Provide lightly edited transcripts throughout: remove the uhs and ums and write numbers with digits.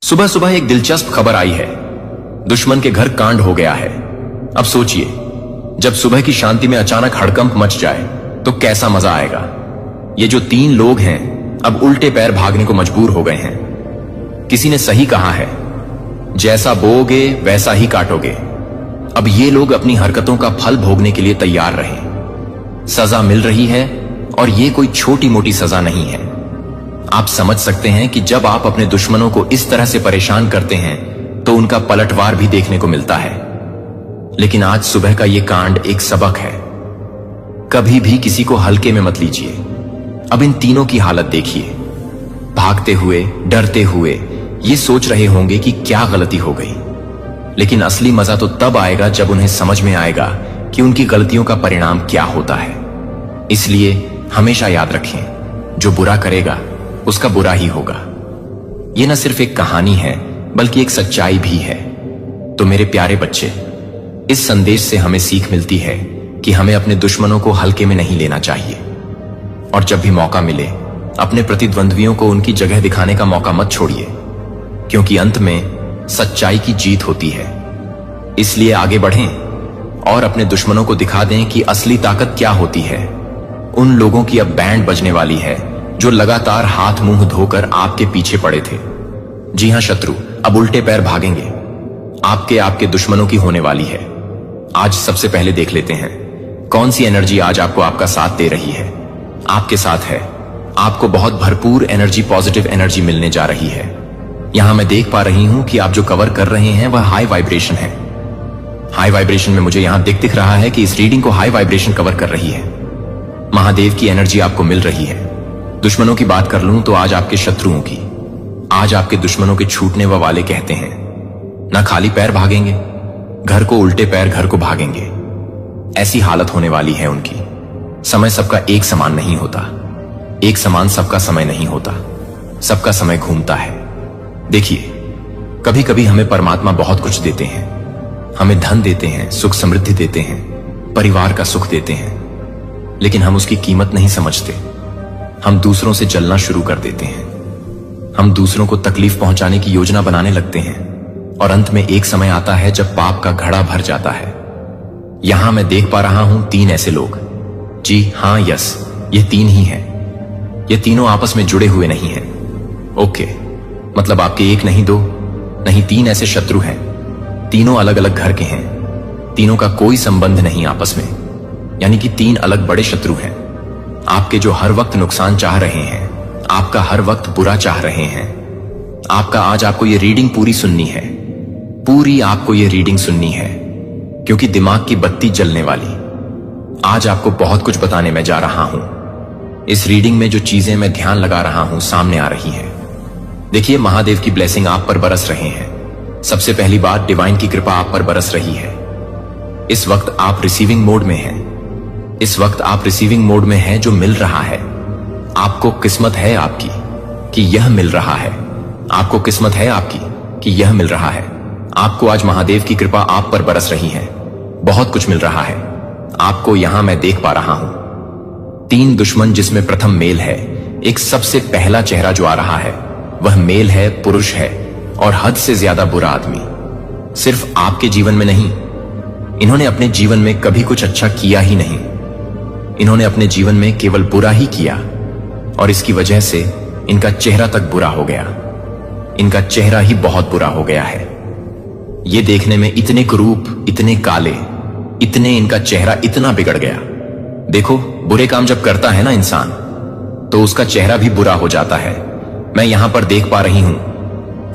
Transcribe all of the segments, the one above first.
सुबह सुबह एक दिलचस्प खबर आई है। दुश्मन के घर कांड हो गया है। अब सोचिए, जब सुबह की शांति में अचानक हड़कंप मच जाए तो कैसा मजा आएगा। ये जो 3 लोग हैं अब उल्टे पैर भागने को मजबूर हो गए हैं। किसी ने सही कहा है, जैसा बोओगे वैसा ही काटोगे। अब ये लोग अपनी हरकतों का फल भोगने के लिए तैयार रहे। सजा मिल रही है और ये कोई छोटी मोटी सजा नहीं है। आप समझ सकते हैं कि जब आप अपने दुश्मनों को इस तरह से परेशान करते हैं तो उनका पलटवार भी देखने को मिलता है। लेकिन आज सुबह का ये कांड एक सबक है। कभी भी किसी को हल्के में मत लीजिए। अब इन तीनों की हालत देखिए, भागते हुए, डरते हुए, ये सोच रहे होंगे कि क्या गलती हो गई। लेकिन असली मजा तो तब आएगा जब उन्हें समझ में आएगा कि उनकी गलतियों का परिणाम क्या होता है। इसलिए हमेशा याद रखें, जो बुरा करेगा उसका बुरा ही होगा। यह न सिर्फ एक कहानी है बल्कि एक सच्चाई भी है। तो मेरे प्यारे बच्चे, इस संदेश से हमें सीख मिलती है कि हमें अपने दुश्मनों को हल्के में नहीं लेना चाहिए। और जब भी मौका मिले, अपने प्रतिद्वंद्वियों को उनकी जगह दिखाने का मौका मत छोड़िए, क्योंकि अंत में सच्चाई की जीत होती है। इसलिए आगे बढ़ें और अपने दुश्मनों को दिखा दें कि असली ताकत क्या होती है। उन लोगों की अब बैंड बजने वाली है जो लगातार हाथ मुंह धोकर आपके पीछे पड़े थे। जी हां शत्रु, अब उल्टे पैर भागेंगे। आपके दुश्मनों की होने वाली है। आज सबसे पहले देख लेते हैं कौन सी एनर्जी आज आपको आपका साथ दे रही है। आपके साथ है। आपको बहुत भरपूर एनर्जी, पॉजिटिव एनर्जी मिलने जा रही है। यहां मैं देख पा रही हूं कि आप जो कवर कर रहे हैं वह हाई वाइब्रेशन है। हाई वाइब्रेशन में मुझे यहां दिख रहा है कि इस रीडिंग को हाई वाइब्रेशन कवर कर रही है। महादेव की एनर्जी आपको मिल रही है। दुश्मनों की बात कर लूं तो आज आपके शत्रुओं की, आज आपके दुश्मनों के छूटने वाले कहते हैं, ना खाली पैर भागेंगे, घर को उल्टे पैर घर को भागेंगे। ऐसी हालत होने वाली है उनकी। समय सबका एक समान नहीं होता। एक समान सबका समय नहीं होता। सबका समय घूमता है। देखिए, कभी कभी हमें परमात्मा बहुत कुछ देते हैं। हमें धन देते हैं, सुख समृद्धि देते हैं, परिवार का सुख देते हैं, लेकिन हम उसकी कीमत नहीं समझते। हम दूसरों से जलना शुरू कर देते हैं। हम दूसरों को तकलीफ पहुंचाने की योजना बनाने लगते हैं और अंत में एक समय आता है जब पाप का घड़ा भर जाता है। यहां मैं देख पा रहा हूं 3 ऐसे लोग। जी हां, यस, ये 3 ही हैं। ये तीनों आपस में जुड़े हुए नहीं हैं। ओके, मतलब आपके 1 नहीं 2 नहीं 3 ऐसे शत्रु हैं। तीनों अलग अलग घर के हैं। तीनों का कोई संबंध नहीं आपस में, यानी कि 3 अलग बड़े शत्रु हैं। आपके जो हर वक्त नुकसान चाह रहे हैं, आपका हर वक्त बुरा चाह रहे हैं। आज आपको ये रीडिंग पूरी सुननी है। पूरी आपको ये रीडिंग सुननी है, क्योंकि दिमाग की बत्ती जलने वाली। आज आपको बहुत कुछ बताने में जा रहा हूं। इस रीडिंग में जो चीजें मैं ध्यान लगा रहा हूं सामने आ रही हैं। देखिए, महादेव की ब्लेसिंग आप पर बरस रहे हैं। सबसे पहली बात, डिवाइन की कृपा आप पर बरस रही है। इस वक्त आप रिसीविंग मोड में हैं। इस वक्त आप रिसीविंग मोड में हैं। जो मिल रहा है आपको, किस्मत है आपकी कि यह मिल रहा है। आपको किस्मत है आपकी कि यह मिल रहा है। आपको आज महादेव की कृपा आप पर बरस रही है। बहुत कुछ मिल रहा है आपको। यहां मैं देख पा रहा हूं 3 दुश्मन, जिसमें प्रथम मेल है। एक सबसे पहला चेहरा जो आ रहा है वह मेल है, पुरुष है और हद से ज्यादा बुरा आदमी। सिर्फ आपके जीवन में नहीं, इन्होंने अपने जीवन में कभी कुछ अच्छा किया ही नहीं। इन्होंने अपने जीवन में केवल बुरा ही किया और इसकी वजह से इनका चेहरा तक बुरा हो गया। इनका चेहरा ही बहुत बुरा हो गया है। ये देखने में इतने कुरूप, इतने काले, इतने, इनका चेहरा इतना बिगड़ गया। देखो, बुरे काम जब करता है ना इंसान, तो उसका चेहरा भी बुरा हो जाता है। मैं यहां पर देख पा रही हूं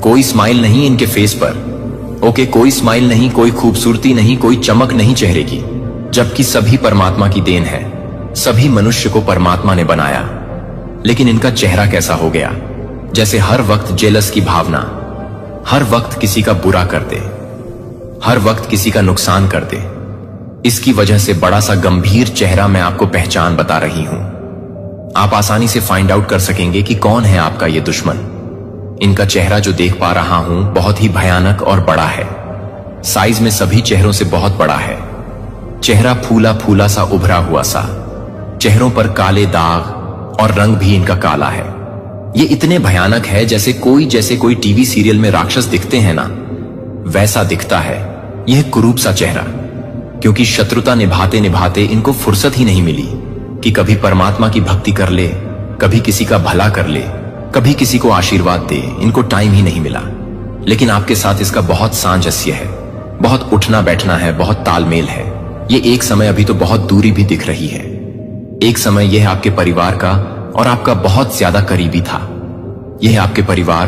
कोई स्माइल नहीं इनके फेस पर। ओके, कोई स्माइल नहीं, कोई खूबसूरती नहीं, कोई चमक नहीं चेहरे की, जबकि सभी परमात्मा की देन है। सभी मनुष्य को परमात्मा ने बनाया, लेकिन इनका चेहरा कैसा हो गया, जैसे हर वक्त जेलस की भावना, हर वक्त किसी का बुरा कर दे, हर वक्त किसी का नुकसान कर दे। इसकी वजह से बड़ा सा गंभीर चेहरा मैं आपको पहचान बता रही हूं। आप आसानी से फाइंड आउट कर सकेंगे कि कौन है आपका ये दुश्मन। इनका चेहरा जो देख पा रहा हूं बहुत ही भयानक और बड़ा है। साइज में सभी चेहरों से बहुत बड़ा है। चेहरा फूला फूला सा, उभरा हुआ सा। चेहरों पर काले दाग और रंग भी इनका काला है। ये इतने भयानक है जैसे कोई टीवी सीरियल में राक्षस दिखते हैं ना, वैसा दिखता है यह कुरूप सा चेहरा। क्योंकि शत्रुता निभाते निभाते इनको फुर्सत ही नहीं मिली कि कभी परमात्मा की भक्ति कर ले, कभी किसी का भला कर ले, कभी किसी को आशीर्वाद दे। इनको टाइम ही नहीं मिला। लेकिन आपके साथ इसका बहुत सामंजस्य है, बहुत उठना बैठना है, बहुत तालमेल है। ये एक समय अभी तो बहुत दूरी भी दिख रही है। एक समय यह आपके परिवार का और आपका बहुत ज्यादा करीबी था। यह आपके परिवार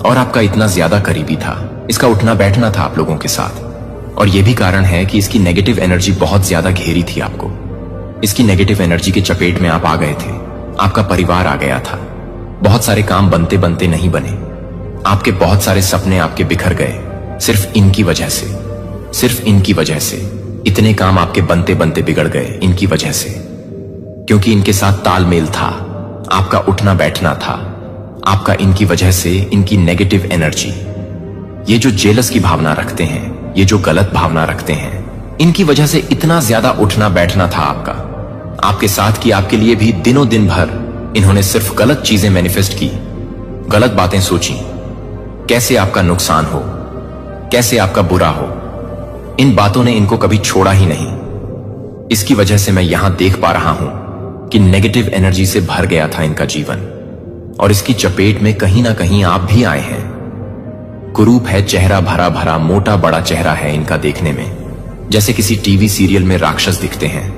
और आपका इतना ज्यादा करीबी था, इसका उठना बैठना था आप लोगों के साथ। और यह भी कारण है कि इसकी नेगेटिव एनर्जी बहुत ज्यादा घेरी थी आपको। इसकी नेगेटिव एनर्जी के चपेट में आप आ गए थे। आपका परिवार आ गया था। बहुत सारे काम बनते बनते नहीं बने। आपके बहुत सारे सपने आपके बिखर गए सिर्फ इनकी वजह से, सिर्फ इनकी वजह से। इतने काम आपके बनते बनते बिगड़ गए इनकी वजह से, क्योंकि इनके साथ तालमेल था, आपका उठना बैठना था। आपका इनकी वजह से, इनकी नेगेटिव एनर्जी, ये जो जेलस की भावना रखते हैं, ये जो गलत भावना रखते हैं, इनकी वजह से इतना ज्यादा उठना बैठना था आपका, आपके साथ कि आपके लिए भी दिनों दिन भर इन्होंने सिर्फ गलत चीजें मैनिफेस्ट की, गलत बातें सोची, कैसे आपका नुकसान हो, कैसे आपका बुरा हो। इन बातों ने इनको कभी छोड़ा ही नहीं। इसकी वजह से मैं यहां देख पा रहा हूं कि नेगेटिव एनर्जी से भर गया था इनका जीवन, और इसकी चपेट में कहीं ना कहीं आप भी आए हैं। कुरूप है चेहरा, भरा भरा मोटा बड़ा चेहरा है इनका देखने में, जैसे किसी टीवी सीरियल में राक्षस दिखते हैं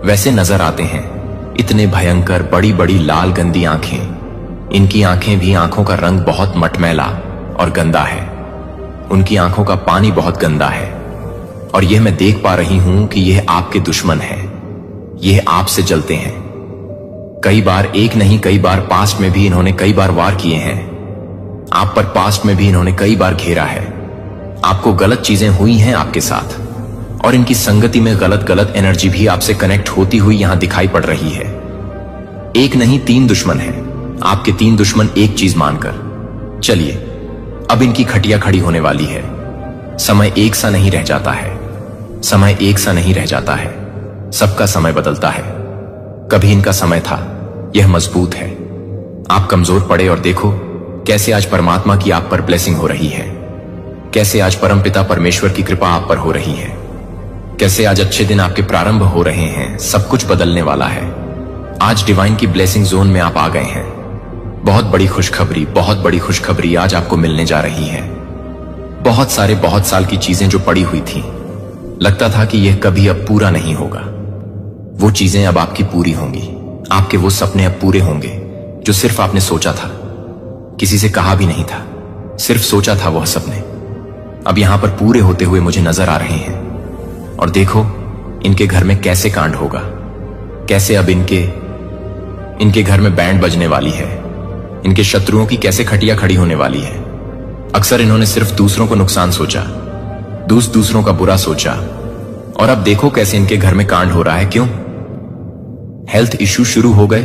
वैसे नजर आते हैं। इतने भयंकर बड़ी बड़ी लाल गंदी आंखें। इनकी आंखें भी, आंखों का रंग बहुत मटमैला और गंदा है। उनकी आंखों का पानी बहुत गंदा है। और यह मैं देख पा रही हूं कि यह आपके दुश्मन है। यह आपसे जलते हैं। कई बार, एक नहीं कई बार पास्ट में भी इन्होंने कई बार वार किए हैं आप पर। पास्ट में भी इन्होंने कई बार घेरा है आपको। गलत चीजें हुई हैं आपके साथ, और इनकी संगति में गलत गलत एनर्जी भी आपसे कनेक्ट होती हुई यहां दिखाई पड़ रही है। एक नहीं 3 दुश्मन हैं आपके। 3 दुश्मन एक चीज मानकर। चलिए, अब इनकी खटिया खड़ी होने वाली है। समय एक सा नहीं रह जाता है। समय एक सा नहीं रह जाता है। सबका समय बदलता है। कभी इनका समय था, यह मजबूत है। आप कमजोर पड़े और देखो कैसे आज परमात्मा की आप पर ब्लेसिंग हो रही है। कैसे आज परमपिता परमेश्वर की कृपा आप पर हो रही है। कैसे आज अच्छे दिन आपके प्रारंभ हो रहे हैं। सब कुछ बदलने वाला है। आज डिवाइन की ब्लेसिंग जोन में आप आ गए हैं। बहुत बड़ी खुशखबरी, बहुत बड़ी खुशखबरी आज आपको मिलने जा रही है। बहुत साल की चीजें जो पड़ी हुई थी, लगता था कि यह कभी अब पूरा नहीं होगा, वो चीजें अब आपकी पूरी होंगी। आपके वो सपने अब पूरे होंगे जो सिर्फ आपने सोचा था, किसी से कहा भी नहीं था, सिर्फ सोचा था। वह सपने अब यहां पर पूरे होते हुए मुझे नजर आ रहे हैं। और देखो इनके घर में कैसे कांड होगा। कैसे अब इनके घर में बैंड बजने वाली है। इनके शत्रुओं की कैसे खटिया खड़ी होने वाली है। अक्सर इन्होंने सिर्फ दूसरों को नुकसान सोचा, दूसरों का बुरा सोचा, और अब देखो कैसे इनके घर में कांड हो रहा है। क्यों? हेल्थ इश्यू शुरू हो गए।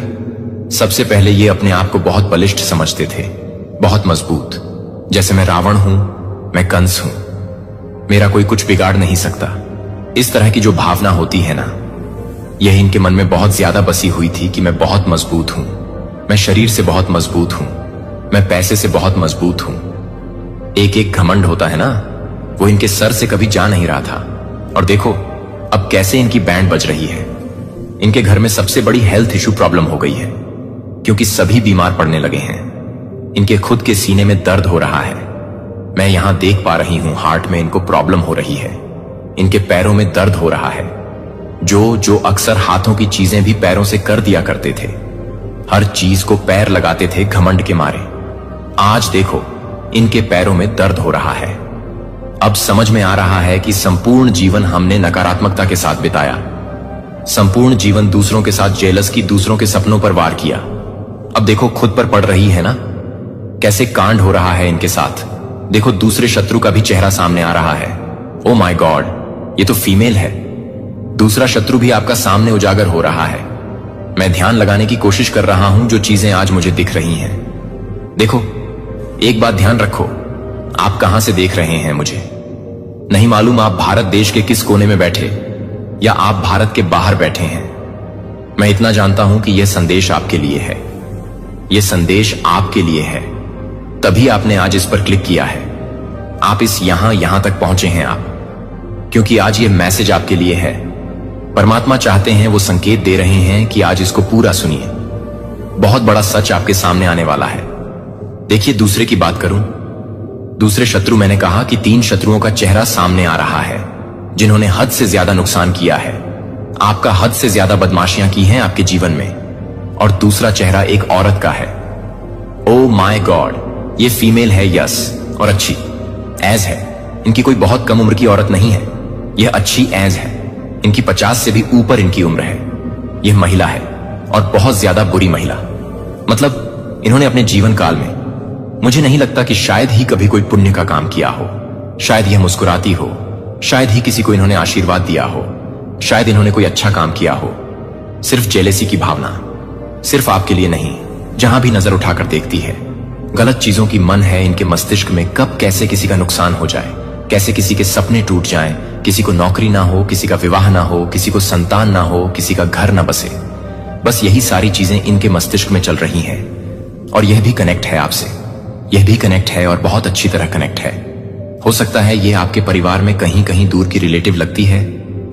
सबसे पहले ये अपने आप को बहुत बलिष्ठ समझते थे, बहुत मजबूत, जैसे मैं रावण हूं, मैं कंस हूं, मेरा कोई कुछ बिगाड़ नहीं सकता। इस तरह की जो भावना होती है ना, यह इनके मन में बहुत ज्यादा बसी हुई थी कि मैं बहुत मजबूत हूं, मैं शरीर से बहुत मजबूत हूं, मैं पैसे से बहुत मजबूत हूं। एक एक घमंड होता है ना, वो इनके सर से कभी जा नहीं रहा था। और देखो अब कैसे इनकी बैंड बज रही है। इनके घर में सबसे बड़ी हेल्थ इश्यू प्रॉब्लम हो गई है, क्योंकि सभी बीमार पड़ने लगे हैं। इनके खुद के सीने में दर्द हो रहा है। मैं यहां देख पा रही हूं हार्ट में इनको प्रॉब्लम हो रही है। इनके पैरों में दर्द हो रहा है। जो अक्सर हाथों की चीजें भी पैरों से कर दिया करते थे, हर चीज को पैर लगाते थे घमंड के मारे, आज देखो इनके पैरों में दर्द हो रहा है। अब समझ में आ रहा है कि संपूर्ण जीवन हमने नकारात्मकता के साथ बिताया। संपूर्ण जीवन दूसरों के साथ जेलस की, दूसरों के सपनों पर वार किया। अब देखो खुद पर पड़ रही है ना, कैसे कांड हो रहा है इनके साथ। देखो दूसरे शत्रु का भी चेहरा सामने आ रहा है। ओ माय गॉड, ये तो फीमेल है। दूसरा शत्रु भी आपका सामने उजागर हो रहा है। मैं ध्यान लगाने की कोशिश कर रहा हूं जो चीजें आज मुझे दिख रही हैं। देखो एक बात ध्यान रखो, आप कहां से देख रहे हैं मुझे नहीं मालूम। आप भारत देश के किस कोने में बैठे, या आप भारत के बाहर बैठे हैं, मैं इतना जानता हूं कि यह संदेश आपके लिए है। ये संदेश आपके लिए है, तभी आपने आज इस पर क्लिक किया है। आप इस यहां तक पहुंचे हैं आप, क्योंकि आज ये मैसेज आपके लिए है। परमात्मा चाहते हैं, वो संकेत दे रहे हैं कि आज इसको पूरा सुनिए। बहुत बड़ा सच आपके सामने आने वाला है। देखिए, दूसरे की बात करूं, दूसरे शत्रु, मैंने कहा कि 3 शत्रुओं का चेहरा सामने आ रहा है जिन्होंने हद से ज्यादा नुकसान किया है। आपका हद से ज्यादा बदमाशियां की हैं आपके जीवन में। और दूसरा चेहरा एक औरत का है। ओ माय गॉड, ये फीमेल है, यस, और अच्छी एज है। इनकी कोई बहुत कम उम्र की औरत नहीं है, यह अच्छी एज है। इनकी 50 से भी ऊपर इनकी उम्र है। यह महिला है, और बहुत ज्यादा बुरी महिला। मतलब इन्होंने अपने जीवन काल में, मुझे नहीं लगता कि शायद ही कभी कोई पुण्य का काम किया हो। शायद यह मुस्कुराती हो, शायद ही किसी को इन्होंने आशीर्वाद दिया हो, शायद इन्होंने कोई अच्छा काम किया हो। सिर्फ जेलेसी की भावना, सिर्फ आपके लिए नहीं, जहां भी नजर उठाकर देखती है। गलत चीजों की मन है इनके मस्तिष्क में, कब कैसे किसी का नुकसान हो जाए, कैसे किसी के सपने टूट जाएं, किसी को नौकरी ना हो, किसी का विवाह ना हो, किसी को संतान ना हो, किसी का घर ना बसे। बस यही सारी चीजें इनके मस्तिष्क में चल रही हैं। और यह भी कनेक्ट है आपसे, यह भी कनेक्ट है, और बहुत अच्छी तरह कनेक्ट है। हो सकता है यह आपके परिवार में कहीं कहीं दूर की रिलेटिव लगती है,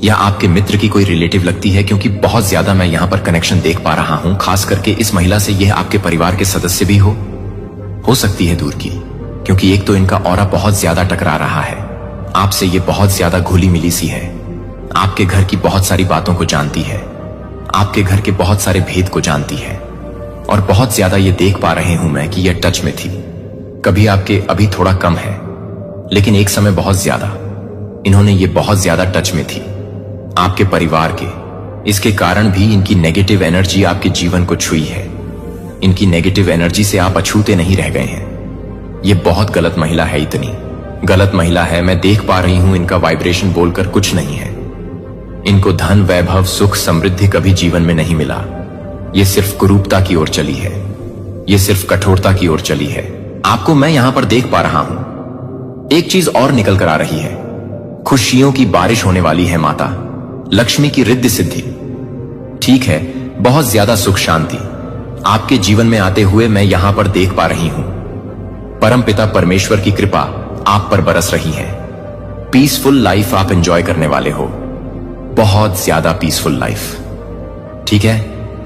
या आपके मित्र की कोई रिलेटिव लगती है, क्योंकि बहुत ज्यादा मैं यहां पर कनेक्शन देख पा रहा हूं। खास करके इस महिला से यह आपके परिवार के सदस्य भी हो सकती है दूर की, क्योंकि एक तो इनका ऑरा बहुत ज्यादा टकरा रहा है आपसे। ये बहुत ज्यादा घुली मिली सी है, आपके घर की बहुत सारी बातों को जानती है, आपके घर के बहुत सारे भेद को जानती है। और बहुत ज्यादा ये देख पा रहे हूं मैं कि यह टच में थी। कभी आपके अभी थोड़ा कम है, लेकिन एक समय बहुत ज्यादा इन्होंने ये बहुत ज्यादा टच में थी आपके परिवार के। इसके कारण भी इनकी नेगेटिव एनर्जी आपके जीवन को छुई है। इनकी नेगेटिव एनर्जी से आप अछूते नहीं रह गए हैं। ये बहुत गलत महिला है, इतनी गलत महिला है। मैं देख पा रही हूं इनका वाइब्रेशन बोलकर कुछ नहीं है। इनको धन, वैभव, सुख, समृद्धि कभी जीवन में नहीं मिला। ये सिर्फ कुरूपता की ओर चली है, ये सिर्फ कठोरता की ओर चली है। आपको मैं यहां पर देख पा रहा हूं। एक चीज और निकल कर आ रही है, खुशियों की बारिश होने वाली है माता लक्ष्मी की रिद्धि सिद्धि। ठीक है, बहुत ज्यादा सुख शांति आपके जीवन में आते हुए मैं यहां पर देख पा रही हूं। परमपिता परमेश्वर की कृपा आप पर बरस रही है। पीसफुल लाइफ आप एंजॉय करने वाले हो, बहुत ज्यादा पीसफुल लाइफ। ठीक है,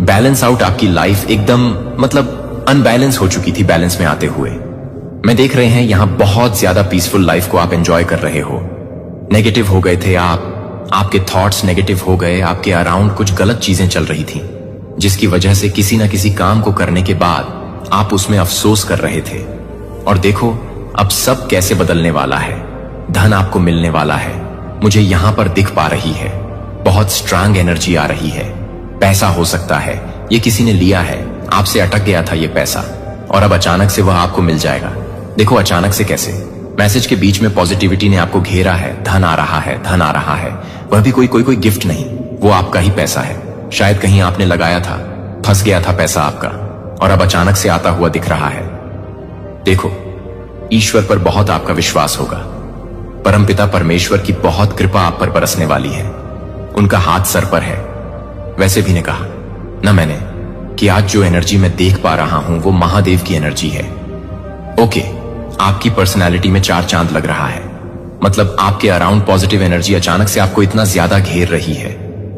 बैलेंस आउट आपकी लाइफ एकदम, मतलब अनबैलेंस हो चुकी थी बैलेंस में आते हुए। मैं देख रहे हैं यहां बहुत ज्यादा पीसफुल लाइफ को आप एंजॉय कर रहे हो। नेगेटिव हो गए थे आप, आपके थॉट्स नेगेटिव हो गए, आपके अराउंड कुछ गलत चीजें चल रही थी, जिसकी वजह से किसी ना किसी काम को करने के बाद आप उसमें अफसोस कर रहे थे। और देखो अब सब कैसे बदलने वाला है। धन आपको मिलने वाला है, मुझे यहां पर दिख पा रही है। बहुत स्ट्रांग एनर्जी आ रही है। पैसा हो सकता है ये किसी ने लिया है, आपसे अटक गया था ये पैसा, और अब अचानक से वह आपको मिल जाएगा। देखो अचानक से कैसे, मैसेज के बीच में पॉजिटिविटी ने आपको घेरा है। धन आ रहा है, धन आ रहा है, वह भी कोई गिफ्ट नहीं, वो आपका ही पैसा है। शायद कहीं आपने लगाया था, फंस गया था पैसा आपका, और अब अचानक से आता हुआ दिख रहा है। देखो ईश्वर पर बहुत आपका विश्वास होगा। परमपिता परमेश्वर की बहुत कृपा आप पर बरसने वाली है। उनका हाथ सर पर है। वैसे भी ने कहा ना मैंने कि आज जो एनर्जी मैं देख पा रहा हूं वो महादेव की एनर्जी है। ओके, आपकी पर्सनालिटी में 4 चांद लग रहा है। मतलब आपके अराउंड पॉजिटिव एनर्जी अचानक से आपको इतना ज्यादा घेर रही है।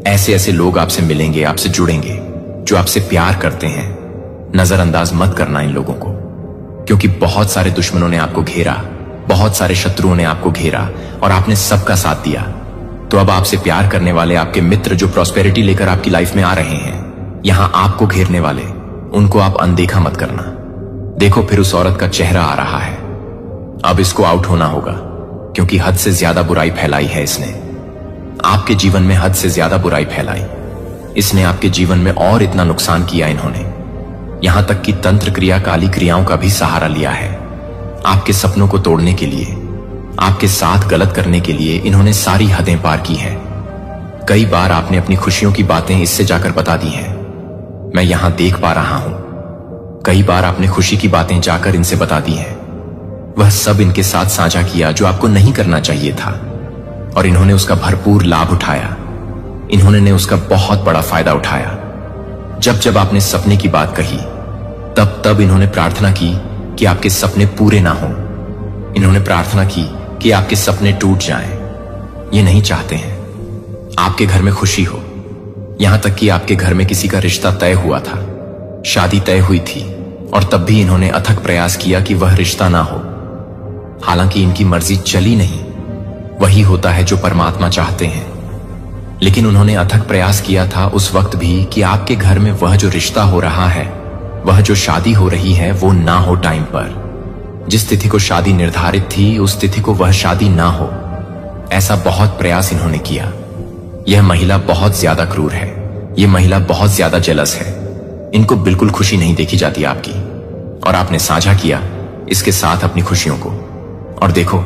ऐसे ऐसे लोग आपसे मिलेंगे, आपसे जुड़ेंगे, जो आपसे प्यार करते हैं। नजरअंदाज मत करना इन लोगों को, क्योंकि बहुत सारे दुश्मनों ने आपको घेरा, बहुत सारे शत्रुओं ने आपको घेरा, और आपने सबका साथ दिया। तो अब आपसे प्यार करने वाले आपके मित्र जो प्रॉस्पेरिटी लेकर आपकी लाइफ में आ रहे हैं, यहां आपको घेरने वाले, उनको आप अनदेखा मत करना। देखो फिर उस औरत का चेहरा आ रहा है। अब इसको आउट होना होगा, क्योंकि हद से ज्यादा बुराई फैलाई है इसने। आपके जीवन में हद से ज्यादा बुराई फैलाई इसने, आपके जीवन में और इतना नुकसान किया इन्होंने। यहां तक कि तंत्र क्रिया, काली क्रियाओं का भी सहारा लिया है। आपके सपनों को तोड़ने के लिए, आपके साथ गलत करने के लिए इन्होंने सारी हदें पार की हैं। कई बार आपने अपनी खुशियों की बातें इससे जाकर बता दी हैं, मैं यहां देख पा रहा हूं। कई बार आपने खुशी की बातें जाकर इनसे बता दी हैं। वह सब इनके साथ साझा किया जो आपको नहीं करना चाहिए था, और इन्होंने उसका भरपूर लाभ उठाया। इन्होंने उसका बहुत बड़ा फायदा उठाया। जब जब आपने सपने की बात कही, तब इन्होंने प्रार्थना की कि आपके सपने पूरे ना हो। इन्होंने प्रार्थना की कि आपके सपने टूट जाएं। ये नहीं चाहते हैं आपके घर में खुशी हो। यहां तक कि आपके घर में किसी का रिश्ता तय हुआ था, शादी तय हुई थी, और तब भी इन्होंने अथक प्रयास किया कि वह रिश्ता ना हो। हालांकि इनकी मर्जी चली नहीं, वही होता है जो परमात्मा चाहते हैं। लेकिन उन्होंने अथक प्रयास किया था उस वक्त भी कि आपके घर में वह जो रिश्ता हो रहा है, वह जो शादी हो रही है, वो ना हो टाइम पर। जिस तिथि को शादी निर्धारित थी, उस तिथि को वह शादी ना हो। ऐसा बहुत प्रयास इन्होंने किया। यह महिला बहुत ज्यादा क्रूर है। यह महिला बहुत ज्यादा जेलस है। इनको बिल्कुल खुशी नहीं देखी जाती आपकी, और आपने साझा किया इसके साथ अपनी खुशियों को। और देखो,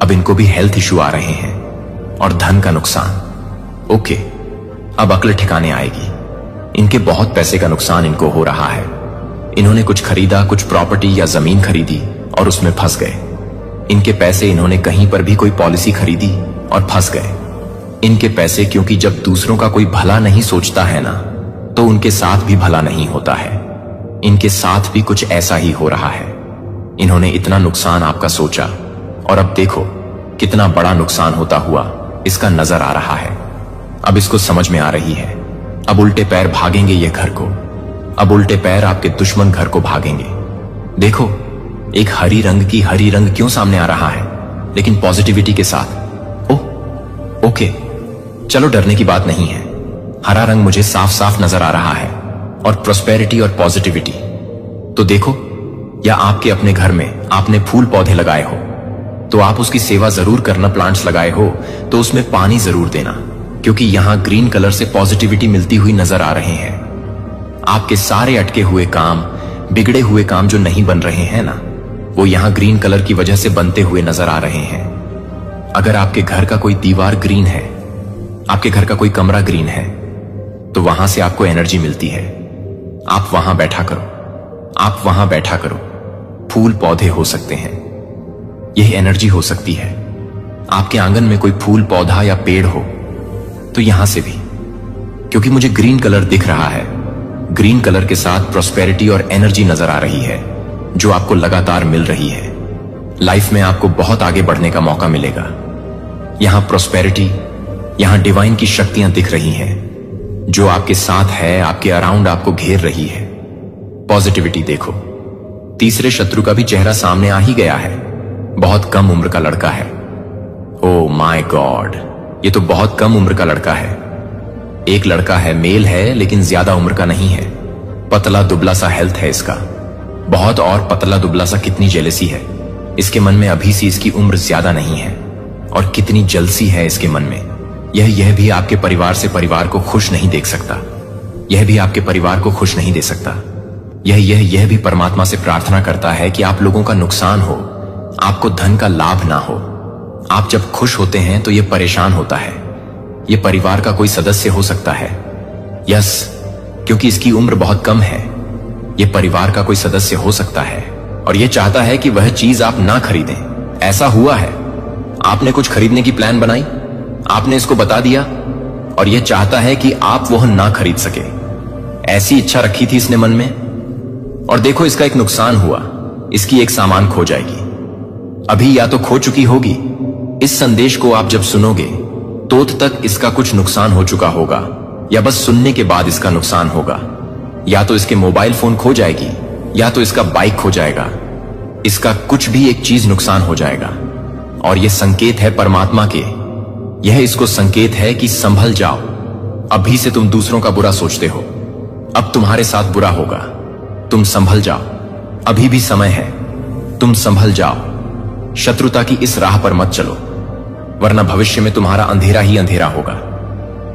अब इनको भी हेल्थ इश्यू आ रहे हैं और धन का नुकसान। ओके, अब अक्ल ठिकाने आएगी। इनके बहुत पैसे का नुकसान इनको हो रहा है। इन्होंने कुछ खरीदा, कुछ प्रॉपर्टी या जमीन खरीदी और उसमें फंस गए। इनके पैसे इन्होंने कहीं पर भी कोई पॉलिसी खरीदी और फंस गए। इनके पैसे, क्योंकि जब दूसरों का कोई भला नहीं सोचता है ना, तो उनके साथ भी भला नहीं होता है। इनके साथ भी कुछ ऐसा ही हो रहा है। इन्होंने इतना नुकसान आपका सोचा, और अब देखो कितना बड़ा नुकसान होता हुआ इसका नजर आ रहा है। अब इसको समझ में आ रही है। अब उल्टे पैर भागेंगे ये घर को। अब उल्टे पैर आपके दुश्मन घर को भागेंगे। देखो, एक हरी रंग क्यों सामने आ रहा है, लेकिन पॉजिटिविटी के साथ। ओह ओके, चलो डरने की बात नहीं है। हरा रंग मुझे साफ साफ नजर आ रहा है, और प्रोस्पेरिटी और पॉजिटिविटी। तो देखो, या आपके अपने घर में आपने फूल पौधे लगाए हो तो आप उसकी सेवा जरूर करना। प्लांट्स लगाए हो तो उसमें पानी जरूर देना, क्योंकि यहां ग्रीन कलर से पॉजिटिविटी मिलती हुई नजर आ रहे हैं। आपके सारे अटके हुए काम, बिगड़े हुए काम जो नहीं बन रहे हैं ना, वो यहां ग्रीन कलर की वजह से बनते हुए नजर आ रहे हैं। अगर आपके घर का कोई दीवार ग्रीन है, आपके घर का कोई कमरा ग्रीन है, तो वहां से आपको एनर्जी मिलती है। आप वहां बैठा करो, आप वहां बैठा करो। फूल पौधे हो सकते हैं, यह एनर्जी हो सकती है। आपके आंगन में कोई फूल पौधा या पेड़ हो तो यहां से भी, क्योंकि मुझे ग्रीन कलर दिख रहा है। ग्रीन कलर के साथ प्रोस्पेरिटी और एनर्जी नजर आ रही है, जो आपको लगातार मिल रही है। लाइफ में आपको बहुत आगे बढ़ने का मौका मिलेगा। यहां प्रोस्पेरिटी, यहां डिवाइन की शक्तियां दिख रही हैं, जो आपके साथ है, आपके अराउंड आपको घेर रही है। पॉजिटिविटी देखो। तीसरे शत्रु का भी चेहरा सामने आ ही गया है। बहुत कम उम्र का लड़का है। ओ माय गॉड, ये तो बहुत कम उम्र का लड़का है। एक लड़का है, मेल है, लेकिन ज्यादा उम्र का नहीं है। पतला दुबला सा हेल्थ है इसका, बहुत। और पतला दुबला सा कितनी जेलसी है इसके मन में। अभी से इसकी उम्र ज्यादा नहीं है, और कितनी जलसी है इसके मन में। यह भी आपके परिवार से परिवार को खुश नहीं देख सकता। यह भी आपके परिवार को खुश नहीं दे सकता। यह भी परमात्मा से प्रार्थना करता है कि आप लोगों का नुकसान हो, आपको धन का लाभ ना हो। आप जब खुश होते हैं तो यह परेशान होता है। यह परिवार का कोई सदस्य हो सकता है। यस, क्योंकि इसकी उम्र बहुत कम है, यह परिवार का कोई सदस्य हो सकता है, और यह चाहता है कि वह चीज आप ना खरीदें। ऐसा हुआ है, आपने कुछ खरीदने की प्लान बनाई, आपने इसको बता दिया, और यह चाहता है कि आप वह ना खरीद सके। ऐसी इच्छा रखी थी इसने मन में, और देखो इसका एक नुकसान हुआ। इसकी एक सामान खो जाएगी। अभी या तो खो चुकी होगी। इस संदेश को आप जब सुनोगे तो तक इसका कुछ नुकसान हो चुका होगा, या बस सुनने के बाद इसका नुकसान होगा। या तो इसके मोबाइल फोन खो जाएगी, या तो इसका बाइक खो जाएगा। इसका कुछ भी एक चीज नुकसान हो जाएगा। और यह संकेत है परमात्मा के। यह इसको संकेत है कि संभल जाओ। अभी से तुम दूसरों का बुरा सोचते हो, अब तुम्हारे साथ बुरा होगा। तुम संभल जाओ, अभी भी समय है। तुम संभल जाओ। शत्रुता की इस राह पर मत चलो, वरना भविष्य में तुम्हारा अंधेरा ही अंधेरा होगा।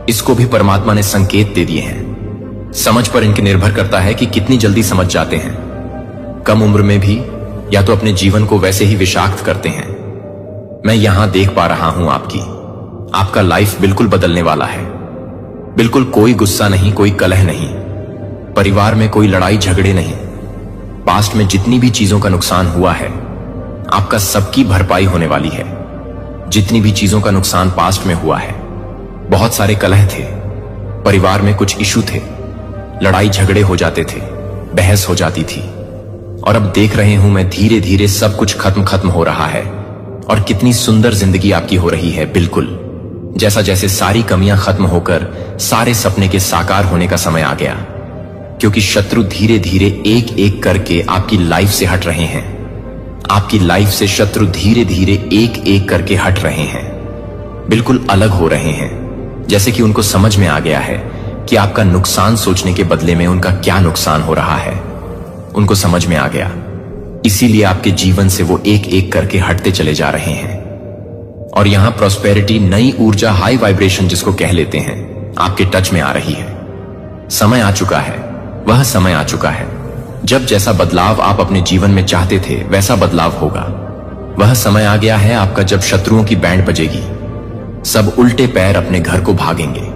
इसको भी परमात्मा ने संकेत दे दिए हैं। समझ पर इनके निर्भर करता है कि कितनी जल्दी समझ जाते हैं। कम उम्र में भी या तो अपने जीवन को वैसे ही विषाक्त करते हैं। मैं यहां देख पा रहा हूं आपका लाइफ बिल्कुल बदलने वाला है। बिल्कुल कोई गुस्सा नहीं, कोई कलह नहीं, परिवार में कोई लड़ाई झगड़े नहीं। पास्ट में जितनी भी चीजों का नुकसान हुआ है, आपका सबकी भरपाई होने वाली है। जितनी भी चीजों का नुकसान पास्ट में हुआ है, बहुत सारे कलह थे, परिवार में कुछ इशू थे, लड़ाई झगड़े हो जाते थे, बहस हो जाती थी, और अब देख रहे हूं मैं धीरे धीरे सब कुछ खत्म हो रहा है और कितनी सुंदर जिंदगी आपकी हो रही है। बिल्कुल जैसा जैसे सारी कमियां खत्म होकर सारे सपने के साकार होने का समय आ गया, क्योंकि शत्रु धीरे धीरे एक एक करके आपकी लाइफ से हट रहे हैं। आपकी लाइफ से शत्रु धीरे धीरे एक एक करके हट रहे हैं, बिल्कुल अलग हो रहे हैं। जैसे कि उनको समझ में आ गया है कि आपका नुकसान सोचने के बदले में उनका क्या नुकसान हो रहा है। उनको समझ में आ गया, इसीलिए आपके जीवन से वो एक एक करके हटते चले जा रहे हैं। और यहां प्रॉस्पेरिटी, नई ऊर्जा, हाई वाइब्रेशन जिसको कह लेते हैं, आपके टच में आ रही है। समय आ चुका है, वह समय आ चुका है जब जैसा बदलाव आप अपने जीवन में चाहते थे वैसा बदलाव होगा। वह समय आ गया है आपका जब शत्रुओं की बैंड बजेगी, सब उल्टे पैर अपने घर को भागेंगे।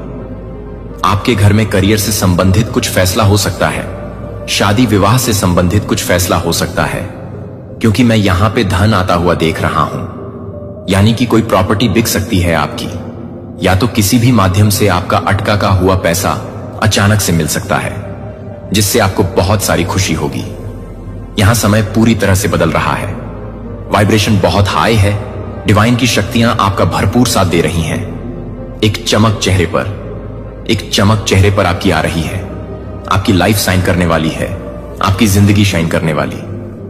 आपके घर में करियर से संबंधित कुछ फैसला हो सकता है, शादी विवाह से संबंधित कुछ फैसला हो सकता है, क्योंकि मैं यहां पे धन आता हुआ देख रहा हूं। यानी कि कोई प्रॉपर्टी बिक सकती है आपकी, या तो किसी भी माध्यम से आपका अटका का हुआ पैसा अचानक से मिल सकता है, जिससे आपको बहुत सारी खुशी होगी। यहां समय पूरी तरह से बदल रहा है, वाइब्रेशन बहुत हाई है, डिवाइन की शक्तियां आपका भरपूर साथ दे रही हैं। एक चमक चेहरे पर आपकी आ रही है, आपकी लाइफ शाइन करने वाली है, आपकी जिंदगी शाइन करने वाली।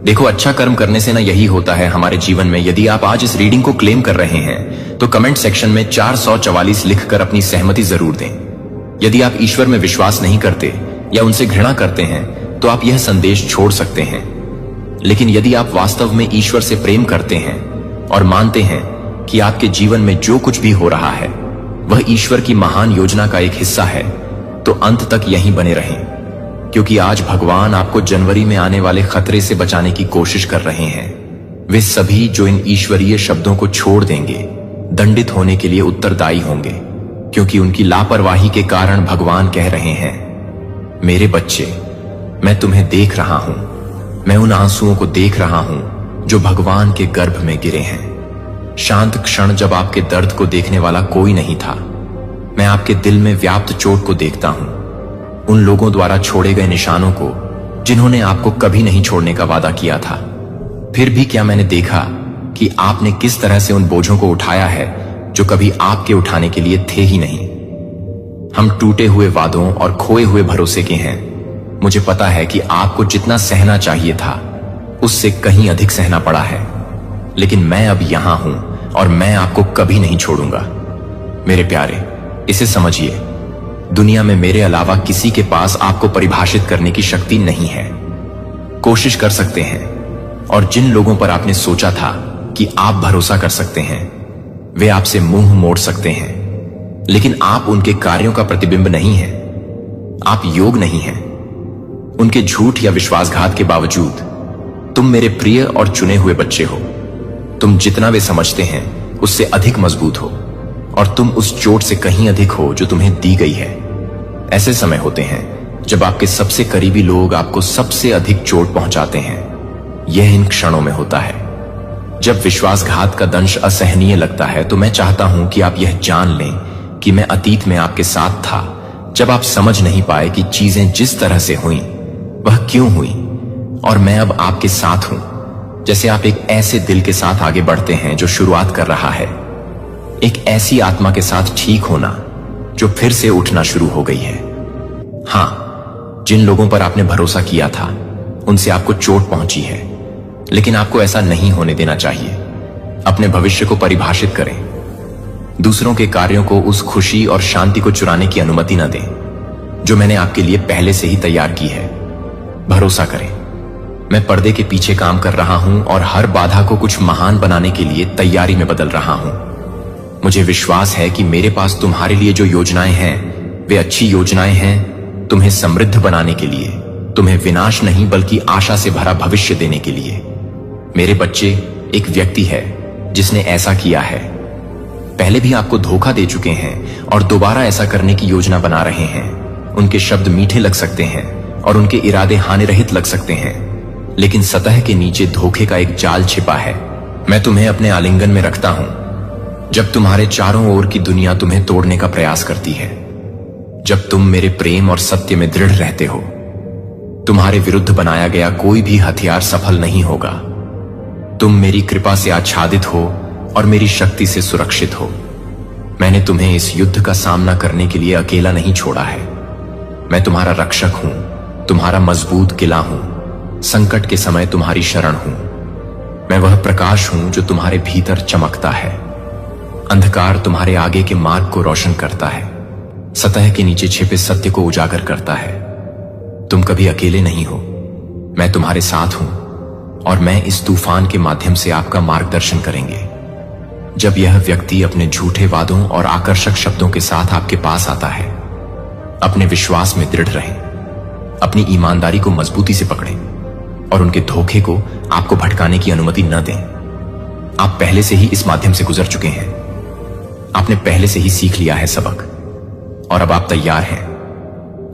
देखो, अच्छा कर्म करने से ना यही होता है हमारे जीवन में। यदि आप आज इस रीडिंग को क्लेम कर रहे हैं तो कमेंट सेक्शन में 444 लिखकर अपनी सहमति जरूर दें। यदि आप ईश्वर में विश्वास नहीं करते या उनसे घृणा करते हैं तो आप यह संदेश छोड़ सकते हैं। लेकिन यदि आप वास्तव में ईश्वर से प्रेम करते हैं और मानते हैं कि आपके जीवन में जो कुछ भी हो रहा है वह ईश्वर की महान योजना का एक हिस्सा है, तो अंत तक यहीं बने रहें, क्योंकि आज भगवान आपको जनवरी में आने वाले खतरे से बचाने की कोशिश कर रहे हैं। वे सभी जो इन ईश्वरीय शब्दों को छोड़ देंगे दंडित होने के लिए उत्तरदायी होंगे, क्योंकि उनकी लापरवाही के कारण भगवान कह रहे हैं, मेरे बच्चे, मैं तुम्हें देख रहा हूं, मैं उन आंसुओं को देख रहा हूं जो भगवान के गर्भ में गिरे हैं। शांत क्षण जब आपके दर्द को देखने वाला कोई नहीं था, मैं आपके दिल में व्याप्त चोट को देखता हूं, उन लोगों द्वारा छोड़े गए निशानों को जिन्होंने आपको कभी नहीं छोड़ने का वादा किया था। फिर भी क्या मैंने देखा कि आपने किस तरह से उन बोझों को उठाया है जो कभी आपके उठाने के लिए थे ही नहीं। हम टूटे हुए वादों और खोए हुए भरोसे के हैं। मुझे पता है कि आपको जितना सहना चाहिए था उससे कहीं अधिक सहना पड़ा है, लेकिन मैं अब यहां हूं और मैं आपको कभी नहीं छोड़ूंगा। मेरे प्यारे, इसे समझिए, दुनिया में मेरे अलावा किसी के पास आपको परिभाषित करने की शक्ति नहीं है। कोशिश कर सकते हैं, और जिन लोगों पर आपने सोचा था कि आप भरोसा कर सकते हैं वे आपसे मुंह मोड़ सकते हैं, लेकिन आप उनके कार्यों का प्रतिबिंब नहीं हैं। आप योग नहीं हैं। उनके झूठ या विश्वासघात के बावजूद तुम मेरे प्रिय और चुने हुए बच्चे हो। तुम जितना वे समझते हैं उससे अधिक मजबूत हो, और तुम उस चोट से कहीं अधिक हो जो तुम्हें दी गई है। ऐसे समय होते हैं जब आपके सबसे करीबी लोग आपको सबसे अधिक चोट पहुंचाते हैं। यह इन क्षणों में होता है जब विश्वासघात का दंश असहनीय लगता है। तो मैं चाहता हूं कि आप यह जान लें कि मैं अतीत में आपके साथ था, जब आप समझ नहीं पाए कि चीजें जिस तरह से हुई वह क्यों हुई, और मैं अब आपके साथ हूं। जैसे आप एक ऐसे दिल के साथ आगे बढ़ते हैं जो शुरुआत कर रहा है, एक ऐसी आत्मा के साथ ठीक होना जो फिर से उठना शुरू हो गई है। हां, जिन लोगों पर आपने भरोसा किया था उनसे आपको चोट पहुंची है, लेकिन आपको ऐसा नहीं होने देना चाहिए। अपने भविष्य को परिभाषित करें, दूसरों के कार्यों को उस खुशी और शांति को चुराने की अनुमति न दें जो मैंने आपके लिए पहले से ही तैयार की है। भरोसा करें, मैं पर्दे के पीछे काम कर रहा हूं और हर बाधा को कुछ महान बनाने के लिए तैयारी में बदल रहा हूं। मुझे विश्वास है कि मेरे पास तुम्हारे लिए जो योजनाएं हैं वे अच्छी योजनाएं हैं, तुम्हें समृद्ध बनाने के लिए, तुम्हें विनाश नहीं बल्कि आशा से भरा भविष्य देने के लिए। मेरे बच्चे, एक व्यक्ति है जिसने ऐसा किया है, पहले भी आपको धोखा दे चुके हैं और दोबारा ऐसा करने की योजना बना रहे हैं। उनके शब्द मीठे लग सकते हैं और उनके इरादे हानिरहित लग सकते हैं, लेकिन सतह के नीचे धोखे का एक जाल छिपा है। मैं तुम्हें अपने आलिंगन में रखता हूं जब तुम्हारे चारों ओर की दुनिया तुम्हें तोड़ने का प्रयास करती है, जब तुम मेरे प्रेम और सत्य में दृढ़ रहते हो। तुम्हारे विरुद्ध बनाया गया कोई भी हथियार सफल नहीं होगा। तुम मेरी कृपा से आच्छादित हो और मेरी शक्ति से सुरक्षित हो। मैंने तुम्हें इस युद्ध का सामना करने के लिए अकेला नहीं छोड़ा है। मैं तुम्हारा रक्षक हूं, तुम्हारा मजबूत किला हूं, संकट के समय तुम्हारी शरण हूं। मैं वह प्रकाश हूं जो तुम्हारे भीतर चमकता है। अंधकार तुम्हारे आगे के मार्ग को रोशन करता है, सतह के नीचे छिपे सत्य को उजागर करता है। तुम कभी अकेले नहीं हो, मैं तुम्हारे साथ हूं और मैं इस तूफान के माध्यम से आपका मार्गदर्शन करेंगे। जब यह व्यक्ति अपने झूठे वादों और आकर्षक शब्दों के साथ आपके पास आता है, अपने विश्वास में दृढ़ रहें, अपनी ईमानदारी को मजबूती से पकड़ें और उनके धोखे को आपको भटकाने की अनुमति न दें। आप पहले से ही इस माध्यम से गुजर चुके हैं, आपने पहले से ही सीख लिया है सबक और अब आप तैयार हैं।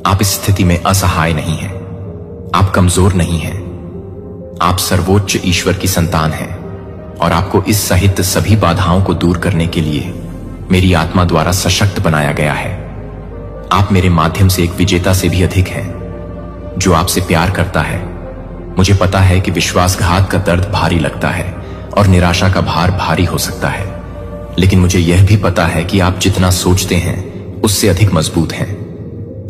आप इस स्थिति में असहाय नहीं हैं, आप कमजोर नहीं हैं। आप सर्वोच्च ईश्वर की संतान हैं और आपको इस सहित सभी बाधाओं को दूर करने के लिए मेरी आत्मा द्वारा सशक्त बनाया गया है। आप मेरे माध्यम से एक विजेता से भी अधिक हैं जो आपसे प्यार करता है। मुझे पता है कि विश्वासघात का दर्द भारी लगता है और निराशा का भार भारी हो सकता है, लेकिन मुझे यह भी पता है कि आप जितना सोचते हैं उससे अधिक मजबूत हैं।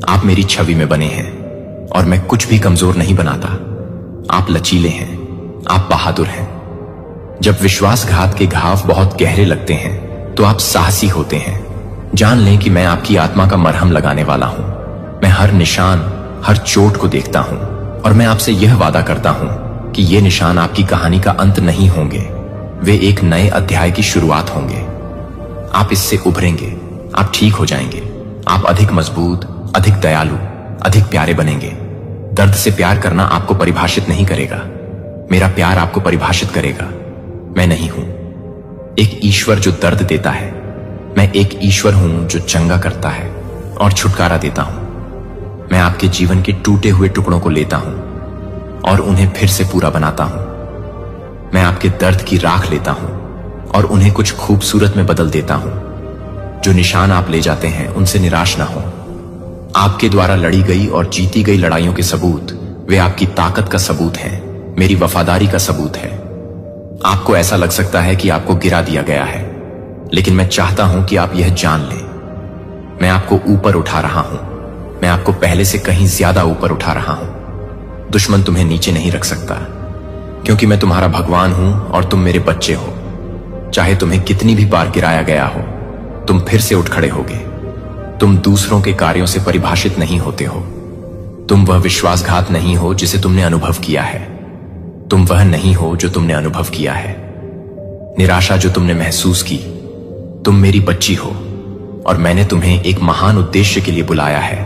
आप मेरी छवि में बने हैं और मैं कुछ भी कमजोर नहीं बनाता। आप लचीले हैं, आप बहादुर हैं। जब विश्वासघात के घाव बहुत गहरे लगते हैं तो आप साहसी होते हैं। जान लें कि मैं आपकी आत्मा का मरहम लगाने वाला हूं। मैं हर निशान, हर चोट को देखता हूं और मैं आपसे यह वादा करता हूं कि ये निशान आपकी कहानी का अंत नहीं होंगे, वे एक नए अध्याय की शुरुआत होंगे। आप इससे उभरेंगे, आप ठीक हो जाएंगे, आप अधिक मजबूत, अधिक दयालु, अधिक प्यारे बनेंगे। दर्द से प्यार करना आपको परिभाषित नहीं करेगा, मेरा प्यार आपको परिभाषित करेगा। मैं नहीं हूं एक ईश्वर जो दर्द देता है, मैं एक ईश्वर हूं जो चंगा करता है और छुटकारा देता हूं। मैं आपके जीवन के टूटे हुए टुकड़ों को लेता हूं और उन्हें फिर से पूरा बनाता हूं। मैं आपके दर्द की राख लेता हूं और उन्हें कुछ खूबसूरत में बदल देता हूं। जो निशान आप ले जाते हैं उनसे निराश ना हो। आपके द्वारा लड़ी गई और जीती गई लड़ाइयों के सबूत, वे आपकी ताकत का सबूत हैं, मेरी वफादारी का सबूत है। आपको ऐसा लग सकता है कि आपको गिरा दिया गया है, लेकिन मैं चाहता हूं कि आप यह जान लें, मैं आपको ऊपर उठा रहा हूं। मैं आपको पहले से कहीं ज्यादा ऊपर उठा रहा हूं। दुश्मन तुम्हें नीचे नहीं रख सकता, क्योंकि मैं तुम्हारा भगवान हूं और तुम मेरे बच्चे हो। चाहे तुम्हें कितनी भी बार गिराया गया हो, तुम फिर से उठ खड़े होगे। तुम दूसरों के कार्यों से परिभाषित नहीं होते हो। तुम वह विश्वासघात नहीं हो जिसे तुमने अनुभव किया है। तुम वह नहीं हो जो तुमने अनुभव किया है। निराशा जो तुमने महसूस की, तुम मेरी बच्ची हो और मैंने तुम्हें एक महान उद्देश्य के लिए बुलाया है।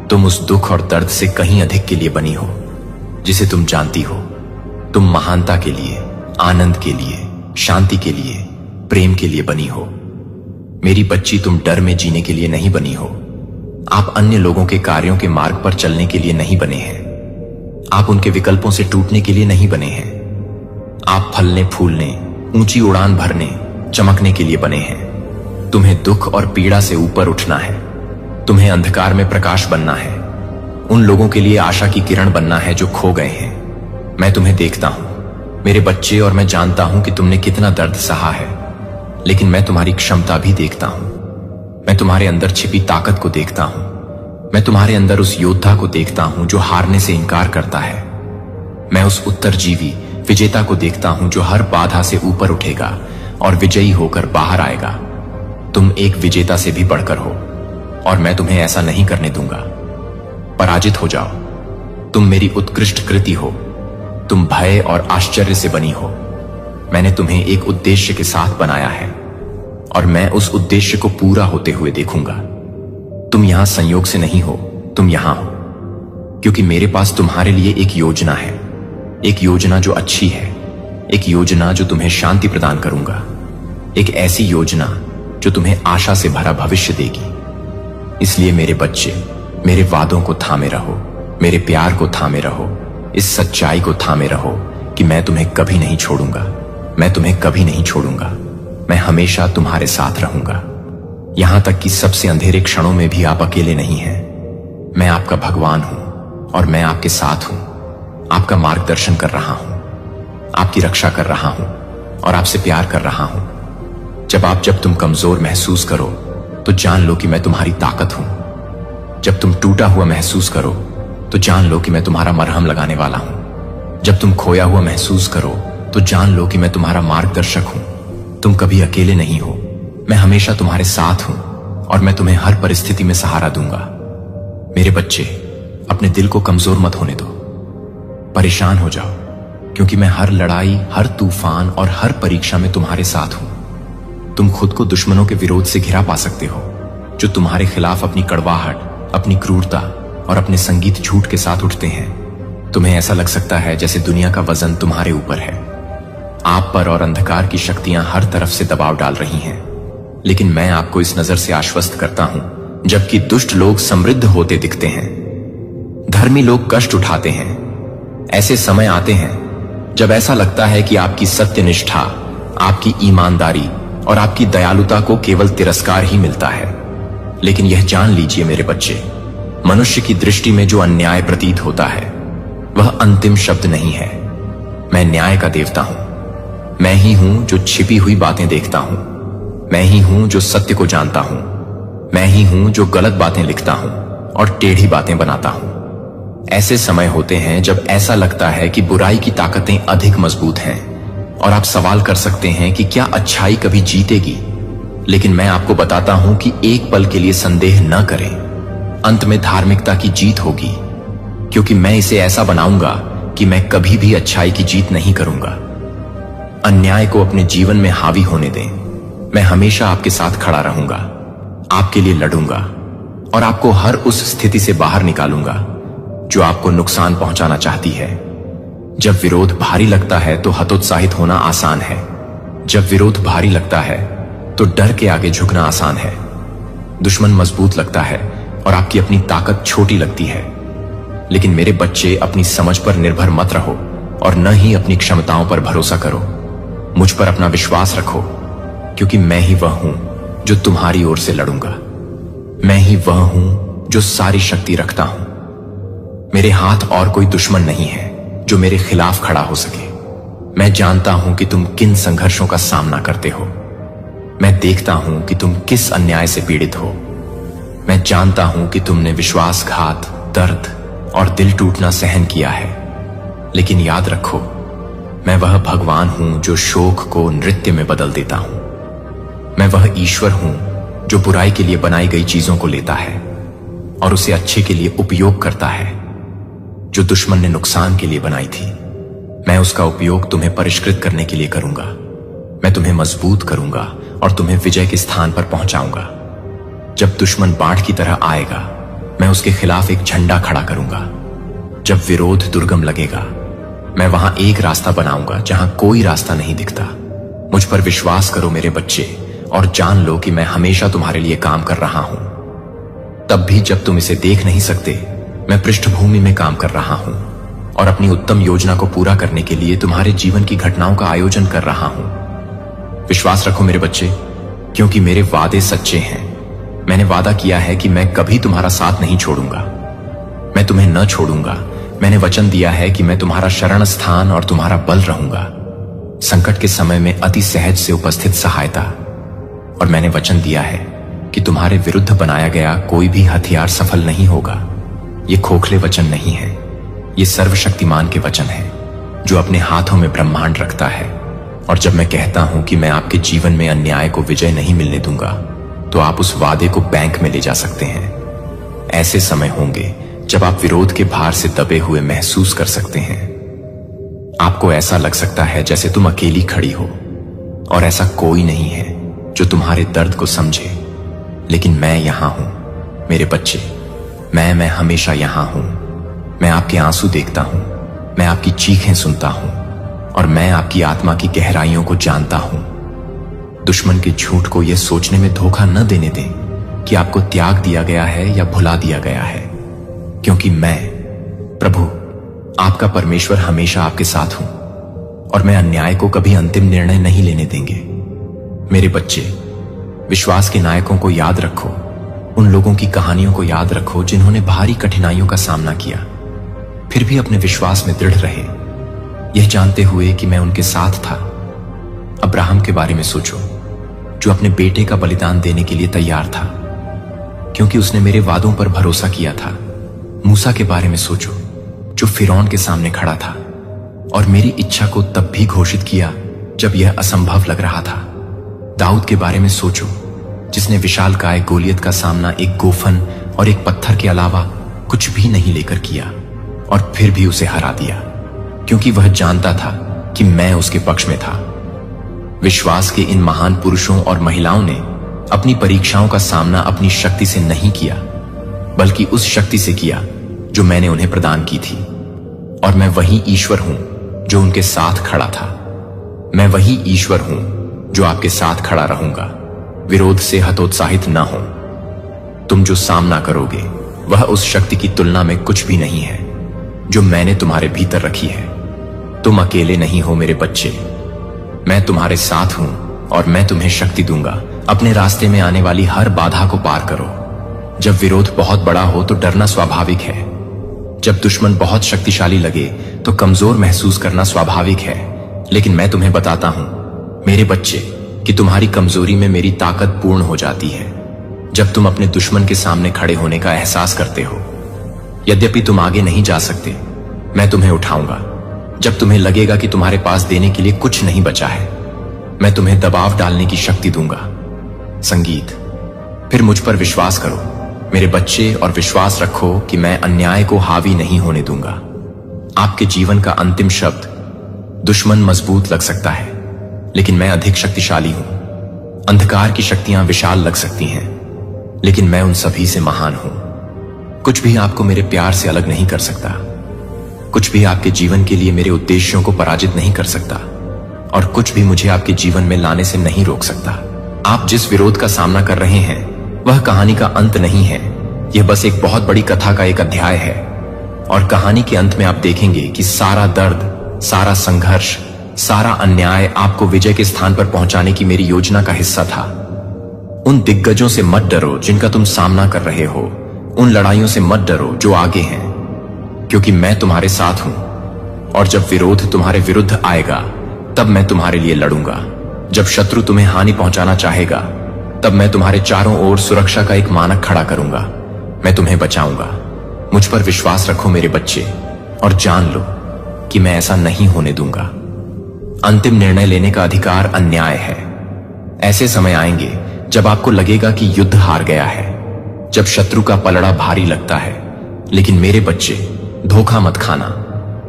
तुम उस दुख और दर्द से कहीं अधिक के लिए बनी हो जिसे तुम जानती हो। तुम महानता के लिए, आनंद के लिए, शांति के लिए, प्रेम के लिए बनी हो। मेरी बच्ची, तुम डर में जीने के लिए नहीं बनी हो। आप अन्य लोगों के कार्यों के मार्ग पर चलने के लिए नहीं बने हैं। आप उनके विकल्पों से टूटने के लिए नहीं बने हैं। आप फलने फूलने, ऊंची उड़ान भरने, चमकने के लिए बने हैं। तुम्हें दुख और पीड़ा से ऊपर उठना है। तुम्हें अंधकार में प्रकाश बनना है। उन लोगों के लिए आशा की किरण बनना है जो खो गए हैं। मैं तुम्हें देखता हूं मेरे बच्चे, और मैं जानता हूं कि तुमने कितना दर्द सहा है, लेकिन मैं तुम्हारी क्षमता भी देखता हूं। मैं तुम्हारे अंदर छिपी ताकत को देखता हूं। मैं तुम्हारे अंदर उस योद्धा को देखता हूं जो हारने से इनकार करता है। मैं उस उत्तरजीवी विजेता को देखता हूं जो हर बाधा से ऊपर उठेगा और विजयी होकर बाहर आएगा। तुम एक विजेता से भी बढ़कर हो और मैं तुम्हें ऐसा नहीं करने दूंगा। पराजित हो जाओ। तुम मेरी उत्कृष्ट कृति हो। तुम भय और आश्चर्य से बनी हो। मैंने तुम्हें एक उद्देश्य के साथ बनाया है और मैं उस उद्देश्य को पूरा होते हुए देखूंगा। तुम यहां संयोग से नहीं हो, तुम यहां हो क्योंकि मेरे पास तुम्हारे लिए एक योजना है। एक योजना जो अच्छी है, एक योजना जो तुम्हें शांति प्रदान करूंगा, एक ऐसी योजना जो तुम्हें आशा से भरा भविष्य देगी। इसलिए मेरे बच्चे, मेरे वादों को थामे रहो, मेरे प्यार को थामे रहो, इस सच्चाई को थामे रहो कि मैं तुम्हें कभी नहीं छोड़ूंगा। मैं तुम्हें कभी नहीं छोड़ूंगा। मैं हमेशा तुम्हारे साथ रहूंगा। यहां तक कि सबसे अंधेरे क्षणों में भी आप अकेले नहीं हैं। मैं आपका भगवान हूं और मैं आपके साथ हूं, आपका मार्गदर्शन कर रहा हूं, आपकी रक्षा कर रहा हूं और आपसे प्यार कर रहा हूं। जब तुम कमजोर महसूस करो तो जान लो कि मैं तुम्हारी ताकत हूं। जब तुम टूटा हुआ महसूस करो तो जान लो कि मैं तुम्हारा मरहम लगाने वाला हूं। जब तुम खोया हुआ महसूस करो तो जान लो कि मैं तुम्हारा मार्गदर्शक हूं। तुम कभी अकेले नहीं हो, मैं हमेशा तुम्हारे साथ हूं और मैं तुम्हें हर परिस्थिति में सहारा दूंगा। मेरे बच्चे, अपने दिल को कमजोर मत होने दो, परेशान हो जाओ, क्योंकि मैं हर लड़ाई, हर तूफान और हर परीक्षा में तुम्हारे साथ हूं। तुम खुद को दुश्मनों के विरोध से घिरा पा सकते हो, जो तुम्हारे खिलाफ अपनी कड़वाहट, अपनी क्रूरता और अपने संगीत झूठ के साथ उठते हैं। तुम्हें ऐसा लग सकता है जैसे दुनिया का वजन तुम्हारे ऊपर है, आप पर और अंधकार की शक्तियां हर तरफ से दबाव डाल रही हैं। लेकिन मैं आपको इस नजर से आश्वस्त करता हूं, जबकि दुष्ट लोग समृद्ध होते दिखते हैं, धर्मी लोग कष्ट उठाते हैं, ऐसे समय आते हैं जब ऐसा लगता है कि आपकी सत्यनिष्ठा, आपकी ईमानदारी और आपकी दयालुता को केवल तिरस्कार ही मिलता है। लेकिन यह जान लीजिए मेरे बच्चे, मनुष्य की दृष्टि में जो अन्याय प्रतीत होता है वह अंतिम शब्द नहीं है। मैं न्याय का देवता हूं। मैं ही हूं जो छिपी हुई बातें देखता हूं। मैं ही हूं जो सत्य को जानता हूं। मैं ही हूं जो गलत बातें लिखता हूं और टेढ़ी बातें बनाता हूं। ऐसे समय होते हैं जब ऐसा लगता है कि बुराई की ताकतें अधिक मजबूत हैं और आप सवाल कर सकते हैं कि क्या अच्छाई कभी जीतेगी। लेकिन मैं आपको बताता हूं कि एक पल के लिए संदेह न करें, अंत में धार्मिकता की जीत होगी, क्योंकि मैं इसे ऐसा बनाऊंगा कि मैं कभी भी अच्छाई की जीत नहीं करूंगा। अन्याय को अपने जीवन में हावी होने दें। मैं हमेशा आपके साथ खड़ा रहूंगा, आपके लिए लड़ूंगा और आपको हर उस स्थिति से बाहर निकालूंगा जो आपको नुकसान पहुंचाना चाहती है। जब विरोध भारी लगता है तो हतोत्साहित होना आसान है। जब विरोध भारी लगता है तो डर के आगे झुकना आसान है। दुश्मन मजबूत लगता है और आपकी अपनी ताकत छोटी लगती है। लेकिन मेरे बच्चे, अपनी समझ पर निर्भर मत रहो और न ही अपनी क्षमताओं पर भरोसा करो। मुझ पर अपना विश्वास रखो, क्योंकि मैं ही वह हूं जो तुम्हारी ओर से लड़ूंगा। मैं ही वह हूं जो सारी शक्ति रखता हूं। मेरे हाथ और कोई दुश्मन नहीं है जो मेरे खिलाफ खड़ा हो सके। मैं जानता हूं कि तुम किन संघर्षों का सामना करते हो। मैं देखता हूं कि तुम किस अन्याय से पीड़ित हो। मैं जानता हूं कि तुमने विश्वासघात, दर्द और दिल टूटना सहन किया है। लेकिन याद रखो, मैं वह भगवान हूं जो शोक को नृत्य में बदल देता हूं। मैं वह ईश्वर हूं जो बुराई के लिए बनाई गई चीजों को लेता है और उसे अच्छे के लिए उपयोग करता है। जो दुश्मन ने नुकसान के लिए बनाई थी, मैं उसका उपयोग तुम्हें परिष्कृत करने के लिए करूंगा। मैं तुम्हें मजबूत करूंगा और तुम्हें विजय के स्थान पर पहुंचाऊंगा। जब दुश्मन बाढ़ की तरह आएगा, मैं उसके खिलाफ एक झंडा खड़ा करूंगा। जब विरोध दुर्गम लगेगा, मैं वहां एक रास्ता बनाऊंगा जहां कोई रास्ता नहीं दिखता। मुझ पर विश्वास करो मेरे बच्चे, और जान लो कि मैं हमेशा तुम्हारे लिए काम कर रहा हूं। तब भी जब तुम इसे देख नहीं सकते, मैं पृष्ठभूमि में काम कर रहा हूं और अपनी उत्तम योजना को पूरा करने के लिए तुम्हारे जीवन की घटनाओं का आयोजन कर रहा हूं। विश्वास रखो मेरे बच्चे, क्योंकि मेरे वादे सच्चे हैं। मैंने वादा किया है कि मैं कभी तुम्हारा साथ नहीं छोड़ूंगा। मैं तुम्हें न छोड़ूंगा। मैंने वचन दिया है कि मैं तुम्हारा शरण स्थान और तुम्हारा बल रहूंगा, संकट के समय में अति सहज से उपस्थित सहायता। और मैंने वचन दिया है कि तुम्हारे विरुद्ध बनाया गया कोई भी हथियार सफल नहीं होगा। ये खोखले वचन नहीं है, ये सर्वशक्तिमान के वचन है जो अपने हाथों में ब्रह्मांड रखता है। और जब मैं कहता हूं कि मैं आपके जीवन में अन्याय को विजय नहीं मिलने दूंगा, तो आप उस वादे को बैंक में ले जा सकते हैं। ऐसे समय होंगे जब आप विरोध के भार से दबे हुए महसूस कर सकते हैं। आपको ऐसा लग सकता है जैसे तुम अकेली खड़ी हो और ऐसा कोई नहीं है जो तुम्हारे दर्द को समझे। लेकिन मैं यहां हूं मेरे बच्चे, मैं हमेशा यहां हूं। मैं आपके आंसू देखता हूं, मैं आपकी चीखें सुनता हूं और मैं आपकी आत्मा की गहराइयों को जानता हूं। दुश्मन के झूठ को यह सोचने में धोखा न देने दें कि आपको त्याग दिया गया है या भुला दिया गया है, क्योंकि मैं प्रभु आपका परमेश्वर हमेशा आपके साथ हूं और मैं अन्याय को कभी अंतिम निर्णय नहीं लेने देंगे। मेरे बच्चे, विश्वास के नायकों को याद रखो, उन लोगों की कहानियों को याद रखो जिन्होंने भारी कठिनाइयों का सामना किया फिर भी अपने विश्वास में दृढ़ रहे, यह जानते हुए कि मैं उनके साथ था। अब्राहम के बारे में सोचो, जो अपने बेटे का बलिदान देने के लिए तैयार था, क्योंकि उसने मेरे वादों पर भरोसा किया था। मूसा के बारे में सोचो, जो फिरौन के सामने खड़ा था और मेरी इच्छा को तब भी घोषित किया जब यह असंभव लग रहा था। दाऊद के बारे में सोचो, जिसने विशालकाय गोलियत का सामना एक गोफन और एक पत्थर के अलावा कुछ भी नहीं लेकर किया, और फिर भी उसे हरा दिया, क्योंकि वह जानता था कि मैं उसके पक्ष में था। विश्वास के इन महान पुरुषों और महिलाओं ने अपनी परीक्षाओं का सामना अपनी शक्ति से नहीं किया, बल्कि उस शक्ति से किया जो मैंने उन्हें प्रदान की थी। और मैं वही ईश्वर हूं जो उनके साथ खड़ा था। मैं वही ईश्वर हूं जो आपके साथ खड़ा रहूंगा। विरोध से हतोत्साहित न हो। तुम जो सामना करोगे वह उस शक्ति की तुलना में कुछ भी नहीं है जो मैंने तुम्हारे भीतर रखी है। तुम अकेले नहीं हो मेरे बच्चे, मैं तुम्हारे साथ हूं और मैं तुम्हें शक्ति दूंगा। अपने रास्ते में आने वाली हर बाधा को पार करो। जब विरोध बहुत बड़ा हो तो डरना स्वाभाविक है। जब दुश्मन बहुत शक्तिशाली लगे तो कमजोर महसूस करना स्वाभाविक है। लेकिन मैं तुम्हें बताता हूं मेरे बच्चे कि तुम्हारी कमजोरी में मेरी ताकत पूर्ण हो जाती है जब तुम अपने दुश्मन के सामने खड़े होने का एहसास करते हो। यद्यपि तुम आगे नहीं जा सकते, मैं तुम्हें उठाऊंगा। जब तुम्हें लगेगा कि तुम्हारे पास देने के लिए कुछ नहीं बचा है, मैं तुम्हें दबाव डालने की शक्ति दूंगा। संगीत। फिर मुझ पर विश्वास करो मेरे बच्चे, और विश्वास रखो कि मैं अन्याय को हावी नहीं होने दूंगा। आपके जीवन का अंतिम शब्द दुश्मन मजबूत लग सकता है, लेकिन मैं अधिक शक्तिशाली हूं। अंधकार की शक्तियां विशाल लग सकती हैं, लेकिन मैं उन सभी से महान हूं। कुछ भी आपको मेरे प्यार से अलग नहीं कर सकता। कुछ भी आपके जीवन के लिए मेरे उद्देश्यों को पराजित नहीं कर सकता, और कुछ भी मुझे आपके जीवन में लाने से नहीं रोक सकता। आप जिस विरोध का सामना कर रहे हैं वह कहानी का अंत नहीं है। यह बस एक बहुत बड़ी कथा का एक अध्याय है, और कहानी के अंत में आप देखेंगे कि सारा दर्द, सारा संघर्ष, सारा अन्याय आपको विजय के स्थान पर पहुंचाने की मेरी योजना का हिस्सा था। उन दिग्गजों से मत डरो जिनका तुम सामना कर रहे हो। उन लड़ाइयों से मत डरो जो आगे हैं, क्योंकि मैं तुम्हारे साथ हूं। और जब विरोध तुम्हारे विरुद्ध आएगा तब मैं तुम्हारे लिए लड़ूंगा। जब शत्रु तुम्हें हानि पहुंचाना चाहेगा तब मैं तुम्हारे चारों ओर सुरक्षा का एक मानक खड़ा करूंगा। मैं तुम्हें बचाऊंगा। मुझ पर विश्वास रखो मेरे बच्चे, और जान लो कि मैं ऐसा नहीं होने दूंगा। अंतिम निर्णय लेने का अधिकार अन्याय है। ऐसे समय आएंगे जब आपको लगेगा कि युद्ध हार गया है, जब शत्रु का पलड़ा भारी लगता है। लेकिन मेरे बच्चे, धोखा मत खाना,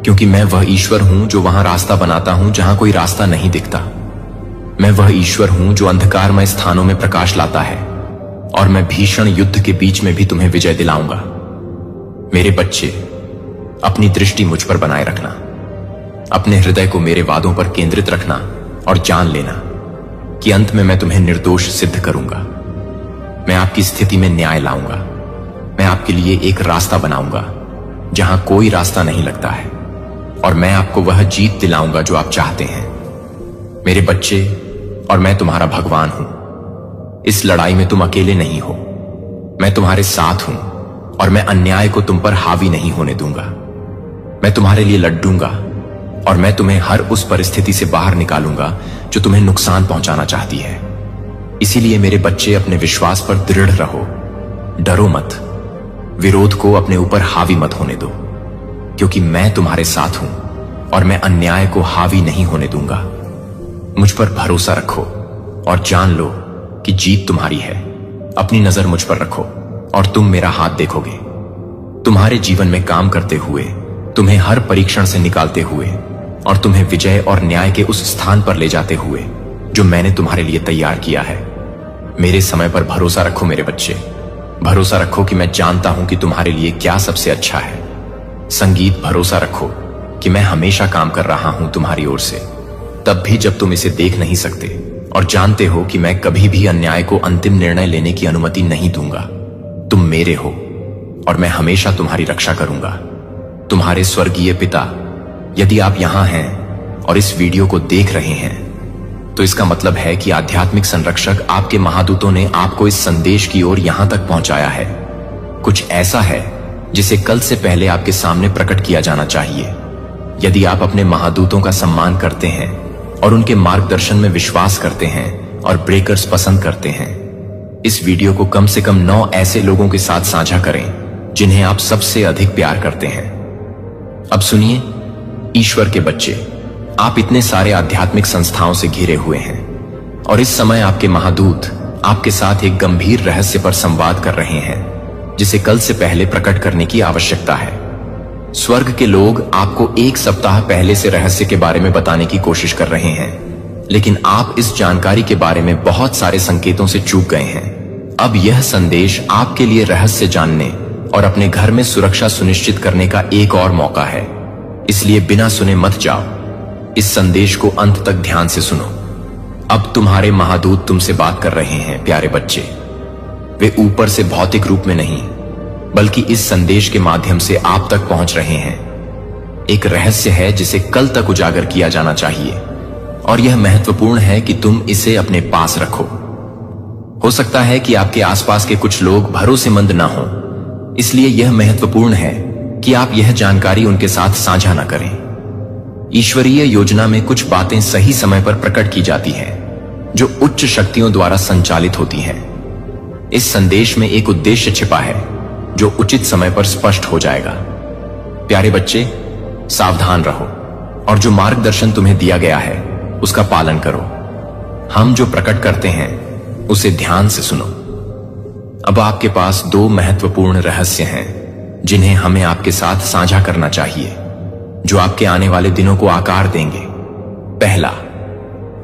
क्योंकि मैं वह ईश्वर हूं जो वहां रास्ता बनाता हूं जहां कोई रास्ता नहीं दिखता। मैं वह ईश्वर हूं जो अंधकारमय स्थानों में प्रकाश लाता है, और मैं भीषण युद्ध के बीच में भी तुम्हें विजय दिलाऊंगा। मेरे बच्चे, अपनी दृष्टि मुझ पर बनाए रखना। अपने हृदय को मेरे वादों पर केंद्रित रखना, और जान लेना कि अंत में मैं तुम्हें निर्दोष सिद्ध करूंगा। मैं आपकी स्थिति में न्याय लाऊंगा। मैं आपके लिए एक रास्ता बनाऊंगा जहां कोई रास्ता नहीं लगता है, और मैं आपको वह जीत दिलाऊंगा जो आप चाहते हैं। मेरे बच्चे, और मैं तुम्हारा भगवान हूं। इस लड़ाई में तुम अकेले नहीं हो। मैं तुम्हारे साथ हूं, और मैं अन्याय को तुम पर हावी नहीं होने दूंगा। मैं तुम्हारे लिए लड़ूंगा, और मैं तुम्हें हर उस परिस्थिति से बाहर निकालूंगा जो तुम्हें नुकसान पहुंचाना चाहती है। इसीलिए मेरे बच्चे, अपने विश्वास पर दृढ़ रहो। डरो मत। विरोध को अपने ऊपर हावी मत होने दो, क्योंकि मैं तुम्हारे साथ हूं, और मैं अन्याय को हावी नहीं होने दूंगा। मुझ पर भरोसा रखो, और जान लो कि जीत तुम्हारी है। अपनी नजर मुझ पर रखो, और तुम मेरा हाथ देखोगे। तुम्हारे जीवन में काम करते हुए, तुम्हें हर परीक्षण से निकालते हुए, और तुम्हें विजय और न्याय के उस स्थान पर ले जाते हुए जो मैंने तुम्हारे लिए तैयार किया है। मेरे समय पर भरोसा रखो मेरे बच्चे। भरोसा रखो कि मैं जानता हूं कि तुम्हारे लिए क्या सबसे अच्छा है। संगीत। भरोसा रखो कि मैं हमेशा काम कर रहा हूं तुम्हारी ओर से, तब भी जब तुम इसे देख नहीं सकते, और जानते हो कि मैं कभी भी अन्याय को अंतिम निर्णय लेने की अनुमति नहीं दूंगा। तुम मेरे हो, और मैं हमेशा तुम्हारी रक्षा करूंगा। तुम्हारे स्वर्गीय पिता। यदि आप यहां हैं और इस वीडियो को देख रहे हैं, तो इसका मतलब है कि आध्यात्मिक संरक्षक, आपके महादूतों ने आपको इस संदेश की ओर यहां तक पहुंचाया है। कुछ ऐसा है जिसे कल से पहले आपके सामने प्रकट किया जाना चाहिए। यदि आप अपने महादूतों का सम्मान करते हैं और उनके मार्गदर्शन में विश्वास करते हैं और ब्रेकर्स पसंद करते हैं, इस वीडियो को कम से कम 9 ऐसे लोगों के साथ साझा करें जिन्हें आप सबसे अधिक प्यार करते हैं। अब सुनिए, ईश्वर के बच्चे, आप इतने सारे आध्यात्मिक संस्थाओं से घिरे हुए हैं और इस समय आपके महादूत आपके साथ एक गंभीर रहस्य पर संवाद कर रहे हैं जिसे कल से पहले प्रकट करने की आवश्यकता है। स्वर्ग के लोग आपको 1 सप्ताह पहले से रहस्य के बारे में बताने की कोशिश कर रहे हैं, लेकिन आप इस जानकारी के बारे में बहुत सारे संकेतों से चूक गए हैं। अब यह संदेश आपके लिए रहस्य जानने और अपने घर में सुरक्षा सुनिश्चित करने का एक और मौका है, इसलिए बिना सुने मत जाओ। इस संदेश को अंत तक ध्यान से सुनो। अब तुम्हारे महादूत तुमसे बात कर रहे हैं, प्यारे बच्चे। वे ऊपर से भौतिक रूप में नहीं, बल्कि इस संदेश के माध्यम से आप तक पहुंच रहे हैं। एक रहस्य है जिसे कल तक उजागर किया जाना चाहिए और यह महत्वपूर्ण है कि तुम इसे अपने पास रखो। हो सकता है कि आपके आसपास के कुछ लोग भरोसेमंद ना हो, इसलिए यह महत्वपूर्ण है कि आप यह जानकारी उनके साथ साझा न करें। ईश्वरीय योजना में कुछ बातें सही समय पर प्रकट की जाती हैं, जो उच्च शक्तियों द्वारा संचालित होती हैं। इस संदेश में एक उद्देश्य छिपा है जो उचित समय पर स्पष्ट हो जाएगा। प्यारे बच्चे, सावधान रहो और जो मार्गदर्शन तुम्हें दिया गया है उसका पालन करो। हम जो प्रकट करते हैं उसे ध्यान से सुनो। अब आपके पास 2 महत्वपूर्ण रहस्य हैं जिन्हें हमें आपके साथ साझा करना चाहिए, जो आपके आने वाले दिनों को आकार देंगे। पहला,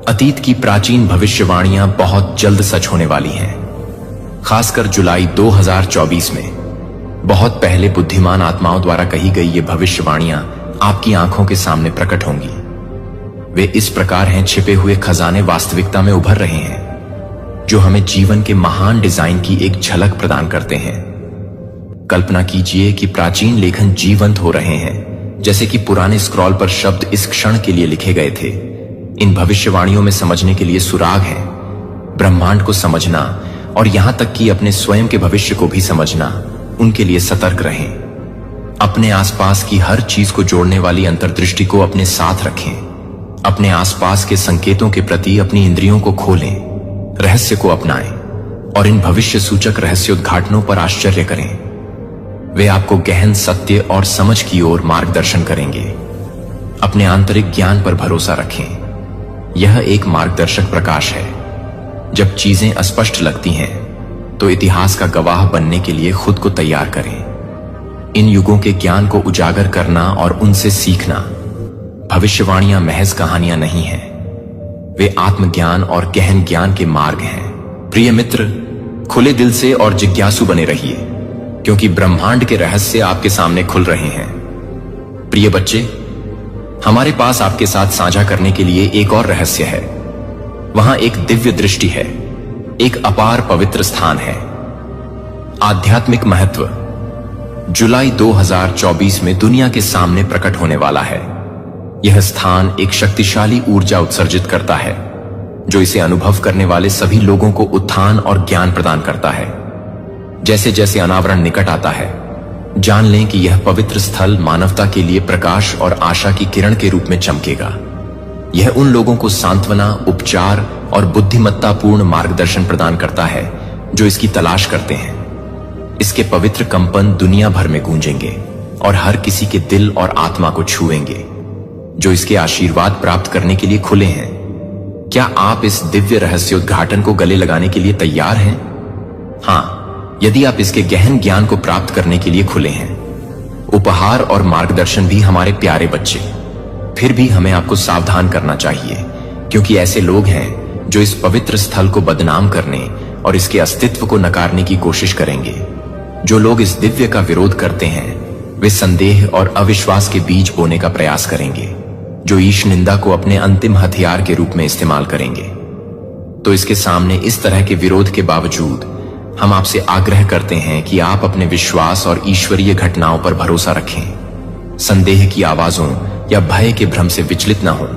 अतीत की प्राचीन भविष्यवाणियां बहुत जल्द सच होने वाली हैं। खासकर जुलाई 2024 में बहुत पहले बुद्धिमान आत्माओं द्वारा कही गई ये भविष्यवाणियां आपकी आंखों के सामने प्रकट होंगी। वे इस प्रकार हैं, छिपे हुए खजाने वास्तविकता में उभर रहे हैं, जो हमें जीवन के महान डिजाइन की एक झलक प्रदान करते हैं। कल्पना कीजिए कि प्राचीन लेखन जीवंत हो रहे हैं, जैसे कि पुराने स्क्रॉल पर शब्द इस क्षण के लिए लिखे गए थे। इन भविष्यवाणियों में समझने के लिए सुराग हैं। ब्रह्मांड को समझना और यहां तक कि अपने स्वयं के भविष्य को भी समझना, उनके लिए सतर्क रहें। अपने आसपास की हर चीज को जोड़ने वाली अंतर्दृष्टि को अपने साथ रखें। अपने आसपास के संकेतों के प्रति अपनी इंद्रियों को खोलें, रहस्य को अपनाएं और इन भविष्य सूचक रहस्योद्घाटनों पर आश्चर्य करें। वे आपको गहन सत्य और समझ की ओर मार्गदर्शन करेंगे। अपने आंतरिक ज्ञान पर भरोसा रखें। यह एक मार्गदर्शक प्रकाश है। जब चीजें अस्पष्ट लगती हैं तो इतिहास का गवाह बनने के लिए खुद को तैयार करें। इन युगों के ज्ञान को उजागर करना और उनसे सीखना। भविष्यवाणियां महज कहानियां नहीं हैं, वे आत्मज्ञान और गहन ज्ञान के मार्ग हैं। प्रिय मित्र, खुले दिल से और जिज्ञासु बने रहिए, क्योंकि ब्रह्मांड के रहस्य आपके सामने खुल रहे हैं। प्रिय बच्चे, हमारे पास आपके साथ साझा करने के लिए एक और रहस्य है। वहां एक दिव्य दृष्टि है, एक अपार पवित्र स्थान है। आध्यात्मिक महत्व जुलाई 2024 में दुनिया के सामने प्रकट होने वाला है। यह स्थान एक शक्तिशाली ऊर्जा उत्सर्जित करता है, जो इसे अनुभव करने वाले सभी लोगों को उत्थान और ज्ञान प्रदान करता है। जैसे जैसे अनावरण निकट आता है, जान लें कि यह पवित्र स्थल मानवता के लिए प्रकाश और आशा की किरण के रूप में चमकेगा। यह उन लोगों को सांत्वना, उपचार और बुद्धिमत्तापूर्ण मार्गदर्शन प्रदान करता है जो इसकी तलाश करते हैं। इसके पवित्र कंपन दुनिया भर में गूंजेंगे और हर किसी के दिल और आत्मा को छुएंगे जो इसके आशीर्वाद प्राप्त करने के लिए खुले हैं। क्या आप इस दिव्य रहस्योद्घाटन को गले लगाने के लिए तैयार हैं? हाँ, यदि आप इसके गहन ज्ञान को प्राप्त करने के लिए खुले हैं। उपहार और मार्गदर्शन भी हमारे प्यारे बच्चे। फिर भी हमें आपको सावधान करना चाहिए, क्योंकि ऐसे लोग हैं जो इस पवित्र स्थल को बदनाम करने और इसके अस्तित्व को नकारने की कोशिश करेंगे। जो लोग इस दिव्य का विरोध करते हैं, वे संदेह और अविश्वास के बीज बोने का प्रयास करेंगे, जो ईश निंदा को अपने अंतिम हथियार के रूप में इस्तेमाल करेंगे। तो इसके सामने इस तरह के विरोध के बावजूद हम आपसे आग्रह करते हैं कि आप अपने विश्वास और ईश्वरीय घटनाओं पर भरोसा रखें। संदेह की आवाजों या भय के भ्रम से विचलित न हों,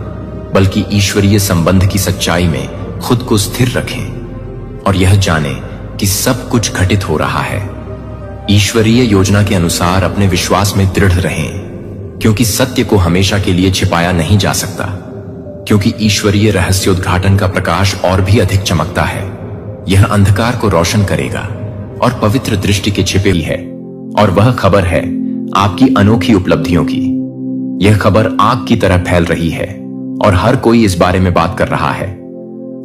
बल्कि ईश्वरीय संबंध की सच्चाई में खुद को स्थिर रखें और यह जानें कि सब कुछ घटित हो रहा है। ईश्वरीय योजना के अनुसार अपने विश्वास में दृढ़ रहें, क्योंकि सत्य को हमेशा के लिए छिपाया नहीं जा सकता, क्योंकि ईश्वरीय रहस्योद्घाटन का प्रकाश और भी अधिक चमकता है। यह अंधकार को रोशन करेगा और पवित्र दृष्टि के छिपे ही है, और वह खबर है आपकी अनोखी उपलब्धियों की। यह खबर आग की तरह फैल रही है और हर कोई इस बारे में बात कर रहा है।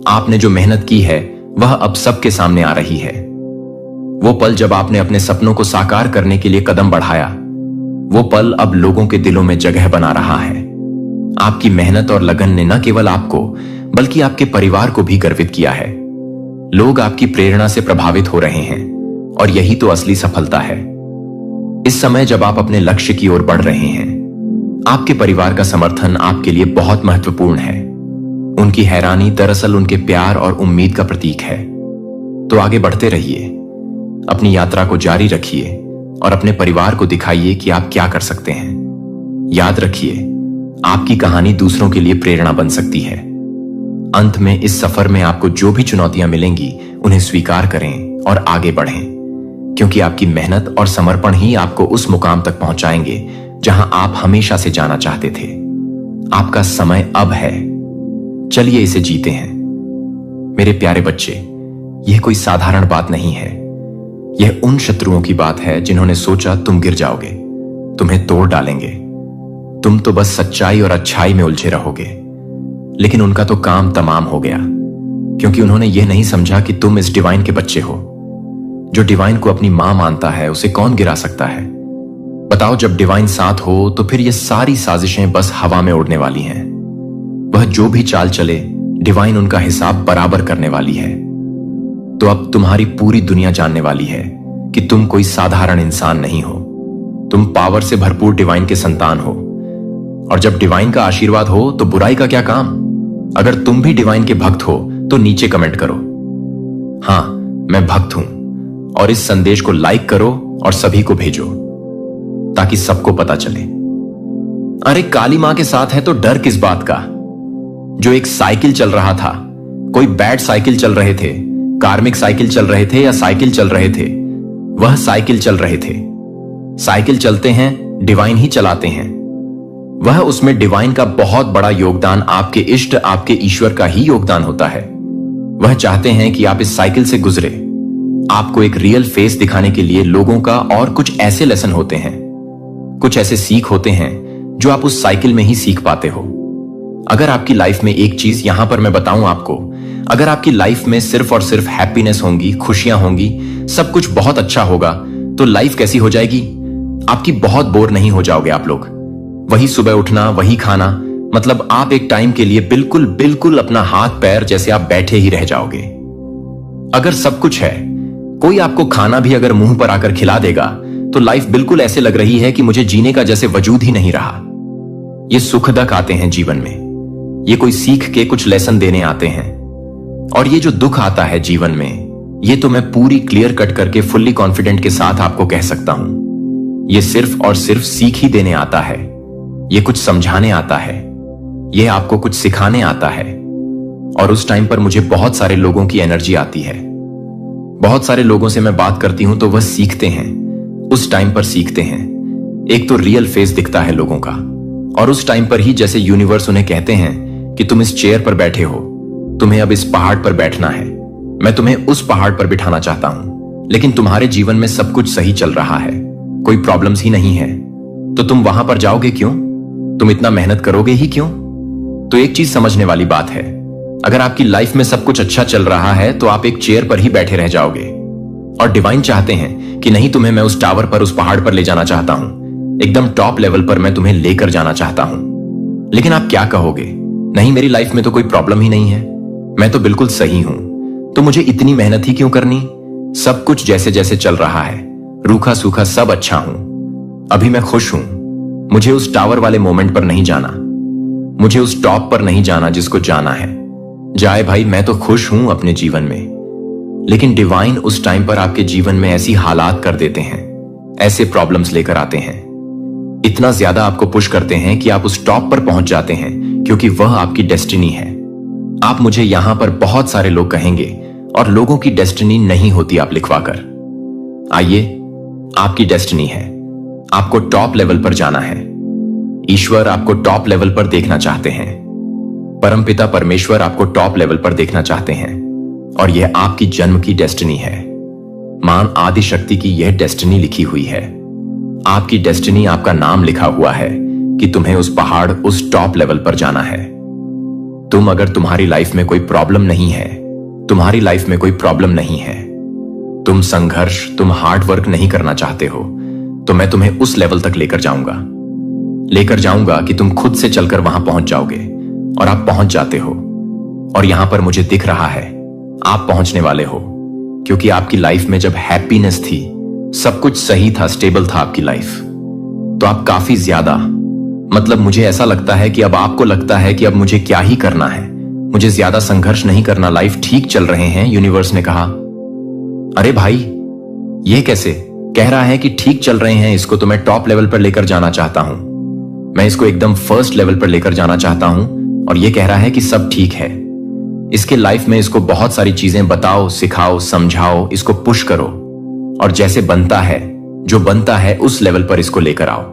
आपने जो मेहनत की है वह अब सबके सामने आ रही है। वो पल जब आपने अपने सपनों को साकार करने के लिए कदम बढ़ाया, वो पल अब लोगों के दिलों में जगह बना रहा है। आपकी मेहनत और लगन ने न केवल आपको बल्कि आपके परिवार को भी गर्वित किया है। लोग आपकी प्रेरणा से प्रभावित हो रहे हैं और यही तो असली सफलता है। इस समय जब आप अपने लक्ष्य की ओर बढ़ रहे हैं, आपके परिवार का समर्थन आपके लिए बहुत महत्वपूर्ण है। उनकी हैरानी दरअसल उनके प्यार और उम्मीद का प्रतीक है। तो आगे बढ़ते रहिए, अपनी यात्रा को जारी रखिए और अपने परिवार को दिखाइए कि आप क्या कर सकते हैं। याद रखिए, आपकी कहानी दूसरों के लिए प्रेरणा बन सकती है। अंत में इस सफर में आपको जो भी चुनौतियां मिलेंगी उन्हें स्वीकार करें और आगे बढ़ें, क्योंकि आपकी मेहनत और समर्पण ही आपको उस मुकाम तक पहुंचाएंगे जहां आप हमेशा से जाना चाहते थे। आपका समय अब है, चलिए इसे जीते हैं। मेरे प्यारे बच्चे, यह कोई साधारण बात नहीं है। यह उन शत्रुओं की बात है जिन्होंने सोचा तुम गिर जाओगे, तुम्हें तोड़ डालेंगे, तुम तो बस सच्चाई और अच्छाई में उलझे रहोगे। लेकिन उनका तो काम तमाम हो गया, क्योंकि उन्होंने यह नहीं समझा कि तुम इस डिवाइन के बच्चे हो। जो डिवाइन को अपनी मां मानता है उसे कौन गिरा सकता है? बताओ, जब डिवाइन साथ हो तो फिर ये सारी साजिशें बस हवा में उड़ने वाली हैं। वह जो भी चाल चले, डिवाइन उनका हिसाब बराबर करने वाली है। तो अब तुम्हारी पूरी दुनिया जानने वाली है कि तुम कोई साधारण इंसान नहीं हो। तुम पावर से भरपूर डिवाइन के संतान हो, और जब डिवाइन का आशीर्वाद हो तो बुराई का क्या काम? अगर तुम भी डिवाइन के भक्त हो तो नीचे कमेंट करो, हां मैं भक्त हूं, और इस संदेश को लाइक करो और सभी को भेजो ताकि सबको पता चले। अरे काली मां के साथ है तो डर किस बात का? जो एक साइकिल चल रहा था, कोई बैट साइकिल चल रहे थे, कार्मिक साइकिल चल रहे थे या साइकिल चल रहे थे, वह साइकिल चल रहे थे। साइकिल चलते हैं, डिवाइन ही चलाते हैं। वह उसमें डिवाइन का बहुत बड़ा योगदान, आपके इष्ट, आपके ईश्वर का ही योगदान होता है। वह चाहते हैं कि आप इस साइकिल से गुजरे। आपको एक रियल फेस दिखाने के लिए लोगों का और कुछ ऐसे लेसन होते हैं, कुछ ऐसे सीख होते हैं जो आप उस साइकिल में ही सीख पाते हो। अगर आपकी लाइफ में एक चीज यहां पर मैं बताऊं आपको, अगर आपकी लाइफ में सिर्फ और सिर्फ हैप्पीनेस होंगी, खुशियां होंगी, सब कुछ बहुत अच्छा होगा, तो लाइफ कैसी हो जाएगी? आपकी बहुत बोर नहीं हो जाओगे आप लोग? वही सुबह उठना, वही खाना, मतलब आप एक टाइम के लिए बिल्कुल बिल्कुल अपना हाथ पैर जैसे आप बैठे ही रह जाओगे। अगर सब कुछ है, कोई आपको खाना भी अगर मुंह पर आकर खिला देगा, तो लाइफ बिल्कुल ऐसे लग रही है कि मुझे जीने का जैसे वजूद ही नहीं रहा। ये सुखदक आते हैं जीवन में, ये कोई सीख के कुछ लेसन देने आते हैं। और ये जो दुख आता है जीवन में, ये तो मैं पूरी क्लियर कट करके फुल्ली कॉन्फिडेंट के साथ आपको कह सकता हूं, ये सिर्फ और सिर्फ सीख ही देने आता है। ये कुछ समझाने आता है, ये आपको कुछ सिखाने आता है। और उस टाइम पर मुझे बहुत सारे लोगों की एनर्जी आती है। बहुत सारे लोगों से मैं बात करती हूं तो वह सीखते हैं, उस टाइम पर सीखते हैं। एक तो रियल फेस दिखता है लोगों का, और उस टाइम पर ही जैसे यूनिवर्स उन्हें कहते हैं कि तुम इस चेयर पर बैठे हो, तुम्हें अब इस पहाड़ पर बैठना है, मैं तुम्हें उस पहाड़ पर बिठाना चाहता हूं, लेकिन तुम्हारे जीवन में सब कुछ सही चल रहा है, कोई प्रॉब्लम्स ही नहीं है, तो तुम वहां पर जाओगे क्यों? तुम इतना मेहनत करोगे ही क्यों? तो एक चीज समझने वाली बात है, अगर आपकी लाइफ में सब कुछ अच्छा चल रहा है तो आप एक चेयर पर ही बैठे रह जाओगे। और डिवाइन चाहते हैं कि नहीं, तुम्हें मैं उस टावर पर, उस पहाड़ पर ले जाना चाहता हूं, एकदम टॉप लेवल पर मैं तुम्हें लेकर जाना चाहता हूं। लेकिन आप क्या कहोगे? नहीं, मेरी लाइफ में तो कोई प्रॉब्लम ही नहीं है, मैं तो बिल्कुल सही हूं, तो मुझे इतनी मेहनत ही क्यों करनी? सब कुछ जैसे जैसे चल रहा है, रूखा सूखा सब अच्छा हूं, अभी मैं खुश हूं, मुझे उस टावर वाले मोमेंट पर नहीं जाना, मुझे उस टॉप पर नहीं जाना जिसको जाना है। जाए भाई, मैं तो खुश हूं अपने जीवन में। लेकिन डिवाइन उस टाइम पर आपके जीवन में ऐसी हालात कर देते हैं, ऐसे प्रॉब्लम्स लेकर आते हैं, इतना ज्यादा आपको पुश करते हैं कि आप उस टॉप पर पहुंच जाते हैं, क्योंकि वह आपकी डेस्टिनी है। आप मुझे यहां पर बहुत सारे लोग कहेंगे, और लोगों की डेस्टिनी नहीं होती आप लिखवा कर। आइए आपकी डेस्टिनी है। आपको टॉप लेवल पर जाना है। ईश्वर आपको टॉप लेवल पर देखना चाहते हैं। परमपिता परमेश्वर आपको टॉप लेवल पर देखना चाहते हैं और यह आपकी जन्म की डेस्टिनी है। मान आदि शक्ति की यह डेस्टिनी लिखी हुई है। आपकी डेस्टिनी, आपका नाम लिखा हुआ है कि तुम्हें उस पहाड़, उस टॉप लेवल पर जाना है। तुम, अगर तुम्हारी लाइफ में कोई प्रॉब्लम नहीं है, तुम्हारी लाइफ में कोई प्रॉब्लम नहीं है, तुम संघर्ष, तुम हार्ड वर्क नहीं करना चाहते हो, तो मैं तुम्हें उस लेवल तक लेकर जाऊंगा कि तुम खुद से चलकर वहां पहुंच जाओगे। और आप पहुंच जाते हो। और यहां पर मुझे दिख रहा है आप पहुंचने वाले हो, क्योंकि आपकी लाइफ में जब हैप्पीनेस थी, सब कुछ सही था, स्टेबल था आपकी लाइफ, तो आप काफी ज्यादा, मतलब मुझे ऐसा लगता है कि अब आपको लगता है कि अब मुझे क्या ही करना है, मुझे ज्यादा संघर्ष नहीं करना, लाइफ ठीक चल रहे हैं। यूनिवर्स ने कहा, अरे भाई ये कैसे? कह रहा है कि ठीक चल रहे हैं, इसको तो मैं टॉप लेवल पर लेकर जाना चाहता हूं, मैं इसको एकदम फर्स्ट लेवल पर लेकर जाना चाहता हूं, और ये कह रहा है कि सब ठीक है। इसके लाइफ में इसको बहुत सारी चीजें बताओ, सिखाओ, समझाओ, इसको पुश करो, और जैसे बनता है, जो बनता है उस लेवल पर इसको लेकर आओ,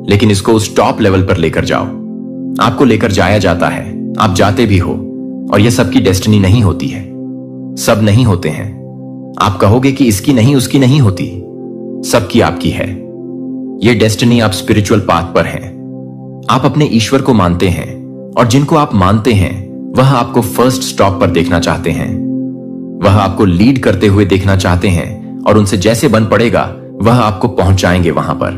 लेकिन इसको उस टॉप लेवल पर लेकर जाओ। आपको लेकर जाया जाता है, आप जाते भी हो, और यह सबकी डेस्टिनी नहीं होती है, सब नहीं होते हैं। आप कहोगे कि इसकी नहीं, उसकी नहीं होती, सबकी आपकी है। यह डेस्टिनी, आप स्पिरिचुअल पाथ पर हैं। आप अपने ईश्वर को मानते हैं, और जिनको आप मानते हैं वह आपको फर्स्ट स्टॉप पर देखना चाहते हैं, वह आपको लीड करते हुए देखना चाहते हैं, और उनसे जैसे बन पड़ेगा वह आपको पहुंचाएंगे वहां पर।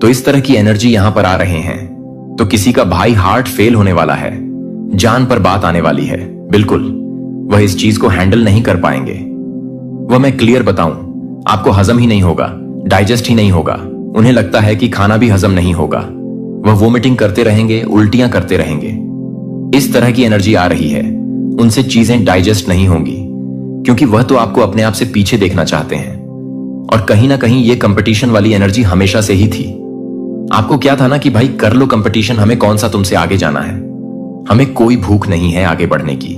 तो इस तरह की एनर्जी यहां पर आ रहे हैं। तो किसी का भाई हार्ट फेल होने वाला है, जान पर बात आने वाली है, बिल्कुल वह इस चीज को हैंडल नहीं कर पाएंगे। वह मैं क्लियर बताऊं, आपको हजम ही नहीं होगा, डाइजेस्ट ही नहीं होगा, उन्हें लगता है कि खाना भी हजम नहीं होगा, वह वोमिटिंग करते रहेंगे, उल्टियां करते रहेंगे। इस तरह की एनर्जी आ रही है, उनसे चीजें डाइजेस्ट नहीं होंगी, क्योंकि वह तो आपको अपने आप से पीछे देखना चाहते हैं। और कहीं ना कहीं ये कंपटीशन वाली एनर्जी हमेशा से ही थी। आपको क्या था ना कि भाई कर लो कंपटीशन, हमें कौन सा तुमसे आगे जाना है, हमें कोई भूख नहीं है आगे बढ़ने की,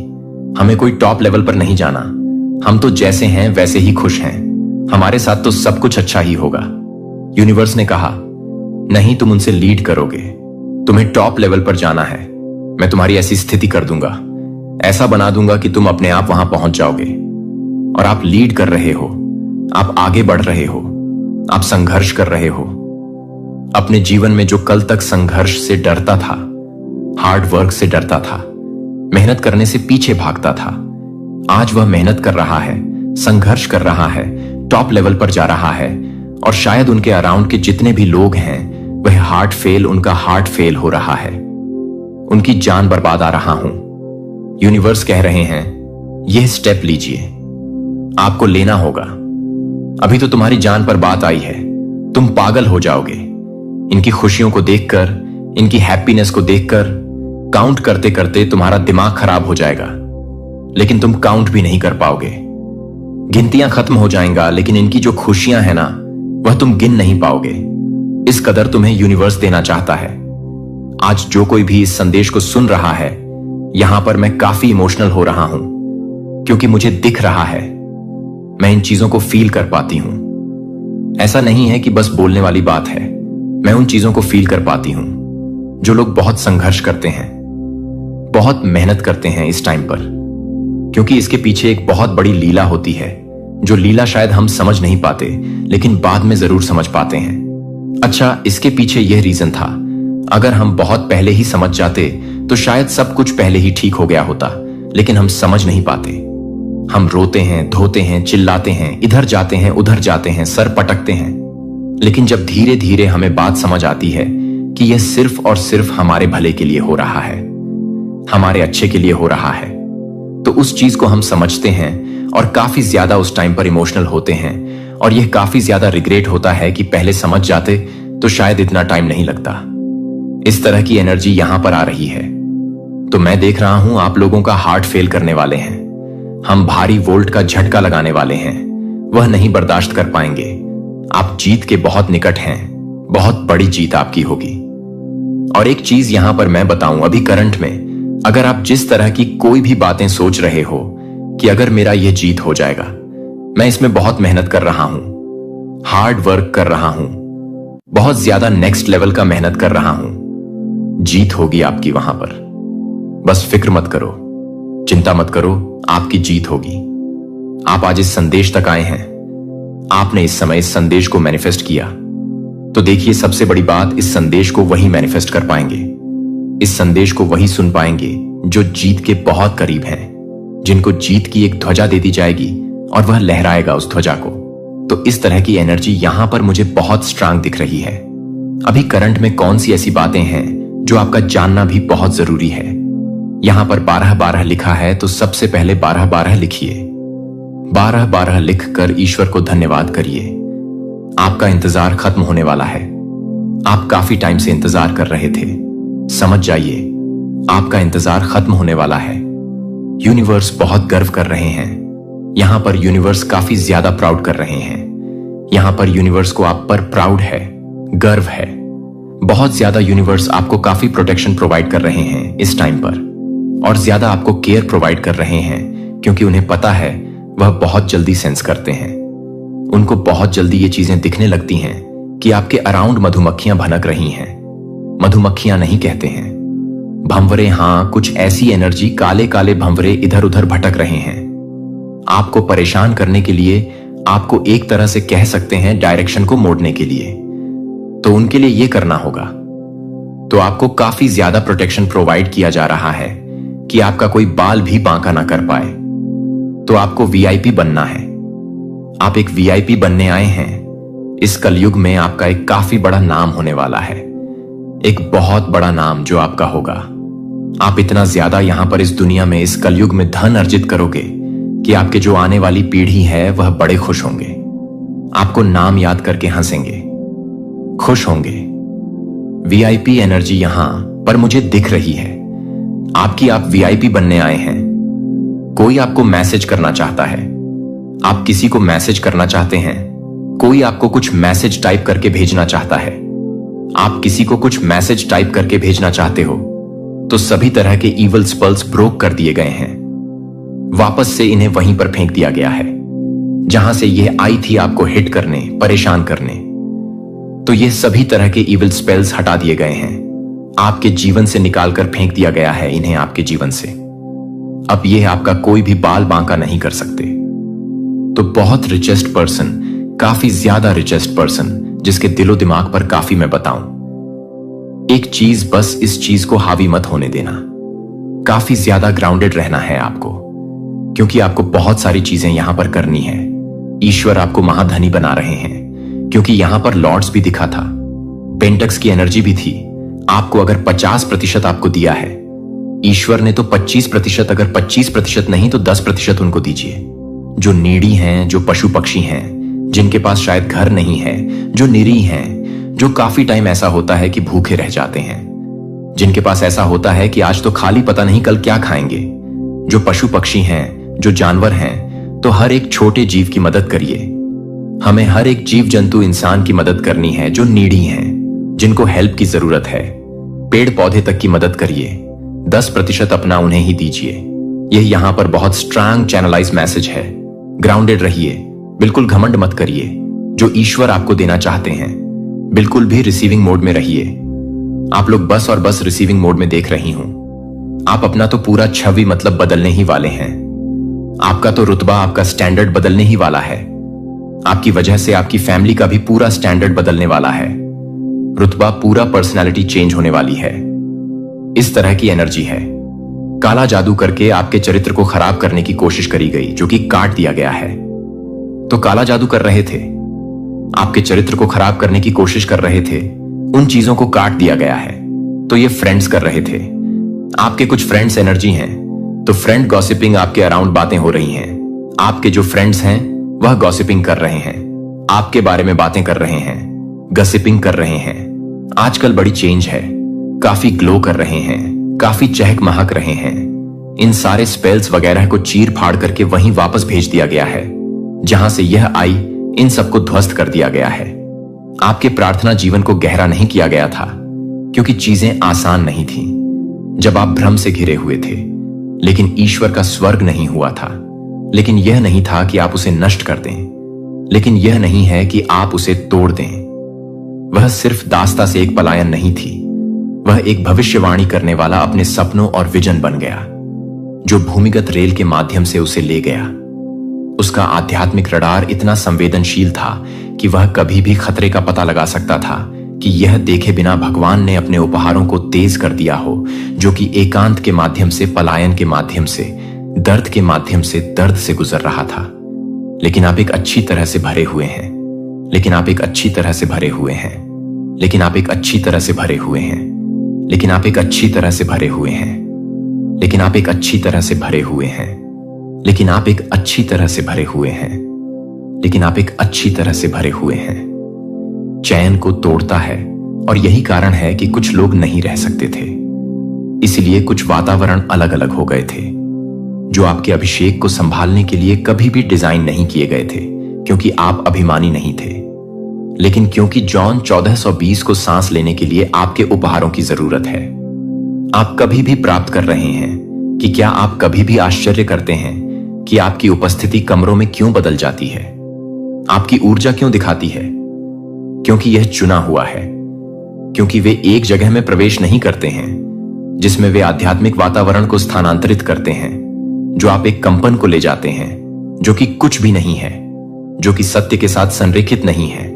हमें कोई टॉप लेवल पर नहीं जाना, हम तो जैसे हैं वैसे ही खुश हैं, हमारे साथ तो सब कुछ अच्छा ही होगा। यूनिवर्स ने कहा, नहीं, तुम उनसे लीड करोगे, तुम्हें टॉप लेवल पर जाना है, मैं तुम्हारी ऐसी स्थिति कर दूंगा, ऐसा बना दूंगा कि तुम अपने आप वहां पहुंच जाओगे। और आप लीड कर रहे हो, आप आगे बढ़ रहे हो, आप संघर्ष कर रहे हो। अपने जीवन में जो कल तक संघर्ष से डरता था, हार्ड वर्क से डरता था, मेहनत करने से पीछे भागता था, आज वह मेहनत कर रहा है, संघर्ष कर रहा है, टॉप लेवल पर जा रहा है। और शायद उनके अराउंड के जितने भी लोग हैं, वह उनका हार्ट फेल हो रहा है, उनकी जान बर्बाद आ रहा हूं। यूनिवर्स कह रहे हैं, यह स्टेप लीजिए, आपको लेना होगा। अभी तो तुम्हारी जान पर बात आई है, तुम पागल हो जाओगे इनकी खुशियों को देखकर, इनकी हैप्पीनेस को देखकर। काउंट करते करते तुम्हारा दिमाग खराब हो जाएगा, लेकिन तुम काउंट भी नहीं कर पाओगे। गिनतियां खत्म हो जाएगा, लेकिन इनकी जो खुशियां हैं ना, वह तुम गिन नहीं पाओगे। इस कदर तुम्हें यूनिवर्स देना चाहता है। आज जो कोई भी इस संदेश को सुन रहा है, यहां पर मैं काफी इमोशनल हो रहा हूं, क्योंकि मुझे दिख रहा है, मैं इन चीजों को फील कर पाती हूं। ऐसा नहीं है कि बस बोलने वाली बात है, मैं उन चीजों को फील कर पाती हूं जो लोग बहुत संघर्ष करते हैं, बहुत मेहनत करते हैं इस टाइम पर, क्योंकि इसके पीछे एक बहुत बड़ी लीला होती है, जो लीला शायद हम समझ नहीं पाते, लेकिन बाद में जरूर समझ पाते हैं। अच्छा, इसके पीछे यह रीजन था, अगर हम बहुत पहले ही समझ जाते तो शायद सब कुछ पहले ही ठीक हो गया होता, लेकिन हम समझ नहीं पाते। हम रोते हैं, धोते हैं, चिल्लाते हैं, इधर जाते हैं, उधर जाते हैं, सर पटकते हैं, लेकिन जब धीरे धीरे हमें बात समझ आती है कि यह सिर्फ और सिर्फ हमारे भले के लिए हो रहा है, हमारे अच्छे के लिए हो रहा है, तो उस चीज को हम समझते हैं और काफी ज्यादा उस टाइम पर इमोशनल होते हैं। और यह काफी ज्यादा रिग्रेट होता है कि पहले समझ जाते तो शायद इतना टाइम नहीं लगता। इस तरह की एनर्जी यहां पर आ रही है। तो मैं देख रहा हूं आप लोगों का हार्ट फेल करने वाले हैं, हम भारी वोल्ट का झटका लगाने वाले हैं, वह नहीं बर्दाश्त कर पाएंगे। आप जीत के बहुत निकट हैं, बहुत बड़ी जीत आपकी होगी। और एक चीज यहां पर मैं बताऊं, अभी करंट में अगर आप जिस तरह की कोई भी बातें सोच रहे हो कि अगर मेरा यह जीत हो जाएगा, मैं इसमें बहुत मेहनत कर रहा हूं, हार्ड वर्क कर रहा हूं, बहुत ज्यादा नेक्स्ट लेवल का मेहनत कर रहा हूं। जीत होगी आपकी वहां पर। बस फिक्र मत करो, चिंता मत करो, आपकी जीत होगी। आप आज इस संदेश तक आए हैं, आपने इस समय इस संदेश को मैनिफेस्ट किया। तो देखिए, सबसे बड़ी बात, इस संदेश को वही मैनिफेस्ट कर पाएंगे, इस संदेश को वही सुन पाएंगे जो जीत के बहुत करीब हैं, जिनको जीत की एक ध्वजा दे दी जाएगी और वह लहराएगा उस ध्वजा को। तो इस तरह की एनर्जी यहां पर मुझे बहुत स्ट्रांग दिख रही है। अभी करंट में कौन सी ऐसी बातें हैं जो आपका जानना भी बहुत जरूरी है। यहां पर 12-12 लिखा है, तो सबसे पहले 12-12 लिखिए। 12-12 लिखकर ईश्वर को धन्यवाद करिए। आपका इंतजार खत्म होने वाला है। आप काफी टाइम से इंतजार कर रहे थे। समझ जाइए, आपका इंतजार खत्म होने वाला है। यूनिवर्स बहुत गर्व कर रहे हैं। यहां पर यूनिवर्स काफी ज्यादा प्राउड कर रहे हैं। यहां पर यूनिवर्स को आप पर प्राउड है, गर्व है। बहुत ज्यादा यूनिवर्स आपको काफी प्रोटेक्शन प्रोवाइड कर रहे हैं इस टाइम पर, और ज्यादा आपको केयर प्रोवाइड कर रहे हैं, क्योंकि उन्हें पता है वह बहुत जल्दी सेंस करते हैं। उनको बहुत जल्दी ये चीजें दिखने लगती हैं कि आपके अराउंड मधुमक्खियां भनक रही हैं। मधुमक्खियां नहीं कहते हैं, भंवरे। हां, कुछ ऐसी एनर्जी, काले काले भंवरे इधर उधर भटक रहे हैं, आपको परेशान करने के लिए, आपको एक तरह से कह सकते हैं डायरेक्शन को मोड़ने के लिए। तो उनके लिए यह करना होगा। तो आपको काफी ज्यादा प्रोटेक्शन प्रोवाइड किया जा रहा है कि आपका कोई बाल भी बांका ना कर पाए। तो आपको वीआईपी बनना है। आप एक वीआईपी बनने आए हैं। इस कलयुग में आपका एक काफी बड़ा नाम होने वाला है, एक बहुत बड़ा नाम जो आपका होगा। आप इतना ज्यादा यहां पर इस दुनिया में, इस कलयुग में धन अर्जित करोगे कि आपके जो आने वाली पीढ़ी है वह बड़े खुश होंगे। आपको नाम याद करके हंसेंगे, खुश होंगे। वीआईपी एनर्जी यहां पर मुझे दिख रही है आपकी। आप वीआईपी बनने आए हैं। कोई आपको मैसेज करना चाहता है, आप किसी को मैसेज करना चाहते हैं, कोई आपको कुछ मैसेज टाइप करके भेजना चाहता है, आप किसी को कुछ मैसेज टाइप करके भेजना चाहते हो, तो सभी तरह के इवल स्पेल्स ब्रोक कर दिए गए हैं। वापस से इन्हें वहीं पर फेंक दिया गया है जहां से यह आई थी आपको हिट करने, परेशान करने। तो ये सभी तरह के इविल स्पेल्स हटा दिए गए हैं, आपके जीवन से निकालकर फेंक दिया गया है इन्हें आपके जीवन से। अब यह आपका कोई भी बाल बांका नहीं कर सकते। तो बहुत रिचेस्ट पर्सन, काफी ज्यादा रिचेस्ट पर्सन, जिसके दिलो दिमाग पर काफी मैं बताऊं, एक चीज, बस इस चीज को हावी मत होने देना। काफी ज्यादा ग्राउंडेड रहना है आपको, क्योंकि आपको बहुत सारी चीजें यहां पर करनी है। ईश्वर आपको महाधनी बना रहे हैं, क्योंकि यहां पर लॉर्ड्स भी दिखा था, पेंटक्स की एनर्जी भी थी। आपको अगर 50% आपको दिया है ईश्वर ने, तो 25%, अगर 25% नहीं तो 10% उनको दीजिए। जो नीडी हैं, जो पशु पक्षी हैं, जिनके पास शायद घर नहीं है, जो निरीह हैं, जो काफी टाइम ऐसा होता है कि भूखे रह जाते हैं, जिनके पास ऐसा होता है कि आज तो खाली पता नहीं कल क्या खाएंगे, जो पशु पक्षी हैं, जो जानवर हैं, तो हर एक छोटे जीव की मदद करिए। हमें हर एक जीव जंतु इंसान की मदद करनी है जो नीडी हैं, जिनको हेल्प की जरूरत है। पेड़ पौधे तक की मदद करिए, 10% अपना उन्हें ही दीजिए। यह यहां पर बहुत स्ट्रांग चैनलाइज मैसेज है। ग्राउंडेड रहिए, बिल्कुल घमंड मत करिए। जो ईश्वर आपको देना चाहते हैं, बिल्कुल भी रिसीविंग मोड में रहिए। आप लोग बस और बस रिसीविंग मोड में देख रही हूं। आप अपना तो पूरा छवि मतलब बदलने ही वाले हैं। आपका तो रुतबा, आपका स्टैंडर्ड बदलने ही वाला है। आपकी वजह से आपकी फैमिली का भी पूरा स्टैंडर्ड बदलने वाला है। रुतबा, पूरा पर्सनालिटी चेंज होने वाली है। इस तरह की एनर्जी है। काला जादू करके आपके चरित्र को खराब करने की कोशिश करी गई, जो कि काट दिया गया है। तो काला जादू कर रहे थे, आपके चरित्र को खराब करने की कोशिश कर रहे थे, उन चीजों को काट दिया गया है। तो ये फ्रेंड्स कर रहे थे, आपके कुछ फ्रेंड्स एनर्जी हैं। तो फ्रेंड गॉसिपिंग, आपके अराउंड बातें हो रही हैं। आपके जो फ्रेंड्स हैं वह गॉसिपिंग कर रहे हैं, आपके बारे में बातें कर रहे हैं, गॉसिपिंग कर रहे हैं। आजकल बड़ी चेंज है, काफी ग्लो कर रहे हैं, काफी चहक महक रहे हैं। इन सारे स्पेल्स वगैरह को चीर फाड़ करके वहीं वापस भेज दिया गया है जहां से यह आई। इन सबको ध्वस्त कर दिया गया है। आपके प्रार्थना जीवन को गहरा नहीं किया गया था, क्योंकि चीजें आसान नहीं थी जब आप भ्रम से घिरे हुए थे। लेकिन ईश्वर का स्वर्ग नहीं हुआ था। लेकिन यह नहीं था कि आप उसे नष्ट कर दें, लेकिन यह नहीं है कि आप उसे तोड़ दें। वह सिर्फ दास्ता से एक पलायन नहीं थी, वह एक भविष्यवाणी करने वाला अपने सपनों और विजन बन गया, जो भूमिगत रेल के माध्यम से उसे ले गया। उसका आध्यात्मिक रडार इतना संवेदनशील था कि वह कभी भी खतरे का पता लगा सकता था कि यह देखे बिना भगवान ने अपने उपहारों को तेज कर दिया हो, जो कि एकांत के माध्यम से, पलायन के माध्यम से, दर्द के माध्यम से दर्द से गुजर रहा था। लेकिन आप एक अच्छी तरह से भरे हुए हैं, लेकिन आप एक अच्छी तरह से भरे हुए हैं, लेकिन आप एक अच्छी तरह से भरे हुए हैं, लेकिन आप एक अच्छी तरह से भरे हुए हैं, लेकिन आप एक अच्छी तरह से भरे हुए हैं, लेकिन आप एक अच्छी तरह से भरे हुए हैं, लेकिन आप एक अच्छी तरह से भरे हुए हैं। चैन को तोड़ता है, और यही कारण है कि कुछ लोग नहीं रह सकते थे। इसलिए कुछ वातावरण अलग अलग हो गए थे, जो आपके अभिषेक को संभालने के लिए कभी भी डिजाइन नहीं किए गए थे, क्योंकि आप अभिमानी नहीं थे, लेकिन क्योंकि जॉन 1420 को सांस लेने के लिए आपके उपहारों की जरूरत है। आप कभी भी प्राप्त कर रहे हैं कि क्या आप कभी भी आश्चर्य करते हैं कि आपकी उपस्थिति कमरों में क्यों बदल जाती है, आपकी ऊर्जा क्यों दिखाती है? क्योंकि यह चुना हुआ है, क्योंकि वे एक जगह में प्रवेश नहीं करते हैं जिसमें वे आध्यात्मिक वातावरण को स्थानांतरित करते हैं, जो आप एक कंपन को ले जाते हैं जो कि कुछ भी नहीं है, जो कि सत्य के साथ संरेखित नहीं है,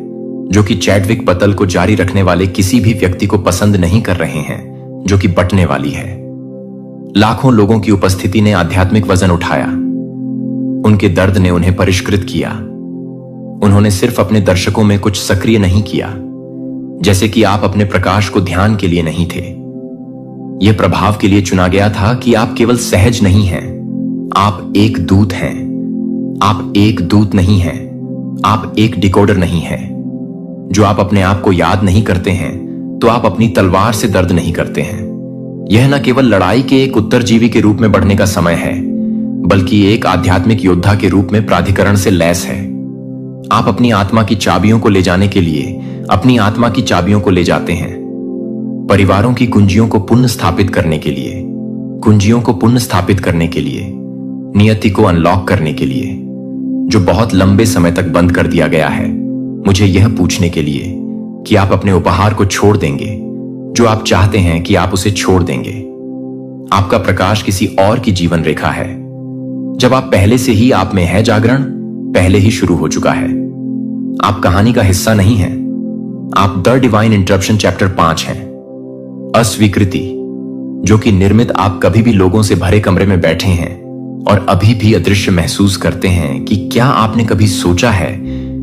जो कि चैडविक पतल को जारी रखने वाले किसी भी व्यक्ति को पसंद नहीं कर रहे हैं, जो कि बटने वाली है। लाखों लोगों की उपस्थिति ने आध्यात्मिक वजन उठाया, उनके दर्द ने उन्हें परिष्कृत किया। उन्होंने सिर्फ अपने दर्शकों में कुछ सक्रिय नहीं किया, जैसे कि आप अपने प्रकाश को ध्यान के लिए नहीं थे। यह प्रभाव के लिए चुना गया था कि आप केवल सहज नहीं हैं, आप एक दूत हैं। आप एक दूत नहीं हैं, आप एक डिकोडर नहीं हैं। जो आप अपने आप को याद नहीं करते हैं, तो आप अपनी तलवार से दर्द नहीं करते हैं। यह न केवल लड़ाई के एक उत्तरजीवी के रूप में बढ़ने का समय है, बल्कि एक आध्यात्मिक योद्धा के रूप में प्राधिकरण से लैस है। आप अपनी आत्मा की चाबियों को ले जाने के लिए अपनी आत्मा की चाबियों को ले जाते हैं, परिवारों की कुंजियों को पुनः स्थापित करने के लिए, कुंजियों को पुनः स्थापित करने के लिए, नियति को अनलॉक करने के लिए, जो बहुत लंबे समय तक बंद कर दिया गया है, मुझे यह पूछने के लिए कि आप अपने उपहार को छोड़ देंगे, जो आप चाहते हैं कि आप उसे छोड़ देंगे। आपका प्रकाश किसी और की जीवन रेखा है। जब आप पहले से ही आप में है, जागरण पहले ही शुरू हो चुका है। आप कहानी का हिस्सा नहीं हैं, आप द डिवाइन इंटरप्शन चैप्टर 5 हैं। अस्वीकृति, जो कि निर्मित आप कभी भी लोगों से भरे कमरे में बैठे हैं और अभी भी अदृश्य महसूस करते हैं कि क्या आपने कभी सोचा है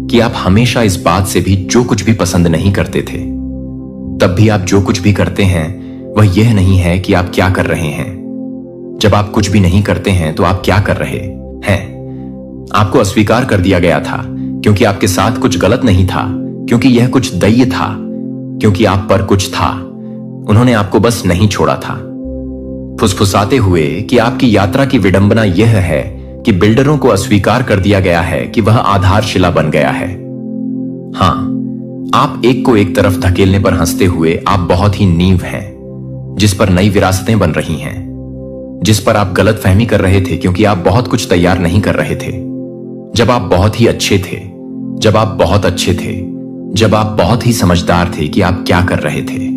कि आप हमेशा इस बात से भी जो कुछ भी पसंद नहीं करते थे, तब भी आप जो कुछ भी करते हैं वह यह नहीं है कि आप क्या कर रहे हैं। जब आप कुछ भी नहीं करते हैं तो आप क्या कर रहे हैं? आपको अस्वीकार कर दिया गया था क्योंकि आपके साथ कुछ गलत नहीं था, क्योंकि यह कुछ दैय था, क्योंकि आप पर कुछ था। उन्होंने आपको बस नहीं छोड़ा था, फुसफुसाते हुए कि आपकी यात्रा की विडंबना यह है कि बिल्डरों को अस्वीकार कर दिया गया है कि वह आधारशिला बन गया है। हां, आप एक को एक तरफ धकेलने पर हंसते हुए आप बहुत ही नींव हैं, जिस पर नई विरासतें बन रही हैं, जिस पर आप गलत फहमी कर रहे थे क्योंकि आप बहुत कुछ तैयार नहीं कर रहे थे। जब आप बहुत ही अच्छे थे, जब आप बहुत अच्छे थे, जब आप बहुत ही समझदार थे कि आप क्या कर रहे थे,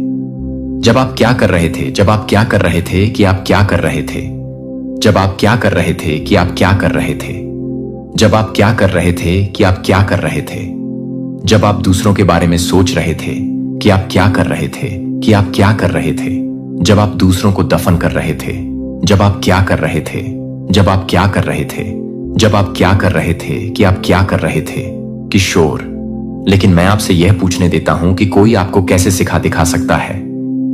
जब आप क्या कर रहे थे, जब आप क्या कर रहे थे कि आप क्या कर रहे थे, जब आप क्या कर रहे थे कि आप क्या कर रहे थे, जब आप क्या कर रहे थे कि आप क्या कर रहे थे, जब आप दूसरों के बारे में सोच रहे थे कि आप क्या कर रहे थे, कि आप क्या कर रहे थे, जब आप दूसरों को दफन कर रहे थे, जब आप क्या कर रहे थे, जब आप क्या कर रहे थे, जब आप क्या कर रहे थे कि आप क्या कर रहे थे, किशोर। लेकिन मैं आपसे यह पूछने देता हूं कि कोई आपको कैसे सिखा दिखा सकता है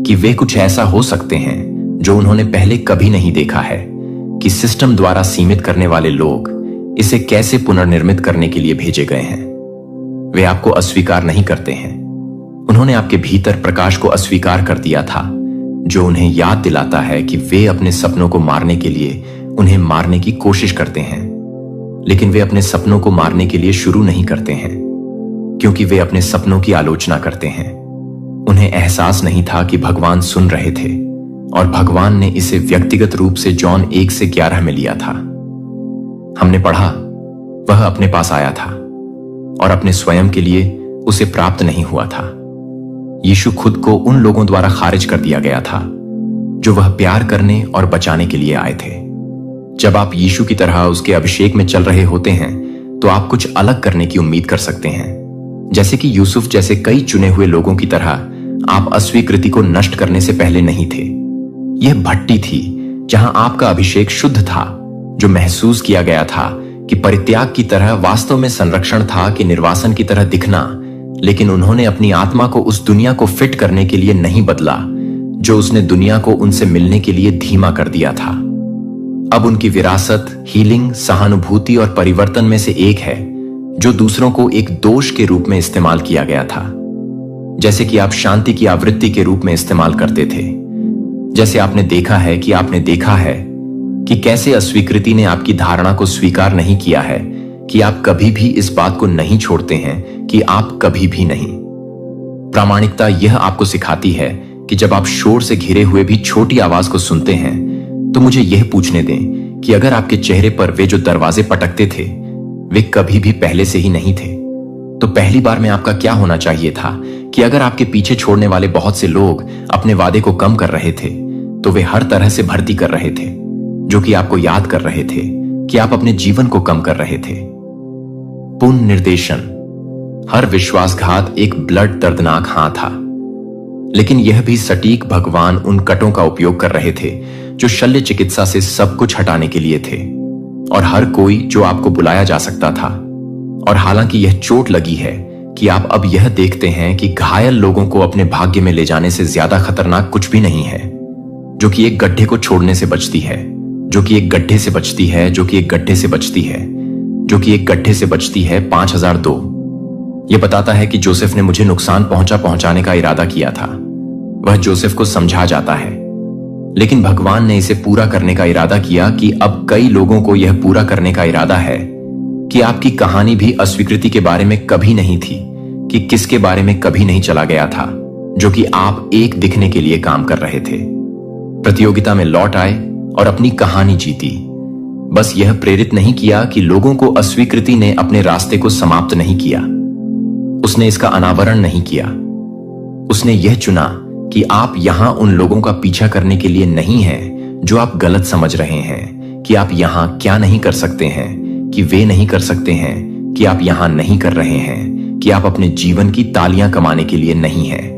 कि वे कुछ ऐसा हो सकते हैं जो उन्होंने पहले कभी नहीं देखा है, कि सिस्टम द्वारा सीमित करने वाले लोग इसे कैसे पुनर्निर्मित करने के लिए भेजे गए हैं। वे आपको अस्वीकार नहीं करते हैं, उन्होंने आपके भीतर प्रकाश को अस्वीकार कर दिया था, जो उन्हें याद दिलाता है कि वे अपने सपनों को मारने के लिए उन्हें मारने की कोशिश करते हैं, लेकिन वे अपने सपनों को मारने के लिए शुरू नहीं करते हैं, क्योंकि वे अपने सपनों की आलोचना करते हैं। उन्हें एहसास नहीं था कि भगवान सुन रहे थे, और भगवान ने इसे व्यक्तिगत रूप से जॉन 1:11 में लिया था। हमने पढ़ा, वह अपने पास आया था और अपने स्वयं के लिए उसे प्राप्त नहीं हुआ था। यीशु खुद को उन लोगों द्वारा खारिज कर दिया गया था जो वह प्यार करने और बचाने के लिए आए थे। जब आप यीशु की तरह उसके अभिषेक में चल रहे होते हैं तो आप कुछ अलग करने की उम्मीद कर सकते हैं। जैसे कि यूसुफ जैसे कई चुने हुए लोगों की तरह आप अस्वीकृति को नष्ट करने से पहले नहीं थे। यह भट्टी थी जहां आपका अभिषेक शुद्ध था, जो महसूस किया गया था कि परित्याग की तरह वास्तव में संरक्षण था कि निर्वासन की तरह दिखना, लेकिन उन्होंने अपनी आत्मा को उस दुनिया को फिट करने के लिए नहीं बदला जो उसने दुनिया को उनसे मिलने के लिए धीमा कर दिया था। अब उनकी विरासत हीलिंग, सहानुभूति और परिवर्तन में से एक है जो दूसरों को एक दोष के रूप में इस्तेमाल किया गया था, जैसे कि आप शांति की आवृत्ति के रूप में इस्तेमाल करते थे। जैसे आपने देखा है कि कैसे अस्वीकृति ने आपकी धारणा को स्वीकार नहीं किया है कि आप कभी भी इस बात को नहीं छोड़ते हैं कि आप कभी भी नहीं। प्रामाणिकता यह आपको सिखाती है कि जब आप शोर से घिरे हुए भी छोटी आवाज को सुनते हैं तो मुझे यह पूछने दें कि अगर आपके चेहरे पर वे जो दरवाजे पटकते थे वे कभी भी पहले से ही नहीं थे, तो पहली बार में आपका क्या होना चाहिए था कि अगर आपके पीछे छोड़ने वाले बहुत से लोग अपने वादे को कम कर रहे थे तो वे हर तरह से भर्ती कर रहे थे, जो कि आपको याद कर रहे थे कि आप अपने जीवन को कम कर रहे थे। पुनर्निर्देशन। हर विश्वासघात एक ब्लड दर्दनाक हां था, लेकिन यह भी सटीक भगवान उन कटों का उपयोग कर रहे थे जो शल्य चिकित्सा से सब कुछ हटाने के लिए थे, और हर कोई जो आपको बुलाया जा सकता था। और हालांकि यह चोट लगी है कि आप अब यह देखते हैं कि घायल लोगों को अपने भाग्य में ले जाने से ज्यादा खतरनाक कुछ भी नहीं है, जो कि एक गड्ढे को छोड़ने से बचती है, जो कि एक गड्ढे से बचती है, जो कि एक गड्ढे से बचती है, जो कि एक गड्ढे से बचती है। 5002। यह बताता है कि जोसेफ ने मुझे नुकसान पहुंचाने का इरादा किया था। वह जोसेफ को समझा जाता है, लेकिन भगवान ने इसे पूरा करने का इरादा किया कि अब कई लोगों को यह पूरा करने का इरादा है कि आपकी कहानी भी अस्वीकृति के बारे में कभी नहीं थी, कि किसके बारे में कभी नहीं चला गया था, जो कि आप एक दिखने के लिए काम कर रहे थे। प्रतियोगिता में लौट आए और अपनी कहानी जीती। बस यह प्रेरित नहीं किया कि लोगों को अस्वीकृति ने अपने रास्ते को समाप्त नहीं किया, उसने इसका अनावरण नहीं किया। उसने यह चुना कि आप यहां उन लोगों का पीछा करने के लिए नहीं हैं जो आप गलत समझ रहे हैं कि आप यहां क्या नहीं कर सकते हैं, कि वे नहीं कर सकते हैं, कि आप यहां नहीं कर रहे हैं, कि आप अपने जीवन की तालियां कमाने के लिए नहीं हैं।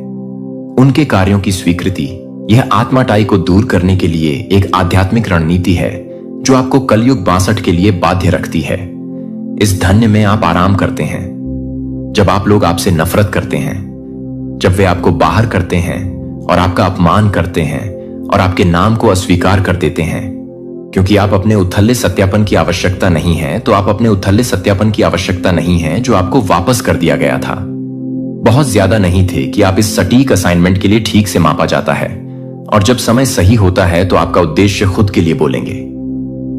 उनके कार्यों की स्वीकृति यह आत्माटाई को दूर करने के लिए एक आध्यात्मिक रणनीति है जो आपको कलयुग 62 के लिए बाध्य रखती है। इस धन्य में आप आराम करते हैं जब आप लोग आपसे नफरत करते हैं, जब वे आपको बाहर करते हैं और आपका अपमान करते हैं और आपके नाम को अस्वीकार कर देते हैं। क्योंकि आप अपने उथले सत्यापन की आवश्यकता नहीं है, तो आप अपने उथले सत्यापन की आवश्यकता नहीं है जो आपको वापस कर दिया गया था। बहुत ज्यादा नहीं थे कि आप इस सटीक असाइनमेंट के लिए ठीक से मापा जाता है, और जब समय सही होता है तो आपका उद्देश्य खुद के लिए बोलेंगे।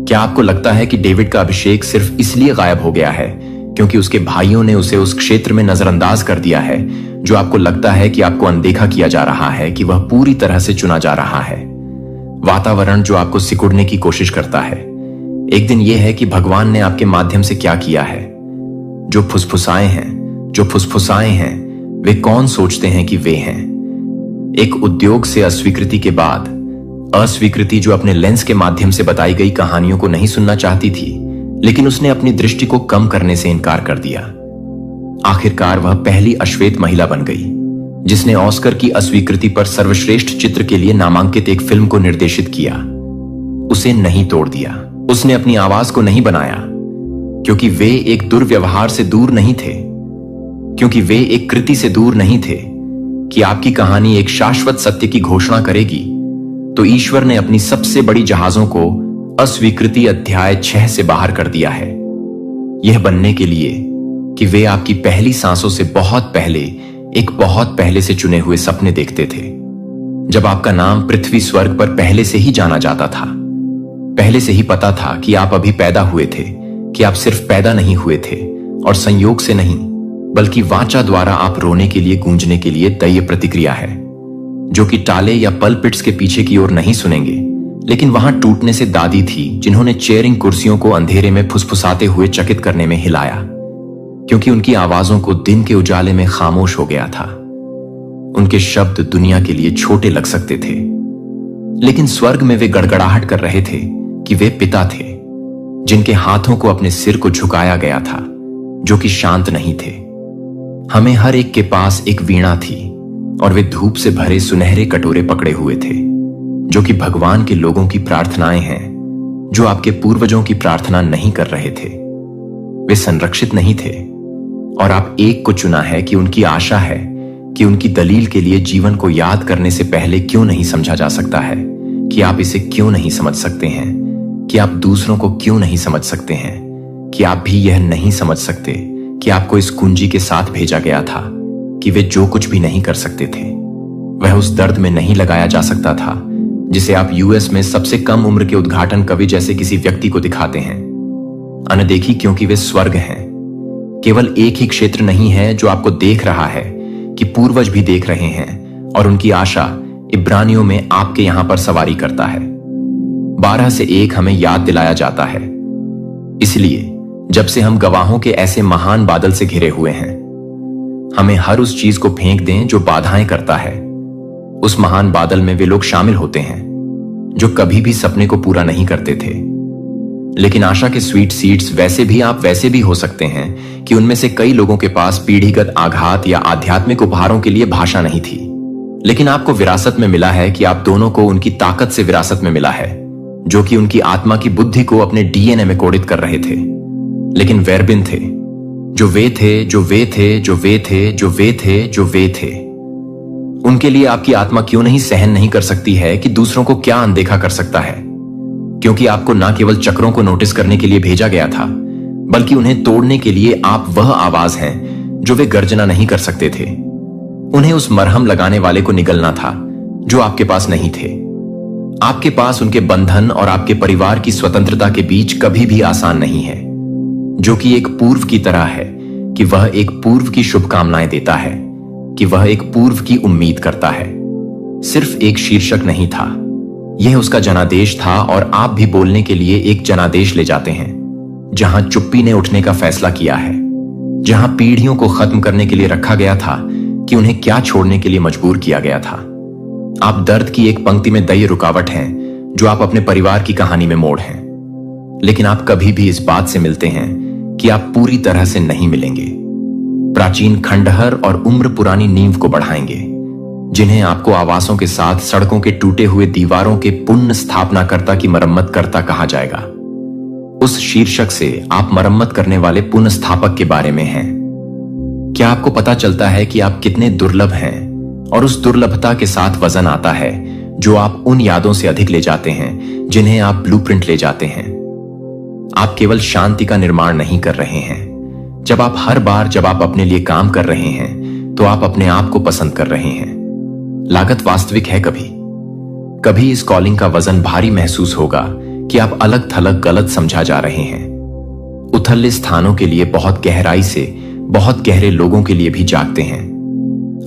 क्या आपको लगता है कि डेविड का अभिषेक सिर्फ इसलिए गायब हो गया है क्योंकि उसके भाइयों ने उसे उस क्षेत्र में नजरअंदाज कर दिया है जो आपको लगता है कि आपको अनदेखा किया जा रहा है, कि वह पूरी तरह से चुना जा रहा है? वातावरण जो आपको सिकुड़ने की कोशिश करता है। एक दिन यह है कि भगवान ने आपके माध्यम से क्या किया है। जो फुसफुसाए हैं वे कौन सोचते हैं कि वे हैं? एक उद्योग से अस्वीकृति के बाद अस्वीकृति जो अपने लेंस के माध्यम से बताई गई कहानियों को नहीं सुनना चाहती थी, लेकिन उसने अपनी दृष्टि को कम करने से इनकार कर दिया। आखिरकार वह पहली अश्वेत महिला बन गई जिसने ऑस्कर की अस्वीकृति पर सर्वश्रेष्ठ चित्र के लिए नामांकित एक फिल्म को निर्देशित किया। उसे नहीं तोड़ दिया, उसने अपनी आवाज को नहीं बनाया, क्योंकि वे एक दुर्व्यवहार से दूर नहीं थे, क्योंकि वे एक कृति से दूर नहीं थे कि आपकी कहानी एक शाश्वत सत्य की घोषणा करेगी। तो ईश्वर ने अपनी सबसे बड़ी जहाजों को अस्वीकृति अध्याय 6 से बाहर कर दिया है, यह बनने के लिए कि वे आपकी पहली सांसों से बहुत पहले एक बहुत पहले से चुने हुए सपने देखते थे। जब आपका नाम पृथ्वी स्वर्ग पर पहले से ही जाना जाता था, पहले से ही पता था कि आप अभी पैदा हुए थे, कि आप सिर्फ पैदा नहीं हुए थे और संयोग से नहीं, बल्कि वाचा द्वारा आप रोने के लिए, गूंजने के लिए दय्य प्रतिक्रिया है, जो कि टाले या पलपिट्स के पीछे की ओर नहीं सुनेंगे, लेकिन वहां टूटने से दादी थी जिन्होंने चेयरिंग कुर्सियों को अंधेरे में फुसफुसाते हुए चकित करने में हिलाया। क्योंकि उनकी आवाजों को दिन के उजाले में खामोश हो गया था। उनके शब्द दुनिया के लिए छोटे लग सकते थे, लेकिन स्वर्ग में वे गड़गड़ाहट कर रहे थे कि वे पिता थे, जिनके हाथों को अपने सिर को झुकाया गया था, जो कि शांत नहीं थे। हमें हर एक के पास एक वीणा थी और वे धूप से भरे सुनहरे कटोरे पकड़े हुए थे, जो कि भगवान के लोगों की प्रार्थनाएं हैं, जो आपके पूर्वजों की प्रार्थना नहीं कर रहे थे। वे संरक्षित नहीं थे और आप एक को चुना है कि उनकी आशा है कि उनकी दलील के लिए जीवन को याद करने से पहले क्यों नहीं समझा जा सकता है, कि आप इसे क्यों नहीं समझ सकते हैं, कि आप दूसरों को क्यों नहीं समझ सकते हैं, कि आप भी यह नहीं समझ सकते कि आपको इस कुंजी के साथ भेजा गया था कि वे जो कुछ भी नहीं कर सकते थे वह उस दर्द में नहीं लगाया जा सकता था जिसे आप यूएस में सबसे कम उम्र के उद्घाटन कवि जैसे किसी व्यक्ति को दिखाते हैं। अनदेखी क्योंकि वे स्वर्ग हैं। केवल एक ही क्षेत्र नहीं है जो आपको देख रहा है कि पूर्वज भी देख रहे हैं और उनकी आशा इब्रानियों में आपके यहां पर सवारी करता है। 12 से 1 हमें याद दिलाया जाता है। इसलिए जब से हम गवाहों के ऐसे महान बादल से घिरे हुए हैं, हमें हर उस चीज को फेंक दें जो बाधाएं करता है। उस महान बादल में वे लोग शामिल होते हैं जो कभी भी सपने को पूरा नहीं करते थे, लेकिन आशा के स्वीट सीड्स वैसे भी हो सकते हैं कि उनमें से कई लोगों के पास पीढ़ीगत आघात या आध्यात्मिक उपहारों के लिए भाषा नहीं थी, लेकिन आपको विरासत में मिला है कि आप दोनों को उनकी ताकत से विरासत में मिला है, जो कि उनकी आत्मा की बुद्धि को अपने डीएनए में कोडित कर रहे थे। लेकिन वेरबिन थे, जो वे थे, जो वे थे, जो वे थे, जो वे थे, जो वे थे। उनके लिए आपकी आत्मा क्यों नहीं सहन नहीं कर सकती है कि दूसरों को क्या अनदेखा कर सकता है, क्योंकि आपको न केवल चक्रों को नोटिस करने के लिए भेजा गया था, बल्कि उन्हें तोड़ने के लिए आप वह आवाज हैं जो वे गर्जना नहीं कर सकते थे। उन्हें उस मरहम लगाने वाले को निगलना था जो आपके पास नहीं थे। आपके पास उनके बंधन और आपके परिवार की स्वतंत्रता के बीच कभी भी आसान नहीं है, जो कि एक पूर्व की तरह है कि वह एक पूर्व की शुभकामनाएं देता है, कि वह एक पूर्व की उम्मीद करता है। सिर्फ एक शीर्षक नहीं था, यह उसका जनादेश था, और आप भी बोलने के लिए एक जनादेश ले जाते हैं जहां चुप्पी ने उठने का फैसला किया है, जहां पीढ़ियों को खत्म करने के लिए रखा गया था कि उन्हें क्या छोड़ने के लिए मजबूर किया गया था। आप दर्द की एक पंक्ति में दई रुकावट हैं जो आप अपने परिवार की कहानी में मोड़ हैं, लेकिन आप कभी भी इस बात से मिलते हैं कि आप पूरी तरह से नहीं मिलेंगे। प्राचीन खंडहर और उम्र पुरानी नींव को बढ़ाएंगे, जिन्हें आपको आवासों के साथ सड़कों के टूटे हुए दीवारों के पुनः स्थापनाकर्ता की मरम्मत करता कहा जाएगा। उस शीर्षक से आप मरम्मत करने वाले पुनः स्थापक के बारे में हैं। क्या आपको पता चलता है कि आप कितने दुर्लभ हैं, और उस दुर्लभता के साथ वजन आता है जो आप उन यादों से अधिक ले जाते हैं जिन्हें आप ब्लूप्रिंट ले जाते हैं। आप केवल शांति का निर्माण नहीं कर रहे हैं। जब आप अपने लिए काम कर रहे हैं तो आप अपने आप को पसंद कर रहे हैं। लागत वास्तविक है। कभी इस कॉलिंग का वजन भारी महसूस होगा कि आप अलग थलग गलत समझा जा रहे हैं। उथले स्थानों के लिए बहुत गहराई से बहुत गहरे लोगों के लिए भी जागते हैं,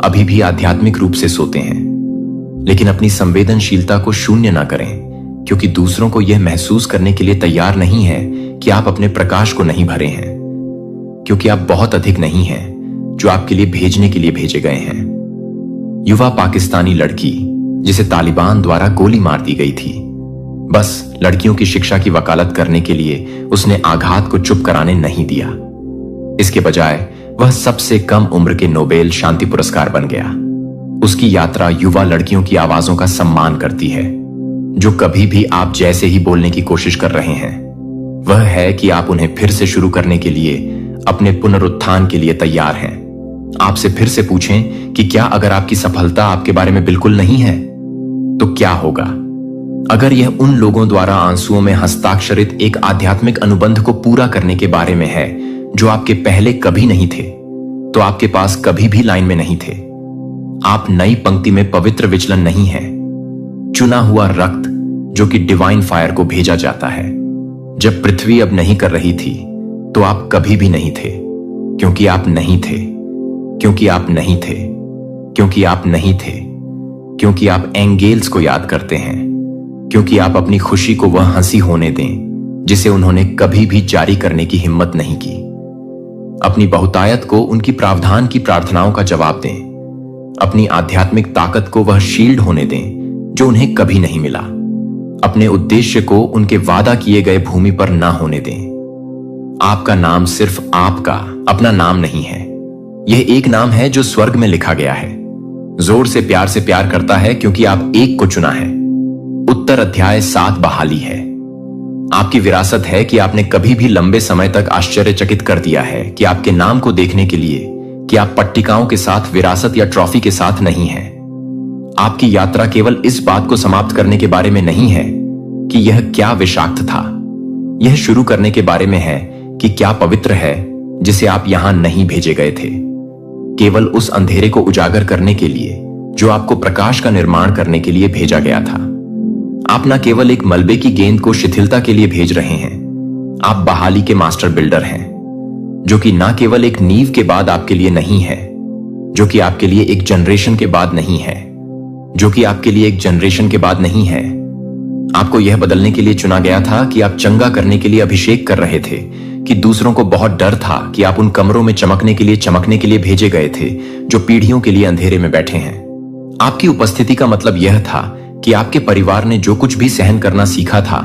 अभी भी आध्यात्मिक रूप से सोते हैं, लेकिन अपनी संवेदनशीलता को शून्य ना करें, क्योंकि दूसरों को यह महसूस करने के लिए तैयार नहीं है कि आप अपने प्रकाश को नहीं भरे हैं, क्योंकि आप बहुत अधिक नहीं हैं जो आपके लिए भेजने के लिए भेजे गए हैं। युवा पाकिस्तानी लड़की जिसे तालिबान द्वारा गोली मार दी गई थी, बस लड़कियों की शिक्षा की वकालत करने के लिए उसने आघात को चुप कराने नहीं दिया। इसके बजाय वह सबसे कम उम्र के नोबेल शांति पुरस्कार बन गया। उसकी यात्रा युवा लड़कियों की आवाजों का सम्मान करती है, जो कभी भी आप जैसे ही बोलने की कोशिश कर रहे हैं। वह है कि आप उन्हें फिर से शुरू करने के लिए, अपने पुनरुत्थान के लिए तैयार हैं। आपसे फिर से पूछें कि क्या अगर आपकी सफलता आपके बारे में बिल्कुल नहीं है तो क्या होगा? अगर यह उन लोगों द्वारा आंसुओं में हस्ताक्षरित एक आध्यात्मिक अनुबंध को पूरा करने के बारे में है जो आपके पहले कभी नहीं थे, तो आपके पास कभी भी लाइन में नहीं थे। आप नई पंक्ति में पवित्र विचलन नहीं है, चुना हुआ रक्त जो कि डिवाइन फायर को भेजा जाता है। जब पृथ्वी अब नहीं कर रही थी तो आप कभी भी नहीं थे, क्योंकि आप नहीं थे, क्योंकि आप नहीं थे, क्योंकि आप नहीं थे, क्योंकि आप एंगेल्स को याद करते हैं, क्योंकि आप अपनी खुशी को वह हंसी होने दें जिसे उन्होंने कभी भी जारी करने की हिम्मत नहीं की। अपनी बहुतायत को उनकी प्रावधान की प्रार्थनाओं का जवाब दें। अपनी आध्यात्मिक ताकत को वह शील्ड होने दें जो उन्हें कभी नहीं मिला। अपने उद्देश्य को उनके वादा किए गए भूमि पर ना होने दें। आपका नाम सिर्फ आपका अपना नाम नहीं है, यह एक नाम है जो स्वर्ग में लिखा गया है। जोर से प्यार करता है क्योंकि आप एक को चुना है। उत्तर अध्याय 7 बहाली है। आपकी विरासत है कि आपने कभी भी लंबे समय तक आश्चर्यचकित कर दिया है कि आपके नाम को देखने के लिए कि आप पट्टिकाओं के साथ विरासत या ट्रॉफी के साथ नहीं हैं। आपकी यात्रा केवल इस बात को समाप्त करने के बारे में नहीं है कि यह क्या विषाक्त था, यह शुरू करने के बारे में है कि क्या पवित्र है जिसे आप यहां नहीं भेजे गए थे, केवल उस अंधेरे को उजागर करने के लिए जो आपको प्रकाश का निर्माण करने के लिए भेजा गया था। आप न केवल एक मलबे की गेंद को शिथिलता के लिए भेज रहे हैं, आप बहाली के मास्टर बिल्डर हैं, जो कि न केवल एक नींव के बाद आपके लिए नहीं है, जो कि आपके लिए एक जनरेशन के बाद नहीं है, जो कि आपके लिए एक जनरेशन के बाद नहीं है। आपको यह बदलने के लिए चुना गया था कि आप चंगा करने के लिए अभिषेक कर रहे थे, कि दूसरों को बहुत डर था कि आप उन कमरों में चमकने के लिए भेजे गए थे जो पीढ़ियों के लिए अंधेरे में बैठे हैं। आपकी उपस्थिति का मतलब यह था कि आपके परिवार ने जो कुछ भी सहन करना सीखा था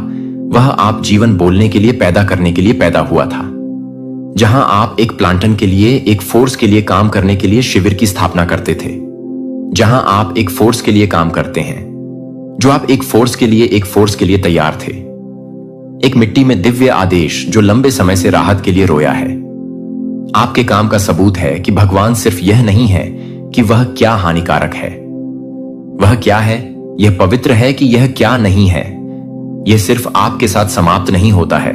वह आप जीवन बोलने के लिए पैदा करने के लिए पैदा हुआ था। जहां आप एक प्लांटन के लिए एक फोर्स के लिए काम करने के लिए शिविर की स्थापना करते थे, जहां आप एक फोर्स के लिए काम करते हैं, जो आप एक फोर्स के लिए तैयार थे। एक मिट्टी में दिव्य आदेश जो लंबे समय से राहत के लिए रोया है। आपके काम का सबूत है कि भगवान सिर्फ यह नहीं है कि वह क्या हानिकारक है, वह क्या है, यह पवित्र है कि यह क्या नहीं है। यह सिर्फ आपके साथ समाप्त नहीं होता है।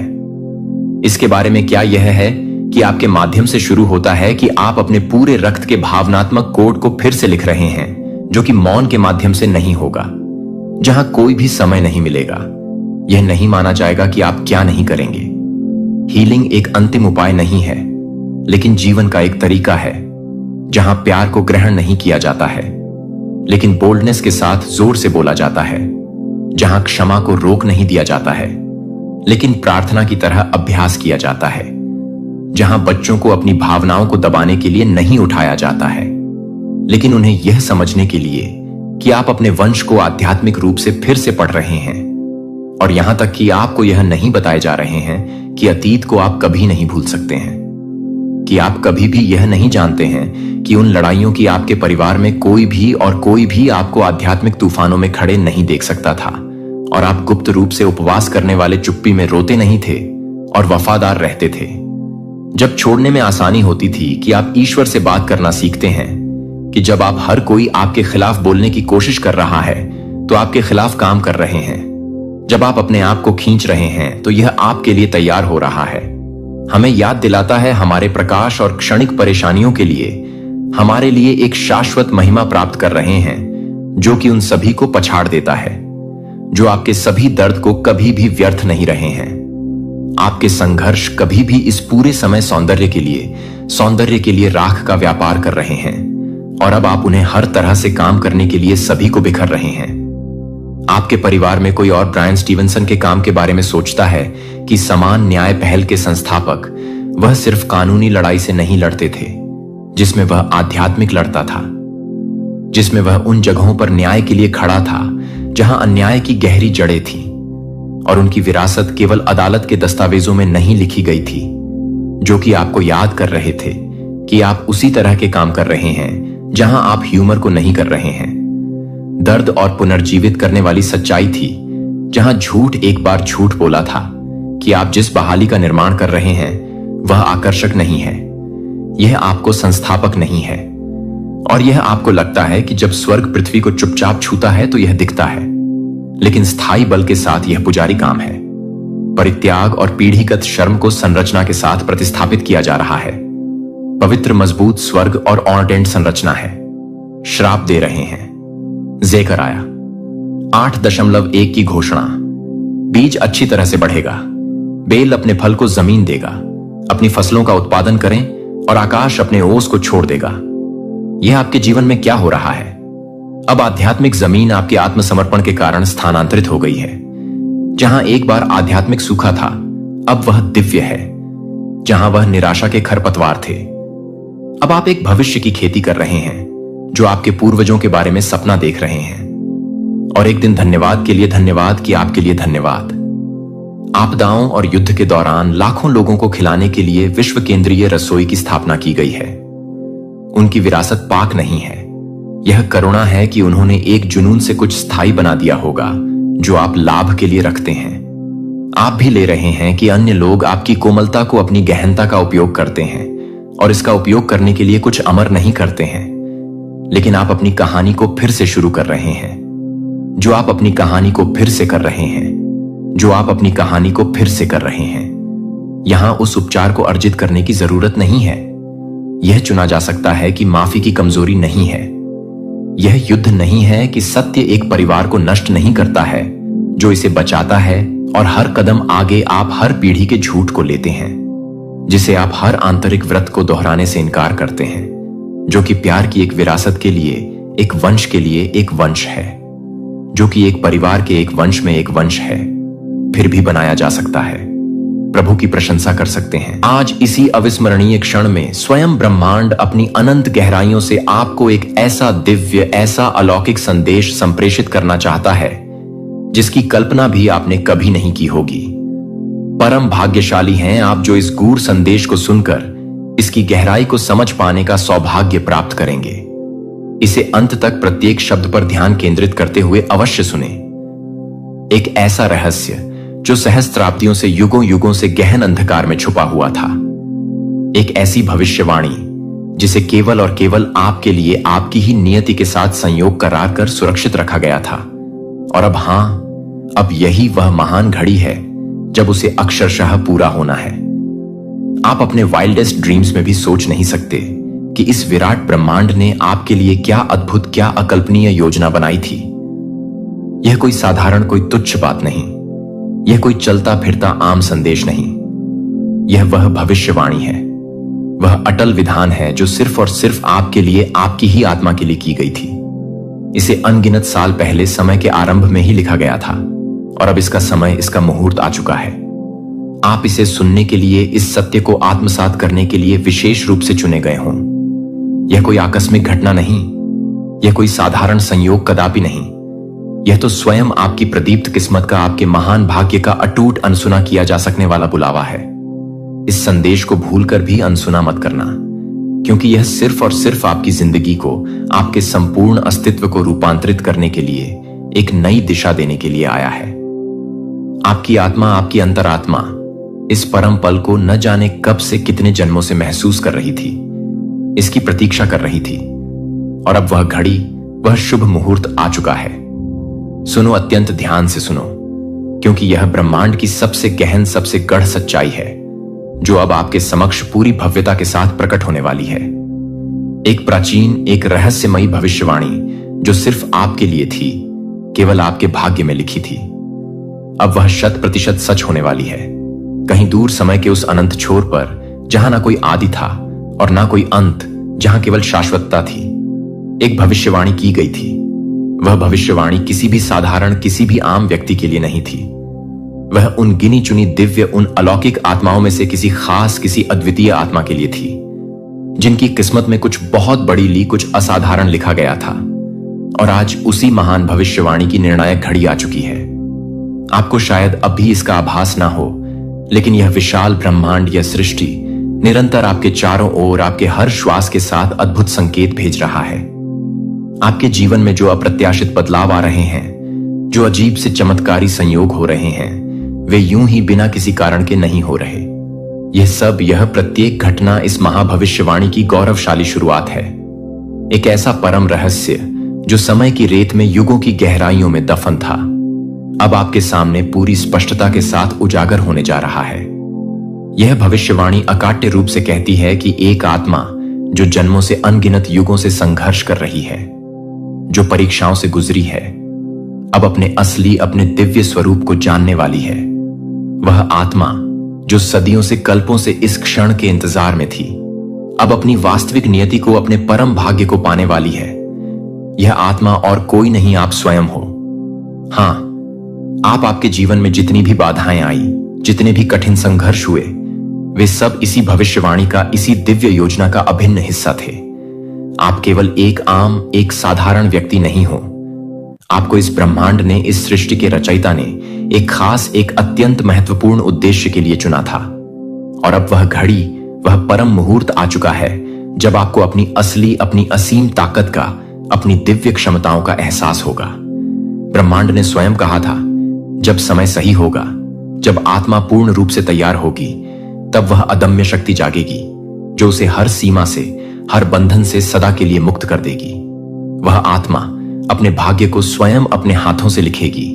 इसके बारे में क्या यह है कि आपके माध्यम से शुरू होता है कि आप अपने पूरे रक्त के भावनात्मक कोड को फिर से लिख रहे हैं, जो कि मौन के माध्यम से नहीं होगा, जहां कोई भी समय नहीं मिलेगा। यह नहीं माना जाएगा कि आप क्या नहीं करेंगे। हीलिंग एक अंतिम उपाय नहीं है, लेकिन जीवन का एक तरीका है, जहां प्यार को ग्रहण नहीं किया जाता है, लेकिन बोल्डनेस के साथ जोर से बोला जाता है, जहां क्षमा को रोक नहीं दिया जाता है, लेकिन प्रार्थना की तरह अभ्यास किया जाता है, जहां बच्चों को अपनी भावनाओं को दबाने के लिए नहीं उठाया जाता है, लेकिन उन्हें यह समझने के लिए कि आप अपने वंश को आध्यात्मिक रूप से फिर से पढ़ रहे हैं, और यहां तक कि आपको यह नहीं बताए जा रहे हैं कि अतीत को आप कभी नहीं भूल सकते हैं, कि आप कभी भी यह नहीं जानते हैं कि उन लड़ाइयों की आपके परिवार में कोई भी आपको आध्यात्मिक तूफानों में खड़े नहीं देख सकता था, और आप गुप्त रूप से उपवास करने वाले चुप्पी में रोते नहीं थे और वफादार रहते थे। जब छोड़ने में आसानी होती थी कि आप ईश्वर से बात करना सीखते हैं, कि जब आप हर कोई आपके खिलाफ बोलने की कोशिश कर रहा है तो आपके खिलाफ काम कर रहे हैं। जब आप अपने आप को खींच रहे हैं तो यह आपके लिए तैयार हो रहा है। हमें याद दिलाता है हमारे प्रकाश और क्षणिक परेशानियों के लिए हमारे लिए एक शाश्वत महिमा प्राप्त कर रहे हैं, जो कि उन सभी को पछाड़ देता है, जो आपके सभी दर्द को कभी भी व्यर्थ नहीं रहे हैं। आपके संघर्ष कभी भी इस पूरे समय सौंदर्य के लिए राख का व्यापार कर रहे हैं, और अब आप उन्हें हर तरह से काम करने के लिए सभी को बिखर रहे हैं। आपके परिवार में कोई और ब्रायन स्टीवनसन के काम के बारे में सोचता है कि समान न्याय पहल के संस्थापक वह सिर्फ कानूनी लड़ाई से नहीं लड़ते थे, जिसमें वह आध्यात्मिक लड़ता था, जिसमें वह उन जगहों पर न्याय के लिए खड़ा था जहां अन्याय की गहरी जड़ें थीं, और उनकी विरासत केवल अदालत के दस्तावेजों में नहीं लिखी गई थी, जो कि आपको याद कर रहे थे कि आप उसी तरह के काम कर रहे हैं जहां आप ह्यूमर को नहीं कर रहे हैं। दर्द और पुनर्जीवित करने वाली सच्चाई थी, जहां झूठ एक बार झूठ बोला था कि आप जिस बहाली का निर्माण कर रहे हैं वह आकर्षक नहीं है, यह आपको संस्थापक नहीं है, और यह आपको लगता है कि जब स्वर्ग पृथ्वी को चुपचाप छूता है तो यह दिखता है, लेकिन स्थायी बल के साथ यह पुजारी काम है। परित्याग और पीढ़ीगत शर्म को संरचना के साथ प्रतिस्थापित किया जा रहा है। पवित्र मजबूत स्वर्ग और ऑर्डेंट संरचना है। श्राप दे रहे हैं। ज़ेकराया 8.1 की घोषणा। बीज अच्छी तरह से बढ़ेगा, बेल अपने फल को जमीन देगा, अपनी फसलों का उत्पादन करें और आकाश अपने ओस को छोड़ देगा। यह आपके जीवन में क्या हो रहा है? अब आध्यात्मिक जमीन आपके आत्मसमर्पण के कारण स्थानांतरित हो गई है। जहां एक बार आध्यात्मिक सूखा था, अब वह दिव्य है। जहां वह निराशा के खरपतवार थे। अब आप एक भविष्य की खेती कर रहे हैं, जो आपके पूर्वजों के बारे में सपना देख रहे हैं। और एक दिन धन्यवाद के लिए धन्यवाद कि आपके लिए धन्यवाद। आपदाओं और युद्ध के दौरान लाखों लोगों को खिलाने के लिए विश्व केंद्रीय रसोई की स्थापना की गई है। उनकी विरासत पाक नहीं है, यह करुणा है कि उन्होंने एक जुनून से कुछ स्थायी बना दिया होगा जो आप लाभ के लिए रखते हैं। आप भी ले रहे हैं कि अन्य लोग आपकी कोमलता को अपनी गहनता का उपयोग करते हैं और इसका उपयोग करने के लिए कुछ अमर नहीं करते हैं। लेकिन आप अपनी कहानी को फिर से शुरू कर रहे हैं, जो आप अपनी कहानी को फिर से कर रहे हैं, जो आप अपनी कहानी को फिर से कर रहे हैं। यहां उस उपचार को अर्जित करने की जरूरत नहीं है। यह चुना जा सकता है कि माफी की कमजोरी नहीं है। यह युद्ध नहीं है कि सत्य एक परिवार को नष्ट नहीं करता है, जो इसे बचाता है। और हर कदम आगे आप हर पीढ़ी के झूठ को लेते हैं, जिसे आप हर आंतरिक व्रत को दोहराने से इनकार करते हैं, जो कि प्यार की एक विरासत के लिए, एक वंश के लिए एक वंश है, जो कि एक परिवार के एक वंश में एक वंश है, फिर भी बनाया जा सकता है। प्रभु की प्रशंसा कर सकते हैं। आज इसी अविस्मरणीय क्षण में स्वयं ब्रह्मांड अपनी अनंत गहराइयों से आपको एक ऐसा दिव्य, ऐसा अलौकिक संदेश संप्रेषित करना चाहता है जिसकी कल्पना भी आपने कभी नहीं की होगी। परम भाग्यशाली हैं आप जो इस गूढ़ संदेश को सुनकर इसकी गहराई को समझ पाने का सौभाग्य प्राप्त करेंगे। इसे अंत तक प्रत्येक शब्द पर ध्यान केंद्रित करते हुए अवश्य सुने। एक ऐसा रहस्य जो सहस्त्राब्दियों से, युगों युगों से गहन अंधकार में छुपा हुआ था। एक ऐसी भविष्यवाणी जिसे केवल और केवल आपके लिए आपकी ही नियति के साथ संयोग करार कर सुरक्षित रखा गया था। और अब अब यही वह महान घड़ी है जब उसे अक्षरशः पूरा होना है। आप अपने वाइल्डेस्ट ड्रीम्स में भी सोच नहीं सकते कि इस विराट ब्रह्मांड ने आपके लिए क्या अद्भुत, क्या अकल्पनीय योजना बनाई थी। यह कोई साधारण, कोई तुच्छ बात नहीं। यह कोई चलता फिरता आम संदेश नहीं। यह वह भविष्यवाणी है, वह अटल विधान है जो सिर्फ और सिर्फ आपके लिए, आपकी ही आत्मा के लिए की गई थी। इसे अनगिनत साल पहले समय के आरंभ में ही लिखा गया था और अब इसका समय, इसका मुहूर्त आ चुका है। आप इसे सुनने के लिए, इस सत्य को आत्मसात करने के लिए विशेष रूप से चुने गए हों। यह कोई आकस्मिक घटना नहीं, यह कोई साधारण संयोग कदापि नहीं। यह तो स्वयं आपकी प्रदीप्त किस्मत का, आपके महान भाग्य का अटूट अनसुना किया जा सकने वाला बुलावा है। इस संदेश को भूलकर भी अनसुना मत करना, क्योंकि यह सिर्फ और सिर्फ आपकी जिंदगी को, आपके संपूर्ण अस्तित्व को रूपांतरित करने के लिए, एक नई दिशा देने के लिए आया है। आपकी आत्मा, आपकी अंतरात्मा इस परम पल को न जाने कब से, कितने जन्मों से महसूस कर रही थी, इसकी प्रतीक्षा कर रही थी। और अब वह घड़ी, वह शुभ मुहूर्त आ चुका है। सुनो, अत्यंत ध्यान से सुनो, क्योंकि यह ब्रह्मांड की सबसे गहन, सबसे गढ़ सच्चाई है जो अब आपके समक्ष पूरी भव्यता के साथ प्रकट होने वाली है। एक प्राचीन, एक रहस्यमयी भविष्यवाणी जो सिर्फ आपके लिए थी, केवल आपके भाग्य में लिखी थी। अब वह 100% सच होने वाली है। कहीं दूर समय के उस अनंत छोर पर, जहां ना कोई आदि था और ना कोई अंत, जहां केवल शाश्वतता थी, एक भविष्यवाणी की गई थी। वह भविष्यवाणी किसी भी साधारण, किसी भी आम व्यक्ति के लिए नहीं थी। वह उन गिनी चुनी दिव्य, उन अलौकिक आत्माओं में से किसी खास, किसी अद्वितीय आत्मा के लिए थी, जिनकी किस्मत में कुछ बहुत बड़ी ली, कुछ असाधारण लिखा गया था। और आज उसी महान भविष्यवाणी की निर्णायक घड़ी आ चुकी है। आपको शायद अब भी इसका आभास ना हो, लेकिन यह विशाल ब्रह्मांड, यह सृष्टि निरंतर आपके चारों ओर, आपके हर श्वास के साथ अद्भुत संकेत भेज रहा है। आपके जीवन में जो अप्रत्याशित बदलाव आ रहे हैं, जो अजीब से चमत्कारी संयोग हो रहे हैं, वे यूं ही बिना किसी कारण के नहीं हो रहे। यह सब, यह प्रत्येक घटना इस महाभविष्यवाणी की गौरवशाली शुरुआत है। एक ऐसा परम रहस्य जो समय की रेत में, युगों की गहराइयों में दफन था, अब आपके सामने पूरी स्पष्टता के साथ उजागर होने जा रहा है। यह भविष्यवाणी अकाट्य रूप से कहती है कि एक आत्मा जो जन्मों से, अनगिनत युगों से संघर्ष कर रही है, जो परीक्षाओं से गुजरी है, अब अपने असली, अपने दिव्य स्वरूप को जानने वाली है। वह आत्मा जो सदियों से, कल्पों से इस क्षण के इंतजार में थी, अब अपनी वास्तविक नियति को, अपने परम भाग्य को पाने वाली है। यह आत्मा और कोई नहीं, आप स्वयं हो। हां, आपके जीवन में जितनी भी बाधाएं आई, जितने भी कठिन संघर्ष हुए, वे सब इसी भविष्यवाणी का, इसी दिव्य योजना का अभिन्न हिस्सा थे। आप केवल एक साधारण व्यक्ति नहीं हो। आपको इस ब्रह्मांड ने, इस सृष्टि के रचयिता ने एक खास, एक अत्यंत महत्वपूर्ण उद्देश्य के लिए चुना था। और अब वह घड़ी, वह परम मुहूर्त आ चुका है जब आपको अपनी असली, अपनी असीम ताकत का, अपनी दिव्य क्षमताओं का एहसास होगा। ब्रह्मांड ने स्वयं कहा था, जब समय सही होगा, जब आत्मा पूर्ण रूप से तैयार होगी, तब वह अदम्य शक्ति जागेगी जो उसे हर सीमा से, हर बंधन से सदा के लिए मुक्त कर देगी। वह आत्मा अपने भाग्य को स्वयं अपने हाथों से लिखेगी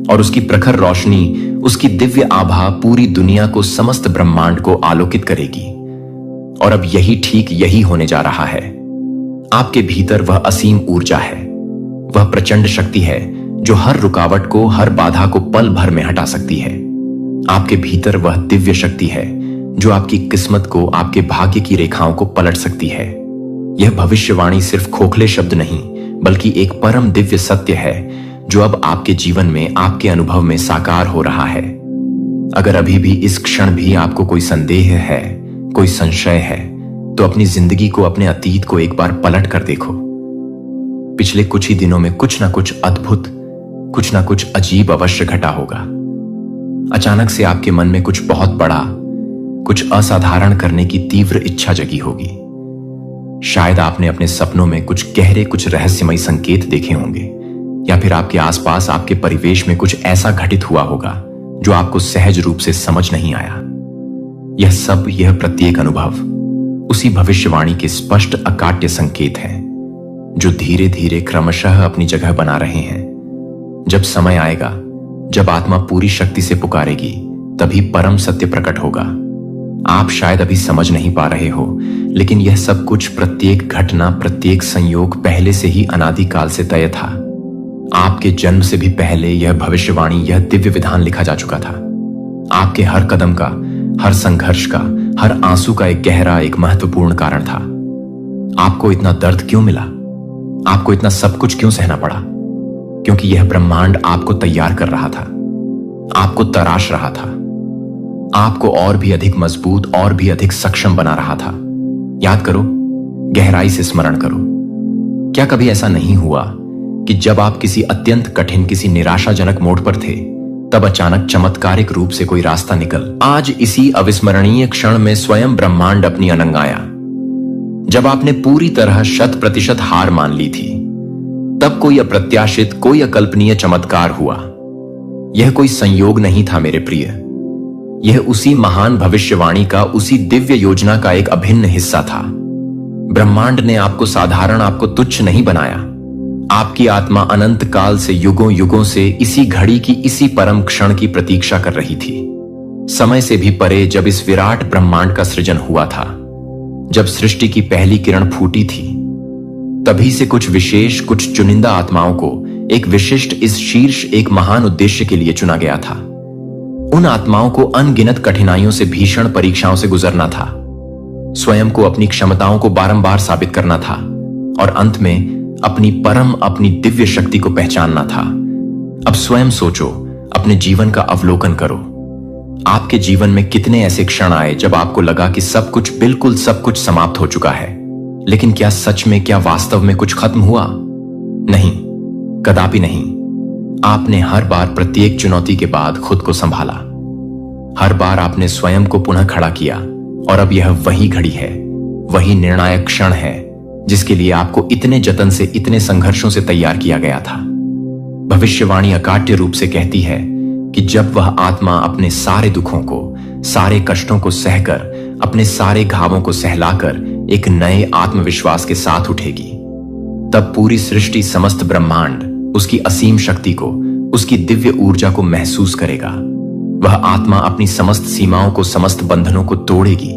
और उसकी प्रखर रोशनी, उसकी दिव्य आभा पूरी दुनिया को, समस्त ब्रह्मांड को आलोकित करेगी। और अब ठीक यही होने जा रहा है। आपके भीतर वह असीम ऊर्जा है, वह प्रचंड शक्ति है जो हर रुकावट को, हर बाधा को पल भर में हटा सकती है। आपके भीतर वह दिव्य शक्ति है जो आपकी किस्मत को, आपके भाग्य की रेखाओं को पलट सकती है। यह भविष्यवाणी सिर्फ खोखले शब्द नहीं, बल्कि एक परम दिव्य सत्य है जो अब आपके जीवन में, आपके अनुभव में साकार हो रहा है। अगर अभी भी, इस क्षण भी आपको कोई संदेह है, कोई संशय है, तो अपनी जिंदगी को, अपने अतीत को एक बार पलट कर देखो। पिछले कुछ ही दिनों में कुछ ना कुछ अद्भुत, कुछ ना कुछ अजीब अवश्य घटा होगा। अचानक से आपके मन में कुछ बहुत बड़ा, कुछ असाधारण करने की तीव्र इच्छा जगी होगी। शायद आपने अपने सपनों में कुछ गहरे, कुछ रहस्यमयी संकेत देखे होंगे, या फिर आपके आसपास, आपके परिवेश में कुछ ऐसा घटित हुआ होगा जो आपको सहज रूप से समझ नहीं आया। यह सब, यह प्रत्येक अनुभव उसी भविष्यवाणी के स्पष्ट, अकाट्य संकेत हैं जो धीरे धीरे क्रमशः अपनी जगह बना रहे हैं। जब समय आएगा, जब आत्मा पूरी शक्ति से पुकारेगी, तभी परम सत्य प्रकट होगा। आप शायद अभी समझ नहीं पा रहे हो, लेकिन यह सब कुछ, प्रत्येक घटना, प्रत्येक संयोग पहले से ही अनादिकाल से तय था। आपके जन्म से भी पहले यह भविष्यवाणी, यह दिव्य विधान लिखा जा चुका था। आपके हर कदम का, हर संघर्ष का, हर आंसू का एक गहरा, एक महत्वपूर्ण कारण था। आपको इतना दर्द क्यों मिला? आपको इतना सब कुछ क्यों सहना पड़ा? क्योंकि यह ब्रह्मांड आपको तैयार कर रहा था, आपको तराश रहा था, आपको और भी अधिक मजबूत, और भी अधिक सक्षम बना रहा था। याद करो, गहराई से स्मरण करो। क्या कभी ऐसा नहीं हुआ कि जब आप किसी अत्यंत कठिन, किसी निराशाजनक मोड़ पर थे, तब अचानक चमत्कारिक रूप से कोई रास्ता निकल, आज इसी अविस्मरणीय क्षण में स्वयं ब्रह्मांड अपनी अनंग आया। जब आपने पूरी तरह 100% हार मान ली थी, तब कोई अप्रत्याशित, कोई अकल्पनीय चमत्कार हुआ। यह कोई संयोग नहीं था मेरे प्रिय, यह उसी महान भविष्यवाणी का, उसी दिव्य योजना का एक अभिन्न हिस्सा था। ब्रह्मांड ने आपको साधारण, आपको तुच्छ नहीं बनाया। आपकी आत्मा अनंत काल से, युगों युगों से इसी घड़ी की, इसी परम क्षण की प्रतीक्षा कर रही थी। समय से भी परे जब इस विराट ब्रह्मांड का सृजन हुआ था, जब सृष्टि की पहली किरण फूटी थी, तभी से कुछ विशेष, कुछ चुनिंदा आत्माओं को एक विशिष्ट, इस शीर्ष, एक महान उद्देश्य के लिए चुना गया था। उन आत्माओं को अनगिनत कठिनाइयों से, भीषण परीक्षाओं से गुजरना था, स्वयं को, अपनी क्षमताओं को बारंबार साबित करना था, और अंत में अपनी परम, अपनी दिव्य शक्ति को पहचानना था। अब स्वयं सोचो, अपने जीवन का अवलोकन करो। आपके जीवन में कितने ऐसे क्षण आए जब आपको लगा कि सब कुछ, बिल्कुल सब कुछ समाप्त हो चुका है, लेकिन क्या सच में, क्या वास्तव में कुछ खत्म हुआ? नहीं, कदापि नहीं। आपने हर बार, प्रत्येक चुनौती के बाद खुद को संभाला। हर बार आपने स्वयं को पुनः खड़ा किया, और अब यह वही घड़ी है, वही निर्णायक क्षण है जिसके लिए आपको इतने जतन से, इतने संघर्षों से तैयार किया गया था। भविष्यवाणी अकाट्य रूप से कहती है कि जब वह आत्मा अपने सारे दुखों को, सारे कष्टों को सहकर, अपने सारे घावों को सहलाकर एक नए आत्मविश्वास के साथ उठेगी, तब पूरी सृष्टि, समस्त ब्रह्मांड उसकी असीम शक्ति को, उसकी दिव्य ऊर्जा को महसूस करेगा। वह आत्मा अपनी समस्त सीमाओं को, समस्त बंधनों को तोड़ेगी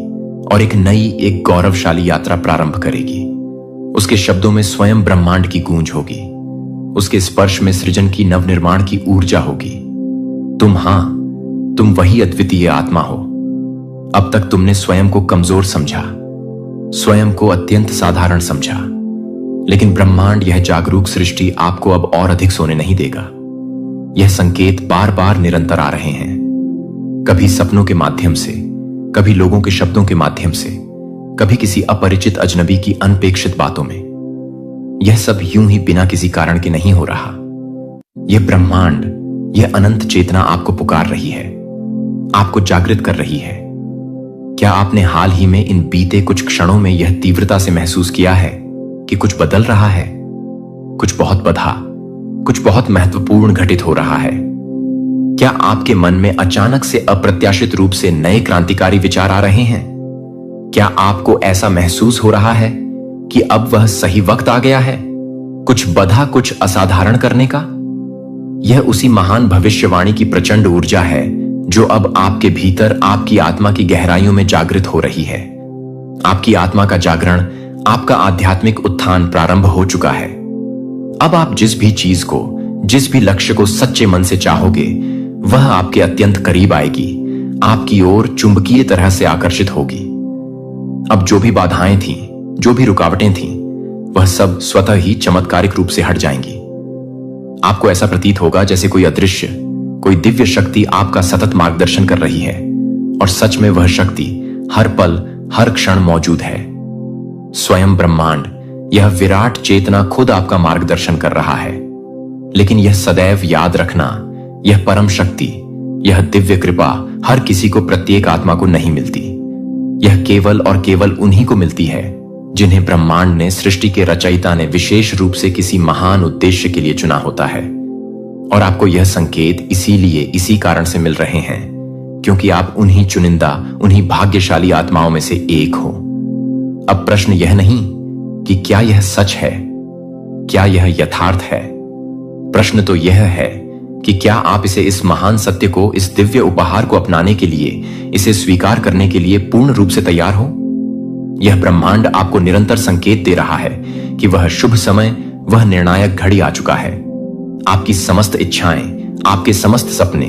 और एक नई, एक गौरवशाली यात्रा प्रारंभ करेगी। उसके शब्दों में स्वयं ब्रह्मांड की गूंज होगी, उसके स्पर्श में सृजन की, नवनिर्माण की ऊर्जा होगी। तुम वही अद्वितीय आत्मा हो। अब तक तुमने स्वयं को कमजोर समझा, स्वयं को अत्यंत साधारण समझा, लेकिन ब्रह्मांड, यह जागरूक सृष्टि आपको अब और अधिक सोने नहीं देगा। यह संकेत बार बार निरंतर आ रहे हैं, कभी सपनों के माध्यम से, कभी लोगों के शब्दों के माध्यम से, कभी किसी अपरिचित अजनबी की अनपेक्षित बातों में। यह सब यूं ही बिना किसी कारण के नहीं हो रहा। यह ब्रह्मांड, यह अनंत चेतना आपको पुकार रही है, आपको जागृत कर रही है। क्या आपने हाल ही में इन बीते कुछ क्षणों में यह तीव्रता से महसूस किया है कि कुछ बदल रहा है? कुछ बहुत बड़ा, कुछ बहुत महत्वपूर्ण घटित हो रहा है। क्या आपके मन में अचानक से अप्रत्याशित रूप से नए क्रांतिकारी विचार आ रहे हैं? क्या आपको ऐसा महसूस हो रहा है कि अब वह सही वक्त आ गया है कुछ बधा, कुछ असाधारण करने का? यह उसी महान भविष्यवाणी की प्रचंड ऊर्जा है जो अब आपके भीतर, आपकी आत्मा की गहराइयों में जागृत हो रही है। आपकी आत्मा का जागरण, आपका आध्यात्मिक उत्थान प्रारंभ हो चुका है। अब आप जिस भी चीज को, जिस भी लक्ष्य को सच्चे मन से चाहोगे, वह आपके अत्यंत करीब आएगी, आपकी ओर चुंबकीय तरह से आकर्षित होगी। अब जो भी बाधाएं थीं, जो भी रुकावटें थीं, वह सब स्वतः ही चमत्कारिक रूप से हट जाएंगी। आपको ऐसा प्रतीत होगा जैसे कोई अदृश्य, कोई दिव्य शक्ति आपका सतत मार्गदर्शन कर रही है, और सच में वह शक्ति हर पल, हर क्षण मौजूद है। स्वयं ब्रह्मांड, यह विराट चेतना खुद आपका मार्गदर्शन कर रहा है। लेकिन यह सदैव याद रखना, यह परम शक्ति, यह दिव्य कृपा हर किसी को, प्रत्येक आत्मा को नहीं मिलती। यह केवल और केवल उन्हीं को मिलती है जिन्हें ब्रह्मांड ने, सृष्टि के रचयिता ने विशेष रूप से किसी महान उद्देश्य के लिए चुना होता है। और आपको यह संकेत इसीलिए, इसी कारण से मिल रहे हैं क्योंकि आप उन्हीं चुनिंदा, उन्हीं भाग्यशाली आत्माओं में से एक हो। अब प्रश्न यह नहीं कि क्या यह सच है, क्या यह यथार्थ है। प्रश्न तो यह है कि क्या आप इस महान सत्य को, इस दिव्य उपहार को अपनाने के लिए, इसे स्वीकार करने के लिए पूर्ण रूप से तैयार हो? यह ब्रह्मांड आपको निरंतर संकेत दे रहा है कि वह शुभ समय, वह निर्णायक घड़ी आ चुका है। आपकी समस्त इच्छाएं, आपके समस्त सपने,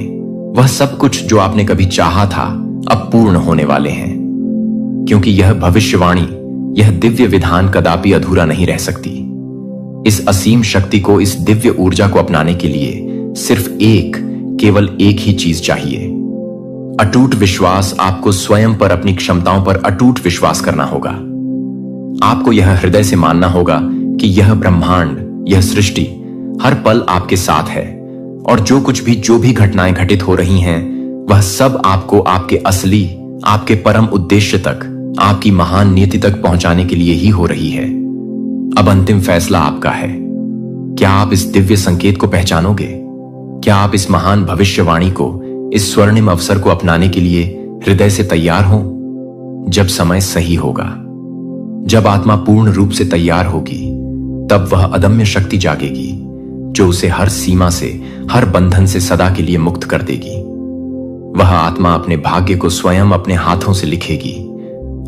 वह सब कुछ जो आपने कभी चाहा था, अब पूर्ण होने वाले हैं। क्योंकि यह भविष्यवाणी, यह दिव्य विधान कदापि अधूरा नहीं रह सकती। इस असीम शक्ति को, इस दिव्य ऊर्जा को अपनाने के लिए सिर्फ केवल एक ही चीज चाहिए। अटूट विश्वास। आपको स्वयं पर, अपनी क्षमताओं पर अटूट विश्वास करना होगा। आपको यह हृदय से मानना होगा कि यह ब्रह्मांड, यह सृष्टि हर पल आपके साथ है, और जो भी घटनाएं घटित हो रही हैं, वह सब आपको आपके असली, आपके परम उद्देश्य तक, आपकी महान नीति तक पहुंचाने के लिए ही हो रही है। अब अंतिम फैसला आपका है। क्या आप इस दिव्य संकेत को पहचानोगे? क्या आप इस महान भविष्यवाणी को, इस स्वर्णिम अवसर को अपनाने के लिए हृदय से तैयार हो? जब समय सही होगा, जब आत्मा पूर्ण रूप से तैयार होगी, तब वह अदम्य शक्ति जागेगी जो उसे हर सीमा से, हर बंधन से सदा के लिए मुक्त कर देगी। वह आत्मा अपने भाग्य को स्वयं अपने हाथों से लिखेगी,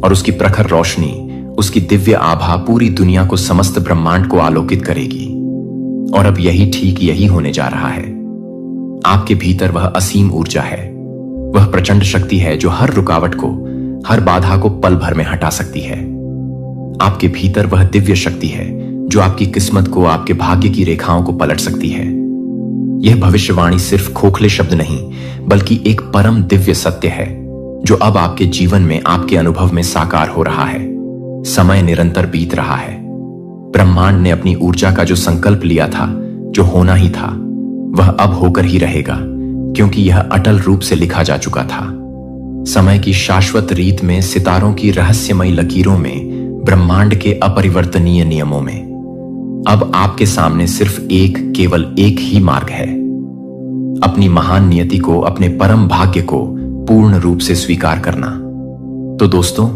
और उसकी प्रखर रोशनी, उसकी दिव्य आभा पूरी दुनिया को, समस्त ब्रह्मांड को आलोकित करेगी। और अब यही होने जा रहा है। आपके भीतर वह असीम ऊर्जा है, वह प्रचंड शक्ति है जो हर रुकावट को, हर बाधा को पल भर में हटा सकती है। आपके भीतर वह दिव्य शक्ति है जो आपकी किस्मत को, आपके भाग्य की रेखाओं को पलट सकती है। यह भविष्यवाणी सिर्फ खोखले शब्द नहीं, बल्कि एक परम दिव्य सत्य है जो अब आपके जीवन में, आपके अनुभव में साकार हो रहा है। समय निरंतर बीत रहा है। ब्रह्मांड ने अपनी ऊर्जा का जो संकल्प लिया था, जो होना ही था, वह अब होकर ही रहेगा, क्योंकि यह अटल रूप से लिखा जा चुका था। समय की शाश्वत रीत में, सितारों की रहस्यमयी लकीरों में, ब्रह्मांड के अपरिवर्तनीय नियमों में। अब आपके सामने सिर्फ केवल एक ही मार्ग है। अपनी महान नियति को, अपने परम भाग्य को पूर्ण रूप से स्वीकार करना। तो दोस्तों,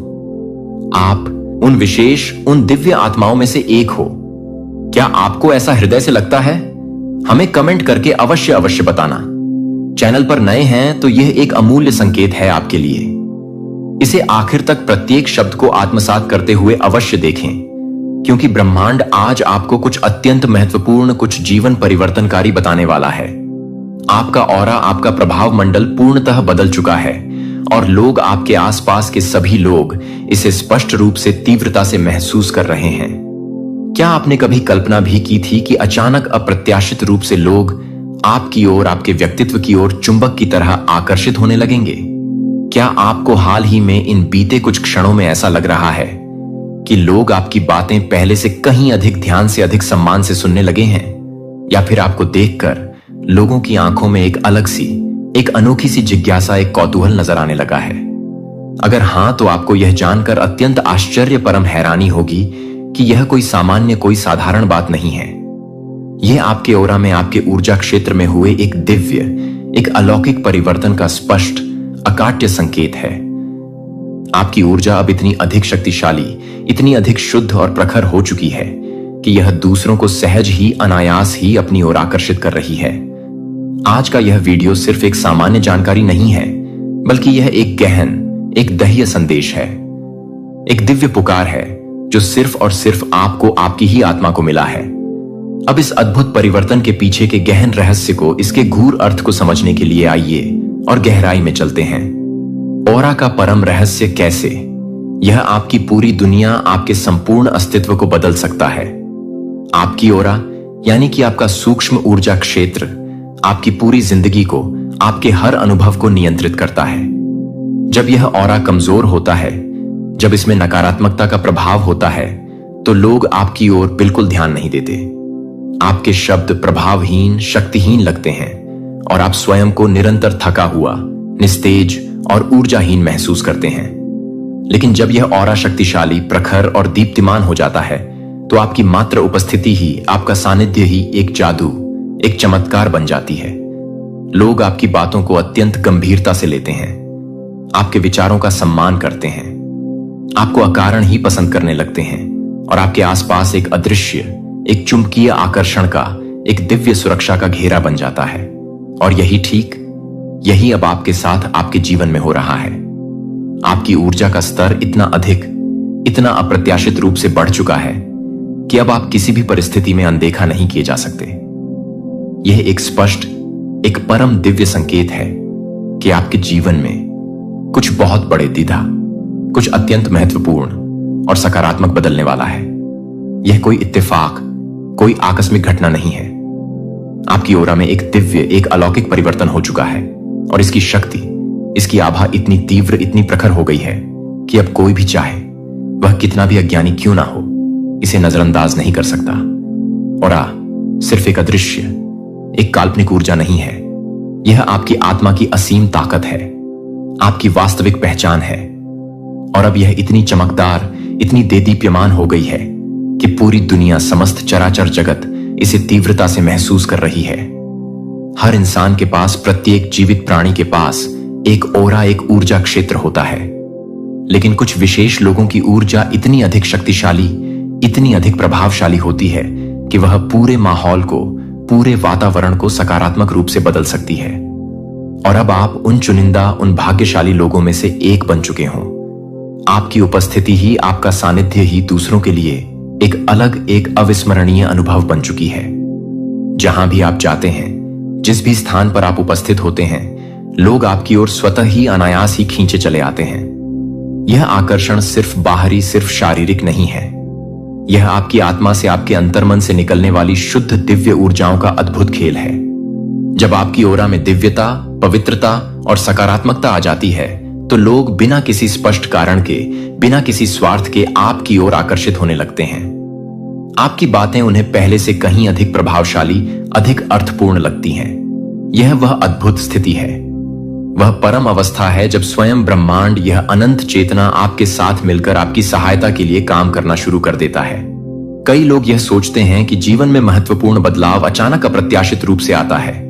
आप उन विशेष, उन दिव्य आत्माओं में से एक हो। क्या आपको ऐसा हृदय से लगता है? हमें कमेंट करके अवश्य बताना। चैनल पर नए हैं तो यह एक अमूल्य संकेत है आपके लिए। इसे आखिर तक, प्रत्येक शब्द को आत्मसात करते हुए अवश्य देखें, क्योंकि ब्रह्मांड आज आपको कुछ अत्यंत महत्वपूर्ण, कुछ जीवन परिवर्तनकारी बताने वाला है। आपका ऑरा, आपका प्रभाव मंडल पूर्णतः बदल चुका है, और लोग, आपके आसपास के सभी लोग इसे स्पष्ट रूप से, तीव्रता से महसूस कर रहे हैं। क्या आपने कभी कल्पना भी की थी कि अचानक, अप्रत्याशित रूप से लोग आपकी ओर, आपके व्यक्तित्व की ओर चुंबक की तरह आकर्षित होने लगेंगे? क्या आपको हाल ही में इन बीते कुछ क्षणों में ऐसा लग रहा है कि लोग आपकी बातें पहले से कहीं अधिक ध्यान से, अधिक सम्मान से सुनने लगे हैं? या फिर आपको देखकर लोगों की आंखों में एक अलग सी, एक अनोखी सी जिज्ञासा, एक कौतूहल नजर आने लगा है? अगर हां, तो आपको यह जानकर अत्यंत आश्चर्य परम हैरानी होगी कि यह कोई सामान्य, कोई साधारण बात नहीं है। यह आपके ओरा में, आपके ऊर्जा क्षेत्र में हुए एक दिव्य, एक अलौकिक परिवर्तन का स्पष्ट, अकाट्य संकेत है। आपकी ऊर्जा अब इतनी अधिक शक्तिशाली, इतनी अधिक शुद्ध और प्रखर हो चुकी है कि यह दूसरों को सहज ही, अनायास ही अपनी ओर आकर्षित कर रही है। आज का यह वीडियो सिर्फ एक सामान्य जानकारी नहीं है, बल्कि यह एक गहन, एक दह्य संदेश है, एक दिव्य पुकार है जो सिर्फ और सिर्फ आपको, आपकी ही आत्मा को मिला है। अब इस अद्भुत परिवर्तन के पीछे के गहन रहस्य को, इसके गूढ़ अर्थ को समझने के लिए आइए और गहराई में चलते हैं। ओरा का परम रहस्य कैसे यह आपकी पूरी दुनिया, आपके संपूर्ण अस्तित्व को बदल सकता है। आपकी ओरा यानी कि आपका सूक्ष्म ऊर्जा क्षेत्र आपकी पूरी जिंदगी को, आपके हर अनुभव को नियंत्रित करता है। जब यह ओरा कमजोर होता है, जब इसमें नकारात्मकता का प्रभाव होता है, तो लोग आपकी ओर बिल्कुल ध्यान नहीं देते। आपके शब्द प्रभावहीन, शक्तिहीन लगते हैं और आप स्वयं को निरंतर थका हुआ, निस्तेज और ऊर्जाहीन महसूस करते हैं। लेकिन जब यह ऑरा शक्तिशाली, प्रखर और दीप्तिमान हो जाता है, तो आपकी मात्र उपस्थिति ही, आपका सानिध्य ही एक जादू, एक चमत्कार बन जाती है। लोग आपकी बातों को अत्यंत गंभीरता से लेते हैं, आपके विचारों का सम्मान करते हैं, आपको अकारण ही पसंद करने लगते हैं और आपके आसपास एक अदृश्य, एक चुंबकीय आकर्षण का, एक दिव्य सुरक्षा का घेरा बन जाता है। और यही अब आपके साथ, आपके जीवन में हो रहा है। आपकी ऊर्जा का स्तर इतना अधिक, इतना अप्रत्याशित रूप से बढ़ चुका है कि अब आप किसी भी परिस्थिति में अनदेखा नहीं किए जा सकते। यह एक स्पष्ट, एक परम दिव्य संकेत है कि आपके जीवन में कुछ बहुत बड़े, दीधा, कुछ अत्यंत महत्वपूर्ण और सकारात्मक बदलने वाला है। यह कोई इत्तेफाक, कोई आकस्मिक घटना नहीं है। आपकी ओरा में एक दिव्य, एक अलौकिक परिवर्तन हो चुका है और इसकी शक्ति, इसकी आभा इतनी तीव्र, इतनी प्रखर हो गई है कि अब कोई भी चाहे, वह कितना भी अज्ञानी क्यों ना हो, इसे नजरअंदाज नहीं कर सकता। ओरा सिर्फ एक अदृश्य, एक काल्पनिक ऊर्जा नहीं है। यह आपकी आत्मा की असीम ताकत है, आपकी वास्तविक पहचान है। और अब यह इतनी चमकदार, इतनी देदीप्यमान हो गई है कि पूरी दुनिया, समस्त चराचर जगत इसे तीव्रता से महसूस कर रही है। हर इंसान के पास, प्रत्येक जीवित प्राणी के पास एक ओरा, एक ऊर्जा क्षेत्र होता है। लेकिन कुछ विशेष लोगों की ऊर्जा इतनी अधिक शक्तिशाली, इतनी अधिक प्रभावशाली होती है कि वह पूरे माहौल को, पूरे वातावरण को सकारात्मक रूप से बदल सकती है। और अब आप उन चुनिंदा, उन भाग्यशाली लोगों में से एक बन चुके हों। आपकी उपस्थिति ही, आपका सानिध्य ही दूसरों के लिए एक अलग, एक अविस्मरणीय अनुभव बन चुकी है। जहां भी आप जाते हैं, जिस भी स्थान पर आप उपस्थित होते हैं, लोग आपकी ओर स्वतः ही, अनायास ही खींचे चले आते हैं। यह आकर्षण सिर्फ बाहरी, सिर्फ शारीरिक नहीं है। यह आपकी आत्मा से, आपके अंतर्मन से निकलने वाली शुद्ध दिव्य ऊर्जाओं का अद्भुत खेल है। जब आपकी ओरा में दिव्यता, पवित्रता और सकारात्मकता आ जाती है, तो लोग बिना किसी स्पष्ट कारण के, बिना किसी स्वार्थ के आपकी ओर आकर्षित होने लगते हैं। आपकी बातें उन्हें पहले से कहीं अधिक प्रभावशाली, अधिक अर्थपूर्ण लगती हैं। यह वह अद्भुत स्थिति है, वह परम अवस्था है जब स्वयं ब्रह्मांड, यह अनंत चेतना आपके साथ मिलकर आपकी सहायता के लिए काम करना शुरू कर देता है। कई लोग यह सोचते हैं कि जीवन में महत्वपूर्ण बदलाव अचानक, अप्रत्याशित रूप से आता है।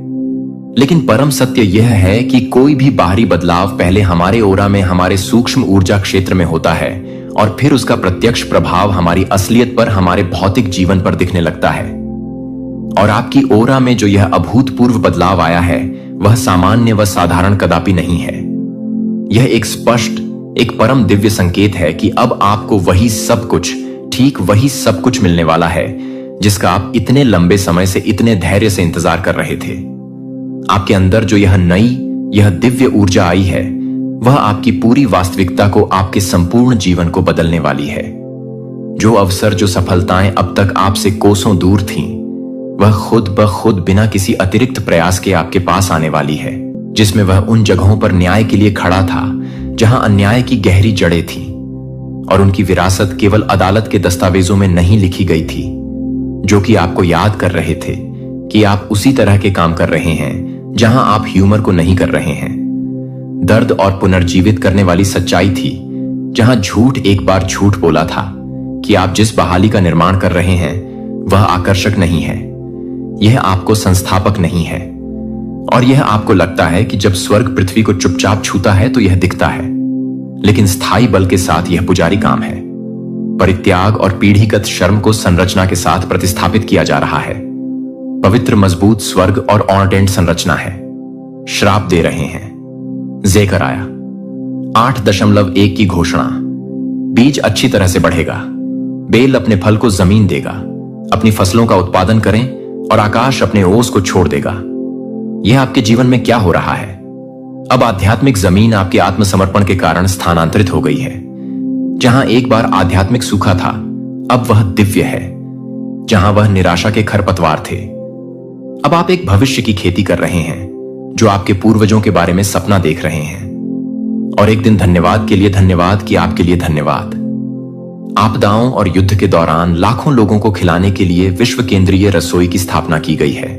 लेकिन परम सत्य यह है कि कोई भी बाहरी बदलाव पहले हमारे ओरा में, हमारे सूक्ष्म ऊर्जा क्षेत्र में होता है और फिर उसका प्रत्यक्ष प्रभाव हमारी असलियत पर, हमारे भौतिक जीवन पर दिखने लगता है। और आपकी ओरा में जो यह अभूतपूर्व बदलाव आया है, वह सामान्य व साधारण कदापि नहीं है। यह एक स्पष्ट, एक परम दिव्य संकेत है कि अब आपको वही सब कुछ, ठीक वही सब कुछ मिलने वाला है जिसका आप इतने लंबे समय से, इतने धैर्य से इंतजार कर रहे थे। आपके अंदर जो यह नई, यह दिव्य ऊर्जा आई है, वह आपकी पूरी वास्तविकता को, आपके संपूर्ण जीवन को बदलने वाली है। जो अवसर, जो सफलताएं अब तक आपसे कोसों दूर थीं, वह खुद ब खुद बिना किसी अतिरिक्त प्रयास के आपके पास आने वाली है। जिसमें वह उन जगहों पर न्याय के लिए खड़ा था जहां अन्याय की गहरी जड़ें थीं, और उनकी विरासत केवल अदालत के दस्तावेजों में नहीं लिखी गई थी, जो कि आपको याद कर रहे थे कि आप उसी तरह के काम कर रहे हैं जहां आप ह्यूमर को नहीं कर रहे हैं। दर्द और पुनर्जीवित करने वाली सच्चाई थी, जहां झूठ एक बार झूठ बोला था कि आप जिस बहाली का निर्माण कर रहे हैं वह आकर्षक नहीं है, यह आपको संस्थापक नहीं है, और यह आपको लगता है कि जब स्वर्ग पृथ्वी को चुपचाप छूता है तो यह दिखता है, लेकिन स्थायी बल के साथ यह पुजारी काम है। परित्याग और पीढ़ीगत शर्म को संरचना के साथ प्रतिस्थापित किया जा रहा है। पवित्र मजबूत स्वर्ग और ऑर्डेंट संरचना है। श्राप दे रहे हैं। जेकर आया 8.1 की घोषणा। बीज अच्छी तरह से बढ़ेगा, बेल अपने फल को जमीन देगा, अपनी फसलों का उत्पादन करें और आकाश अपने ओस को छोड़ देगा। यह आपके जीवन में क्या हो रहा है? अब आध्यात्मिक जमीन आपके आत्मसमर्पण के कारण स्थानांतरित हो गई है। जहां एक बार आध्यात्मिक सूखा था, अब वह दिव्य है। जहां वह निराशा के खरपतवार थे, अब आप एक भविष्य की खेती कर रहे हैं जो आपके पूर्वजों के बारे में सपना देख रहे हैं। और एक दिन धन्यवाद के लिए धन्यवाद कि आपके लिए धन्यवाद। आपदाओं और युद्ध के दौरान लाखों लोगों को खिलाने के लिए विश्व केंद्रीय रसोई की स्थापना की गई है।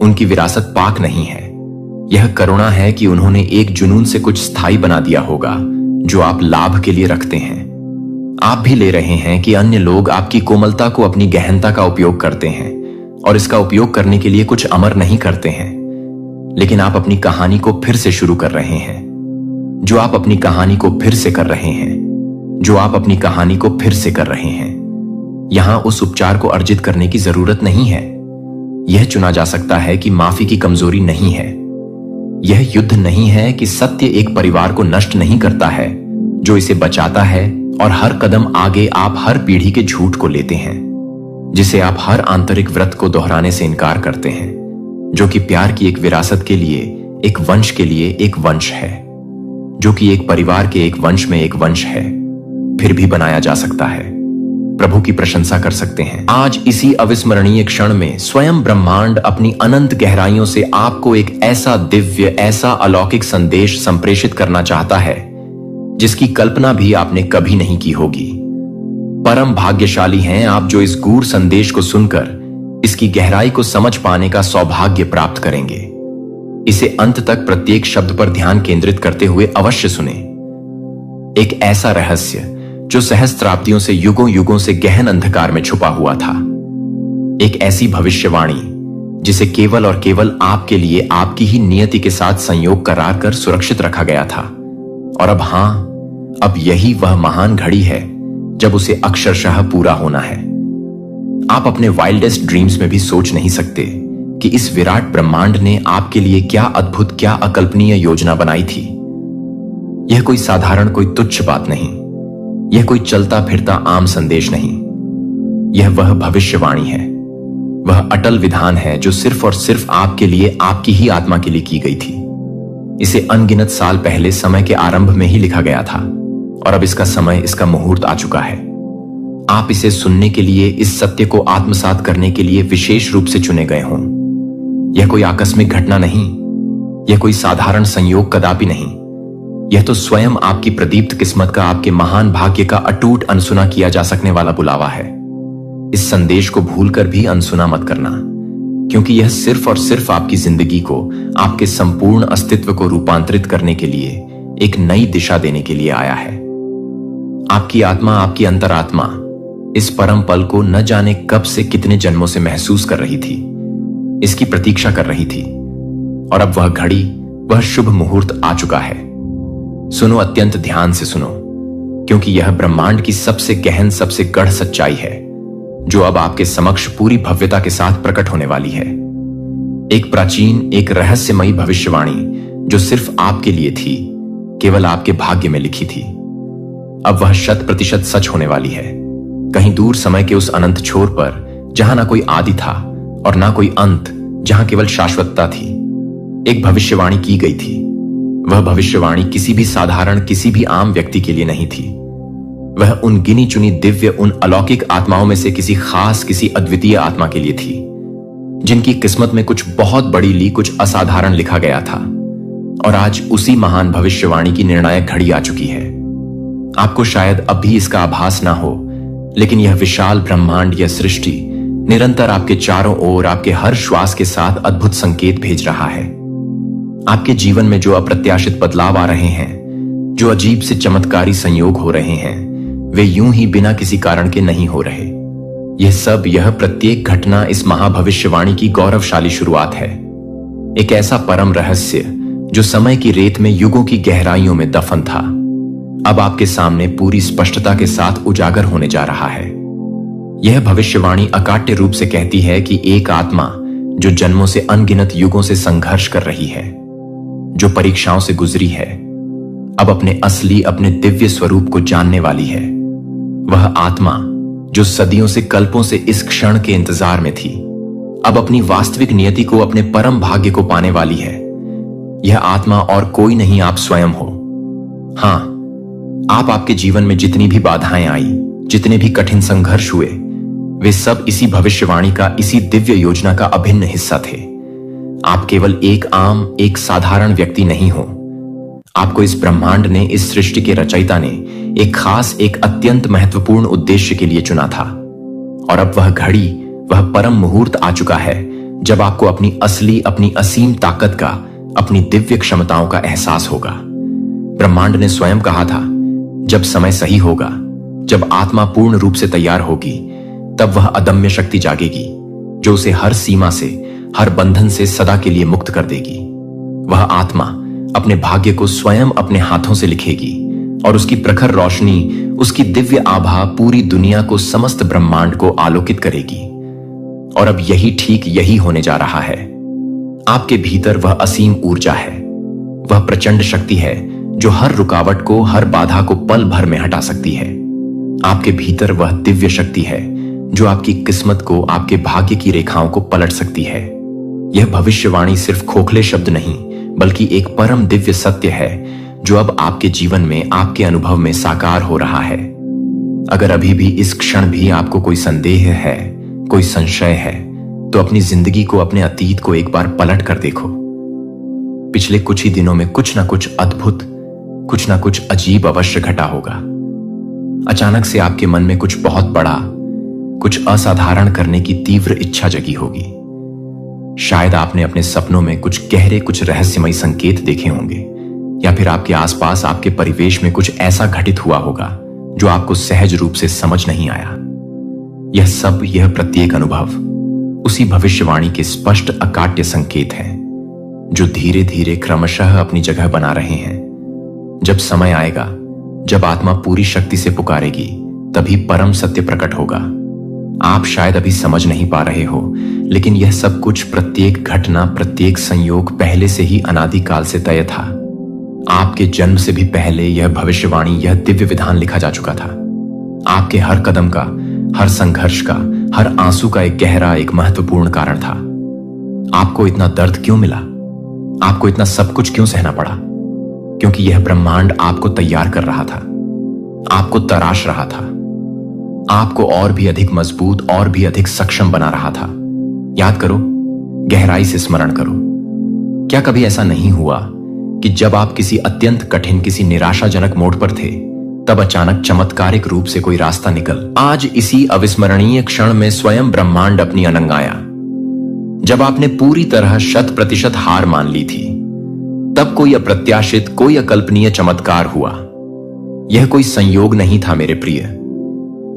उनकी विरासत पाक नहीं है, यह करुणा है कि उन्होंने एक जुनून से कुछ स्थायी बना दिया होगा जो आप लाभ के लिए रखते हैं। आप भी ले रहे हैं कि अन्य लोग आपकी कोमलता को अपनी गहनता का उपयोग करते हैं और इसका उपयोग करने के लिए कुछ अमर नहीं करते हैं, लेकिन आप अपनी कहानी को फिर से शुरू कर रहे हैं। जो आप अपनी कहानी को फिर से कर रहे हैं, जो आप अपनी कहानी को फिर से कर रहे हैं। यहां उस उपचार को अर्जित करने की जरूरत नहीं है। यह चुना जा सकता है कि माफी की कमजोरी नहीं है। यह युद्ध नहीं है कि सत्य एक परिवार को नष्ट नहीं करता है, जो इसे बचाता है, और हर कदम आगे आप हर पीढ़ी के झूठ को लेते हैं, जिसे आप हर आंतरिक व्रत को दोहराने से इनकार करते हैं, जो कि प्यार की एक विरासत के लिए, एक वंश के लिए एक वंश है, जो कि एक परिवार के एक वंश में एक वंश है, फिर भी बनाया जा सकता है। प्रभु की प्रशंसा कर सकते हैं। आज इसी अविस्मरणीय क्षण में स्वयं ब्रह्मांड अपनी अनंत गहराइयों से आपको एक ऐसा दिव्य, ऐसा अलौकिक संदेश संप्रेषित करना चाहता है जिसकी कल्पना भी आपने कभी नहीं की होगी। परम भाग्यशाली हैं आप जो इस गूढ़ संदेश को सुनकर इसकी गहराई को समझ पाने का सौभाग्य प्राप्त करेंगे। इसे अंत तक प्रत्येक शब्द पर ध्यान केंद्रित करते हुए अवश्य सुने। एक ऐसा रहस्य जो सहस्त्राब्दियों से युगों युगों से गहन अंधकार में छुपा हुआ था। एक ऐसी भविष्यवाणी जिसे केवल और केवल आपके लिए आपकी ही नियति के साथ संयोग करार कर सुरक्षित रखा गया था। और अब हां, अब यही वह महान घड़ी है जब उसे अक्षरशः पूरा होना है। आप अपने वाइल्डेस्ट ड्रीम्स में भी सोच नहीं सकते कि इस विराट ब्रह्मांड ने आपके लिए क्या अद्भुत, क्या अकल्पनीय योजना बनाई थी। यह कोई साधारण, कोई तुच्छ बात नहीं। यह कोई चलता फिरता आम संदेश नहीं। यह वह भविष्यवाणी है, वह अटल विधान है जो सिर्फ और सिर्फ आपके लिए, आपकी ही आत्मा के लिए की गई थी। इसे अनगिनत साल पहले समय के आरंभ में ही लिखा गया था, और अब इसका समय, इसका मुहूर्त आ चुका है। आप इसे सुनने के लिए, इस सत्य को आत्मसात करने के लिए विशेष रूप से चुने गए हों। यह कोई आकस्मिक घटना नहीं, यह कोई साधारण संयोग कदापि नहीं। यह तो स्वयं आपकी प्रदीप्त किस्मत का, आपके महान भाग्य का अटूट अनसुना किया जा सकने वाला बुलावा है। इस संदेश को भूलकर भी अनसुना मत करना, क्योंकि यह सिर्फ और सिर्फ आपकी जिंदगी को, आपके संपूर्ण अस्तित्व को रूपांतरित करने के लिए, एक नई दिशा देने के लिए आया है। आपकी आत्मा, आपकी अंतरात्मा इस परम पल को न जाने कब से, कितने जन्मों से महसूस कर रही थी, इसकी प्रतीक्षा कर रही थी। और अब वह घड़ी, वह शुभ मुहूर्त आ चुका है। सुनो, अत्यंत ध्यान से सुनो, क्योंकि यह ब्रह्मांड की सबसे गहन, सबसे गढ़ सच्चाई है जो अब आपके समक्ष पूरी भव्यता के साथ प्रकट होने वाली है। एक प्राचीन, एक रहस्यमयी भविष्यवाणी जो सिर्फ आपके लिए थी, केवल आपके भाग्य में लिखी थी, अब वह 100% सच होने वाली है। कहीं दूर समय के उस अनंत छोर पर, जहां ना कोई आदि था और ना कोई अंत, जहां केवल शाश्वतता थी, एक भविष्यवाणी की गई थी। वह भविष्यवाणी किसी भी साधारण, किसी भी आम व्यक्ति के लिए नहीं थी। वह उन गिनी चुनी दिव्य, उन अलौकिक आत्माओं में से किसी खास, किसी अद्वितीय आत्मा के लिए थी, जिनकी किस्मत में कुछ बहुत बड़ी ली, कुछ असाधारण लिखा गया था, और आज उसी महान भविष्यवाणी की निर्णायक घड़ी आ चुकी है। आपको शायद अब भी इसका आभास ना हो, लेकिन यह विशाल ब्रह्मांड, यह सृष्टि निरंतर आपके चारों ओर, आपके हर श्वास के साथ अद्भुत संकेत भेज रहा है। आपके जीवन में जो अप्रत्याशित बदलाव आ रहे हैं, जो अजीब से चमत्कारी संयोग हो रहे हैं, वे यूं ही बिना किसी कारण के नहीं हो रहे। यह प्रत्येक घटना इस महाभविष्यवाणी की गौरवशाली शुरुआत है। एक ऐसा परम रहस्य जो समय की रेत में युगों की गहराइयों में दफन था, अब आपके सामने पूरी स्पष्टता के साथ उजागर होने जा रहा है। यह भविष्यवाणी अकाट्य रूप से कहती है कि एक आत्मा जो जन्मों से अनगिनत युगों से संघर्ष कर रही है, जो परीक्षाओं से गुजरी है, अब अपने असली, अपने दिव्य स्वरूप को जानने वाली है। वह आत्मा जो सदियों से, कल्पों से इस क्षण के इंतजार में थी, अब अपनी वास्तविक नियति को, अपने परम भाग्य को पाने वाली है। यह आत्मा और कोई नहीं, आप स्वयं हो। हां, आप, आपके जीवन में जितनी भी बाधाएं आई, जितने भी कठिन संघर्ष हुए, वे सब इसी भविष्यवाणी का, इसी दिव्य योजना का अभिन्न हिस्सा थे। आप केवल एक आम, एक साधारण व्यक्ति नहीं हो। आपको इस ब्रह्मांड ने, इस सृष्टि के रचयिता ने एक खास, एक अत्यंत महत्वपूर्ण उद्देश्य के लिए चुना था। और अब वह घड़ी, वह परम मुहूर्त आ चुका है जब आपको अपनी असली, अपनी असीम ताकत का, अपनी दिव्य क्षमताओं का एहसास होगा। ब्रह्मांड ने स्वयं कहा था, जब समय सही होगा, जब आत्मा पूर्ण रूप से तैयार होगी, तब वह अदम्य शक्ति जागेगी जो उसे हर सीमा से, हर बंधन से सदा के लिए मुक्त कर देगी। वह आत्मा अपने भाग्य को स्वयं अपने हाथों से लिखेगी और उसकी प्रखर रोशनी, उसकी दिव्य आभा पूरी दुनिया को, समस्त ब्रह्मांड को आलोकित करेगी। और अब यही, ठीक यही होने जा रहा है। आपके भीतर वह असीम ऊर्जा है, वह प्रचंड शक्ति है जो हर रुकावट को, हर बाधा को पल भर में हटा सकती है। आपके भीतर वह दिव्य शक्ति है जो आपकी किस्मत को, आपके भाग्य की रेखाओं को पलट सकती है। यह भविष्यवाणी सिर्फ खोखले शब्द नहीं, बल्कि एक परम दिव्य सत्य है जो अब आपके जीवन में, आपके अनुभव में साकार हो रहा है। अगर अभी भी, इस क्षण भी आपको कोई संदेह है, कोई संशय है, तो अपनी जिंदगी को, अपने अतीत को एक बार पलट कर देखो। पिछले कुछ ही दिनों में कुछ ना कुछ अद्भुत, कुछ ना कुछ अजीब अवश्य घटा होगा। अचानक से आपके मन में कुछ बहुत बड़ा, कुछ असाधारण करने की तीव्र इच्छा जगी होगी। शायद आपने अपने सपनों में कुछ गहरे, कुछ रहस्यमयी संकेत देखे होंगे, या फिर आपके आसपास, आपके परिवेश में कुछ ऐसा घटित हुआ होगा जो आपको सहज रूप से समझ नहीं आया। यह सब, यह प्रत्येक अनुभव उसी भविष्यवाणी के स्पष्ट, अकाट्य संकेत हैं जो धीरे धीरे, क्रमशः अपनी जगह बना रहे हैं। जब समय आएगा, जब आत्मा पूरी शक्ति से पुकारेगी, तभी परम सत्य प्रकट होगा। आप शायद अभी समझ नहीं पा रहे हो, लेकिन यह सब कुछ, प्रत्येक घटना, प्रत्येक संयोग पहले से ही अनादिकाल से तय था। आपके जन्म से भी पहले यह भविष्यवाणी, यह दिव्य विधान लिखा जा चुका था। आपके हर कदम का, हर संघर्ष का, हर आंसू का एक गहरा, एक महत्वपूर्ण कारण था। आपको इतना दर्द क्यों मिला? आपको इतना सब कुछ क्यों सहना पड़ा? क्योंकि यह ब्रह्मांड आपको तैयार कर रहा था, आपको तराश रहा था, आपको और भी अधिक मजबूत, और भी अधिक सक्षम बना रहा था। याद करो, गहराई से स्मरण करो। क्या कभी ऐसा नहीं हुआ कि जब आप किसी अत्यंत कठिन, किसी निराशाजनक मोड़ पर थे, तब अचानक चमत्कारिक रूप से कोई रास्ता निकल, आज इसी अविस्मरणीय क्षण में स्वयं ब्रह्मांड अपनी अनंग आया। जब आपने पूरी तरह 100% हार मान ली थी, तब कोई अप्रत्याशित, कोई अकल्पनीय चमत्कार हुआ। यह कोई संयोग नहीं था मेरे प्रिय,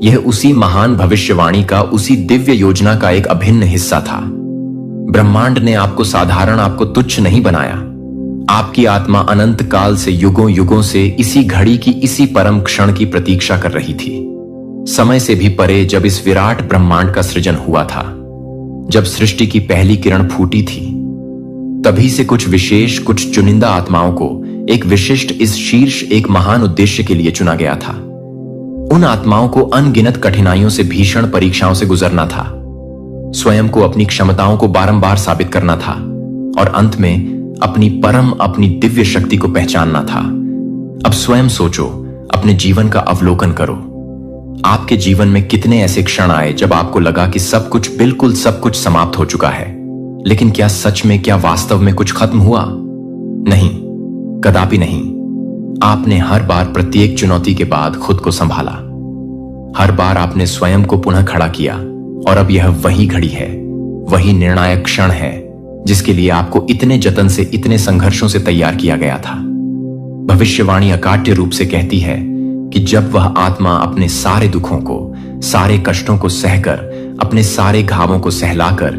यह उसी महान भविष्यवाणी का, उसी दिव्य योजना का एक अभिन्न हिस्सा था। ब्रह्मांड ने आपको साधारण, आपको तुच्छ नहीं बनाया। आपकी आत्मा अनंत काल से, युगों युगों से इसी घड़ी की, इसी परम क्षण की प्रतीक्षा कर रही थी। समय से भी परे, जब इस विराट ब्रह्मांड का सृजन हुआ था, जब सृष्टि की पहली किरण फूटी थी, तभी से कुछ विशेष, कुछ चुनिंदा आत्माओं को एक विशिष्ट, इस शीर्ष, एक महान उद्देश्य के लिए चुना गया था। उन आत्माओं को अनगिनत कठिनाइयों से, भीषण परीक्षाओं से गुजरना था, स्वयं को, अपनी क्षमताओं को बारंबार साबित करना था, और अंत में अपनी परम, अपनी दिव्य शक्ति को पहचानना था। अब स्वयं सोचो, अपने जीवन का अवलोकन करो। आपके जीवन में कितने ऐसे क्षण आए जब आपको लगा कि सब कुछ, बिल्कुल सब कुछ समाप्त हो चुका है, लेकिन क्या सच में, क्या वास्तव में कुछ खत्म हुआ? नहीं, कदापि नहीं। आपने हर बार प्रत्येक चुनौती के बाद खुद को संभाला। हर बार आपने स्वयं को पुनः खड़ा किया और अब यह वही घड़ी है, वही निर्णायक क्षण है जिसके लिए आपको इतने जतन से, इतने संघर्षों से तैयार किया गया था। भविष्यवाणी अकाट्य रूप से कहती है कि जब वह आत्मा अपने सारे दुखों को, सारे कष्टों को सहकर, अपने सारे घावों को सहलाकर